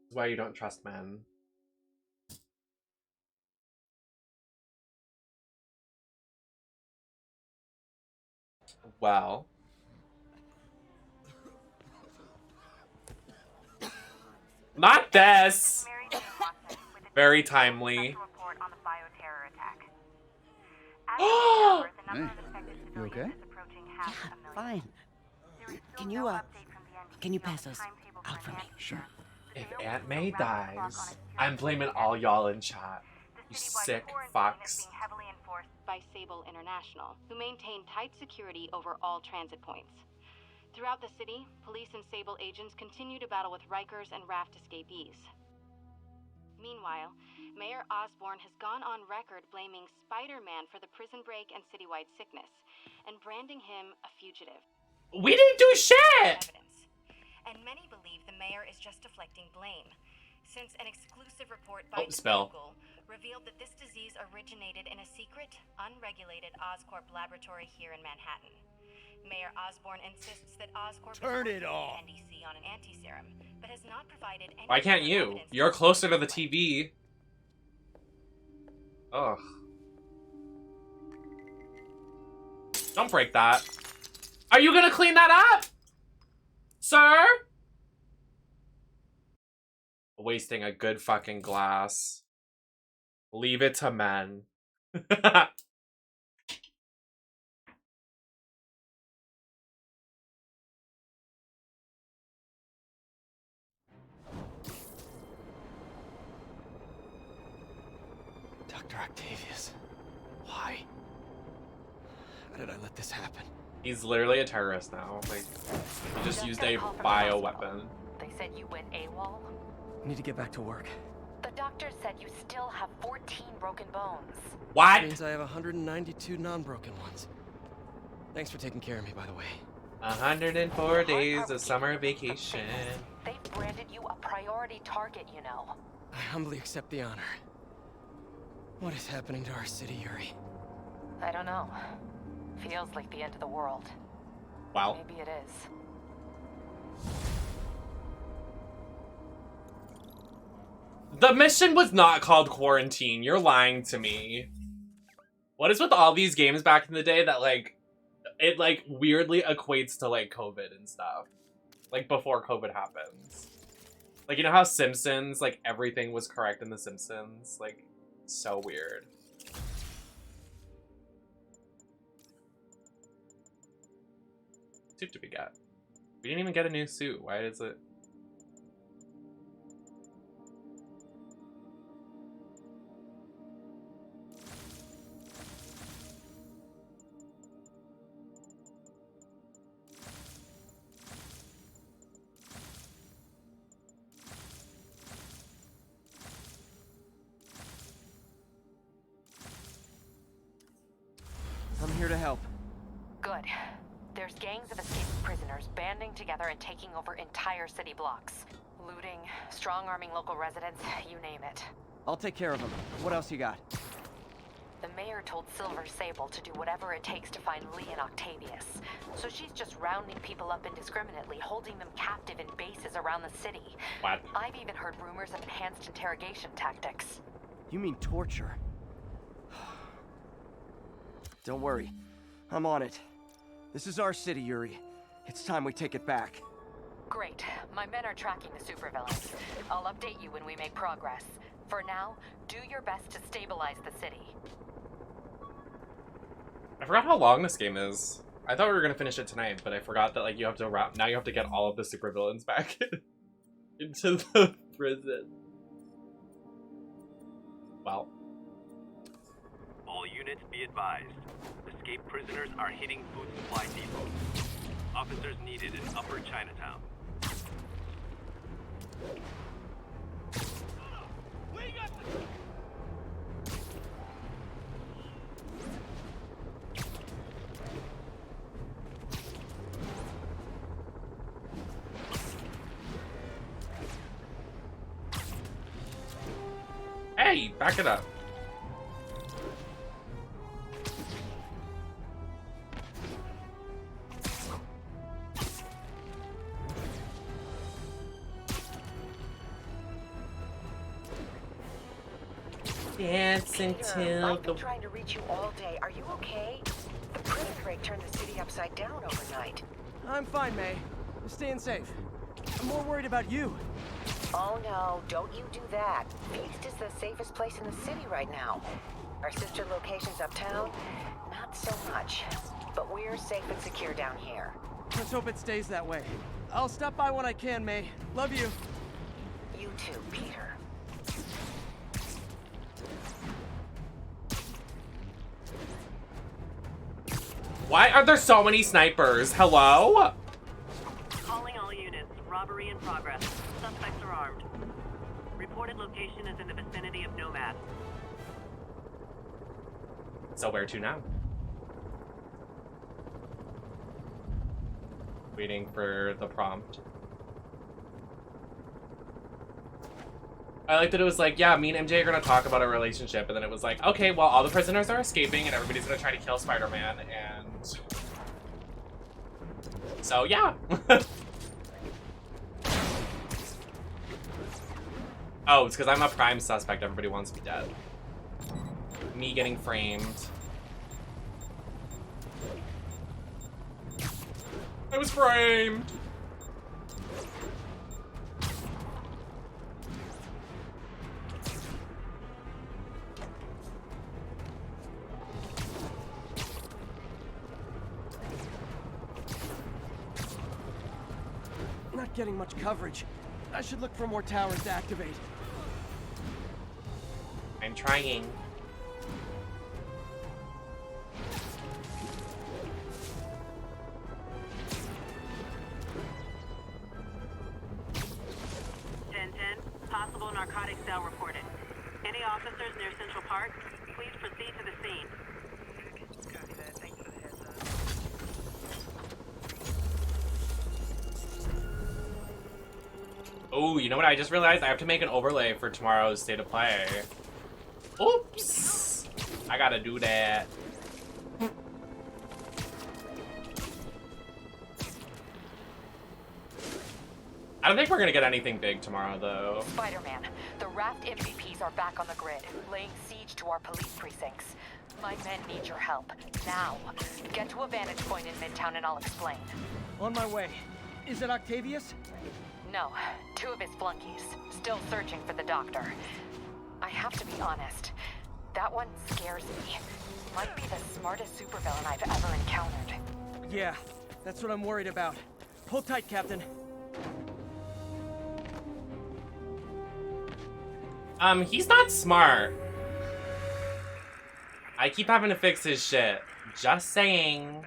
is why you don't trust men. Well. Not this! Very timely. Hey, you okay? Yeah, fine. Can you pass those out for me? Sure. If Aunt May dies, I'm blaming all y'all in chat. You sick fucks. Heavily enforced by Sable International, who maintain tight security over all transit points. Throughout the city, police and Sable agents continue to battle with Rikers and raft escapees. Meanwhile, Mayor Osborn has gone on record blaming Spiderman for the prison break and citywide sickness, and branding him a fugitive. We didn't do shit! Evidence. And many believe the mayor is just deflecting blame, since an exclusive report by Google revealed that this disease originated in a secret, unregulated Oscorp laboratory here in Manhattan. Mayor Osborn insists that Oscorp Turn is it off. NDC on an anti-serum, but has not provided any. Why can't you? You're closer to the TV. Ugh. Don't break that. Are you gonna clean that up? Sir? Wasting a good fucking glass. Leave it to men. Dr. Octavius. Why? How did I let this happen? He's literally a terrorist now. Like, he just used a bioweapon. They said you went AWOL? I need to get back to work. The doctor said you still have 14 broken bones. What? That means I have 192 non-broken ones. Thanks for taking care of me, by the way. 104 days of summer vacation. They've branded you a priority target, you know. I humbly accept the honor. What is happening to our city, Yuri? I don't know. Feels like the end of the world. Wow. Maybe it is. The mission was not called Quarantine. You're lying to me. What is with all these games back in the day that, like, it, like, weirdly equates to, like, COVID and stuff? Like, before COVID happens. Like, you know how Simpsons, like, everything was correct in The Simpsons? Like, so weird. Suit did we get? We didn't even get a new suit. Why is it? I'm here to help. Good. There's gangs of escaped prisoners banding together and taking over entire city blocks. Looting, strong-arming local residents, you name it. I'll take care of them. What else you got? The mayor told Silver Sable to do whatever it takes to find Lee and Octavius. So she's just rounding people up indiscriminately, holding them captive in bases around the city. What? I've even heard rumors of enhanced interrogation tactics. You mean torture? Don't worry. I'm on it. This is our city, Yuri. It's time we take it back. Great. My men are tracking the supervillains. I'll update you when we make progress. For now, do your best to stabilize the city. I forgot how long this game is. I thought we were gonna finish it tonight, but I forgot that, like, you have to wrap. Now you have to get all of the supervillains back into the prison. Well. All units be advised. Escaped prisoners are hitting food supply depots. Officers needed in Upper Chinatown. Hey, back it up. Dance until I've been trying to reach you all day. Are you okay? The prison break turned the city upside down overnight. I'm fine, May. I'm staying safe. I'm more worried about you. Oh no, don't you do that. Feast is the safest place in the city right now. Our sister locations uptown, not so much. But we're safe and secure down here. Let's hope it stays that way. I'll stop by when I can, May. Love you. You too, Peter. Why are there so many snipers? Hello? Calling all units. Robbery in progress. Suspects are armed. Reported location is in the vicinity of Nomad. So where to now? Waiting for the prompt. I like that it was like, yeah, me and MJ are gonna talk about our relationship, and then it was like, okay, well, all the prisoners are escaping, and everybody's gonna try to kill Spider-Man, and... So, yeah. Oh, it's because I'm a prime suspect. Everybody wants me dead. Me getting framed. I was framed! not getting much coverage. I should look for more towers to activate. I'm trying. Possible narcotic cell reported. Any officers near Central Park, please proceed to the scene. Copy that. Thanks for the heads up. Oh, you know what? I just realized I have to make an overlay for tomorrow's State of Play. Oops! I gotta do that. I don't think we're gonna get anything big tomorrow, though. Spider-Man, the raft MVPs are back on the grid, laying siege to our police precincts. My men need your help, now. Get to a vantage point in Midtown and I'll explain. On my way. Is it Octavius? No, 2 of his flunkies, still searching for the doctor. I have to be honest, that one scares me. Might be the smartest supervillain I've ever encountered. Yeah, that's what I'm worried about. Hold tight, Captain. He's not smart. I keep having to fix his shit. Just saying.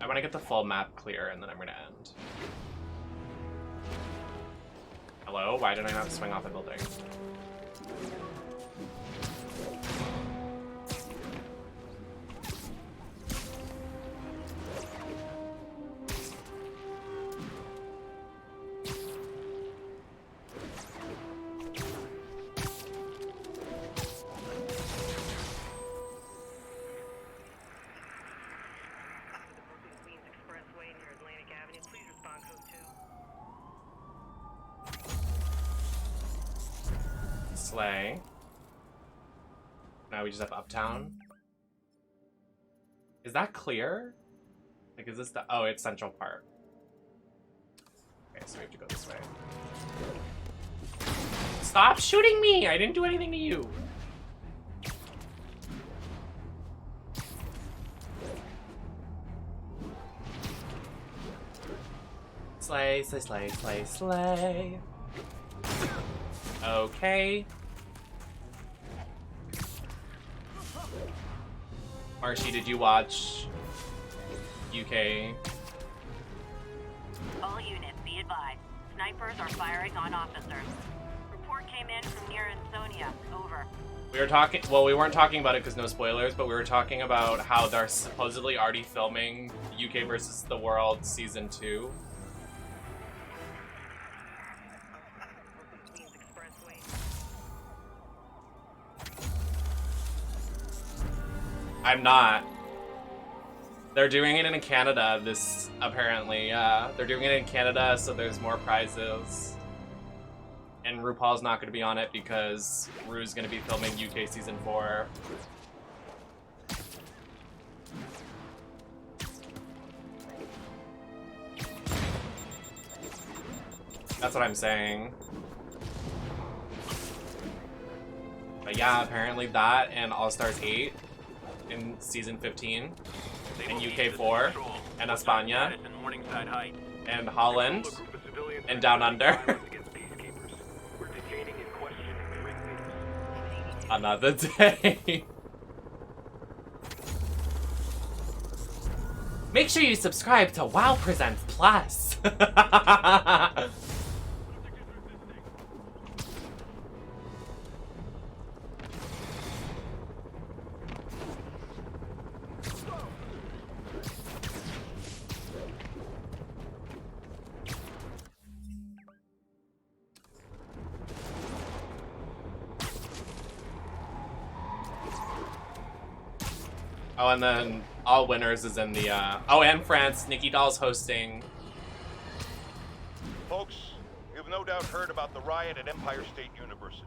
I want to get the full map clear and then I'm gonna end. Hello? Why did I not swing off a building? Slay. Now we just have Uptown. Is that clear? Like, is this the... Oh, it's Central Park. Okay, so we have to go this way. Stop shooting me! I didn't do anything to you! Slay, slay, slay, slay, slay. Okay. Marshy, did you watch UK? All units, be advised. Snipers are firing on officers. Report came in from near Ansonia. Over. We were talking, well, we weren't talking about it because no spoilers, but we were talking about how they're supposedly already filming UK versus the World Season 2. I'm not. They're doing it in Canada, this, apparently, yeah. They're doing it in Canada, so there's more prizes. And RuPaul's not going to be on it because Ru's going to be filming UK Season 4. That's what I'm saying. But yeah, apparently that and All-Stars 8 in Season 15, and UK 4, and España, and Holland, and Down Under. Another day. Make sure you subscribe to WoW Presents Plus. Oh, and then All Winners is in the, oh, and France. Nikki Doll's hosting. Folks, you've no doubt heard about the riot at Empire State University.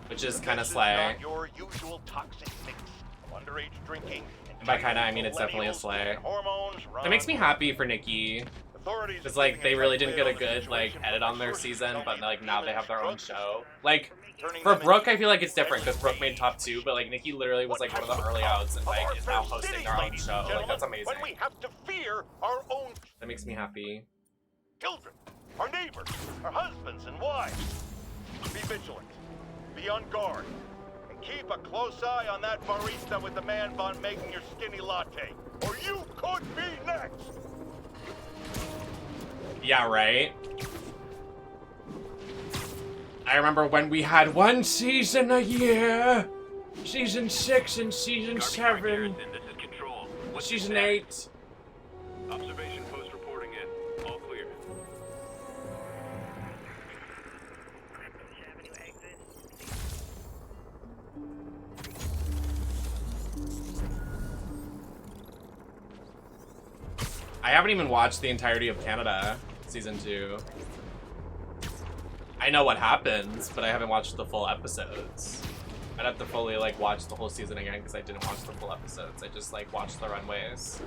Which is kind of slay. Not your usual toxic mix underage drinking, And by kinda, I mean it's definitely a slay. That makes me happy for Nikki. Because, like, they really didn't get a good, like, edit on their season, but, like, now they have their own show. Like, for Brooke, I feel like it's different, because Brooke made top 2, but, like, Nikki literally was, like, one of the early outs, and, like, is now hosting their own show. Like, that's amazing. When we have to fear our own That makes me happy. children, our neighbors, our husbands and wives. Be vigilant, be on guard, and keep a close eye on that barista with the man bun making your skinny latte, or you could be next! Yeah, right? I remember when we had one season a year. Season 6 and season 7. Season 8. Observation post reporting in. All clear. I haven't even watched the entirety of Canada season 2. I know what happens, but I haven't watched the full episodes. I'd have to fully, like, watch the whole season again because I didn't watch the full episodes. I just, like, watched the runways.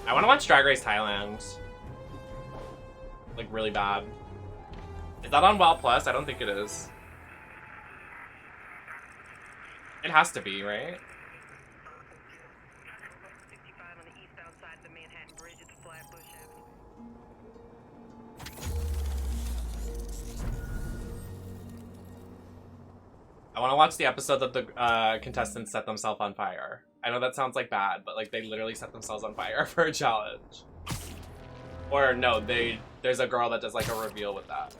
I want to watch Drag Race Thailand. Like, really bad. Is that on WoW Plus? I don't think it is. It has to be, right? I want to watch the episode that the contestants set themselves on fire. I know that sounds like bad, but like they literally set themselves on fire for a challenge. Or no, there's a girl that does like a reveal with that.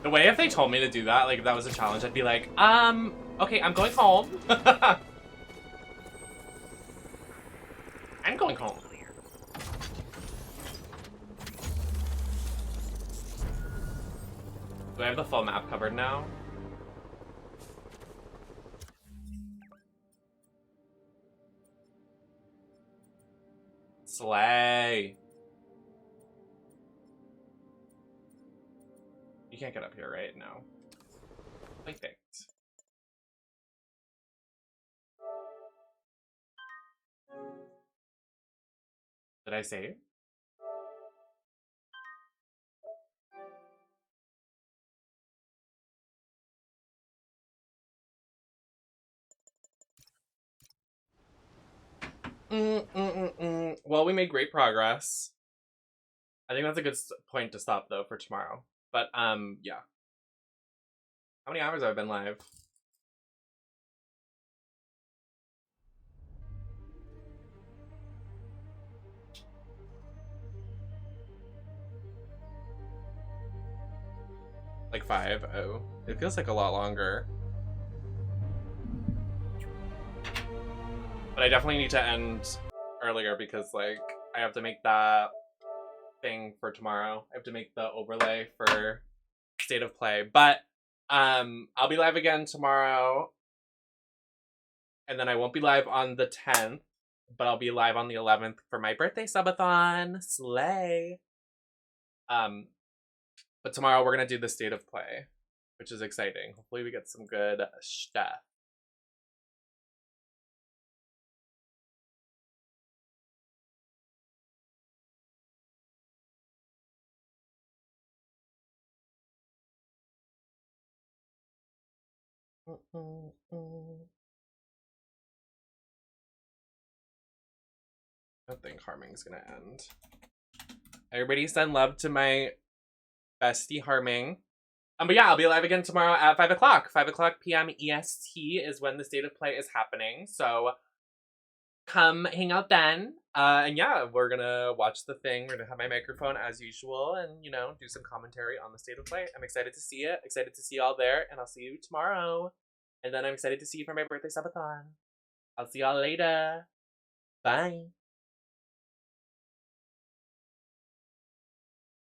The way if they told me to do that, like if that was a challenge, I'd be like, okay, I'm going home. I'm going home. Do I have the full map covered now? Slay. You can't get up here, right? No. Perfect. Did I save? Well, we made great progress. I think that's a good point to stop, though, for tomorrow. But, yeah. How many hours have I been live? Like 5? Oh. It feels like a lot longer. But I definitely need to end earlier because, like, I have to make that thing for tomorrow. I have to make the overlay for State of Play. But, I'll be live again tomorrow. And then I won't be live on the 10th. But I'll be live on the 11th for my birthday subathon. Slay! But tomorrow we're going to do the State of Play, which is exciting. Hopefully we get some good stuff. I don't think Harming's gonna end. Everybody send love to my bestie Harming. But yeah, I'll be live again tomorrow at 5 o'clock. 5 o'clock p.m. EST is when the State of Play is happening. So come hang out then. And yeah, we're gonna watch the thing. We're gonna have my microphone as usual and, you know, do some commentary on the State of Play. I'm excited to see it. Excited to see y'all there. And I'll see you tomorrow. And then I'm excited to see you for my birthday subathon. I'll see y'all later. Bye.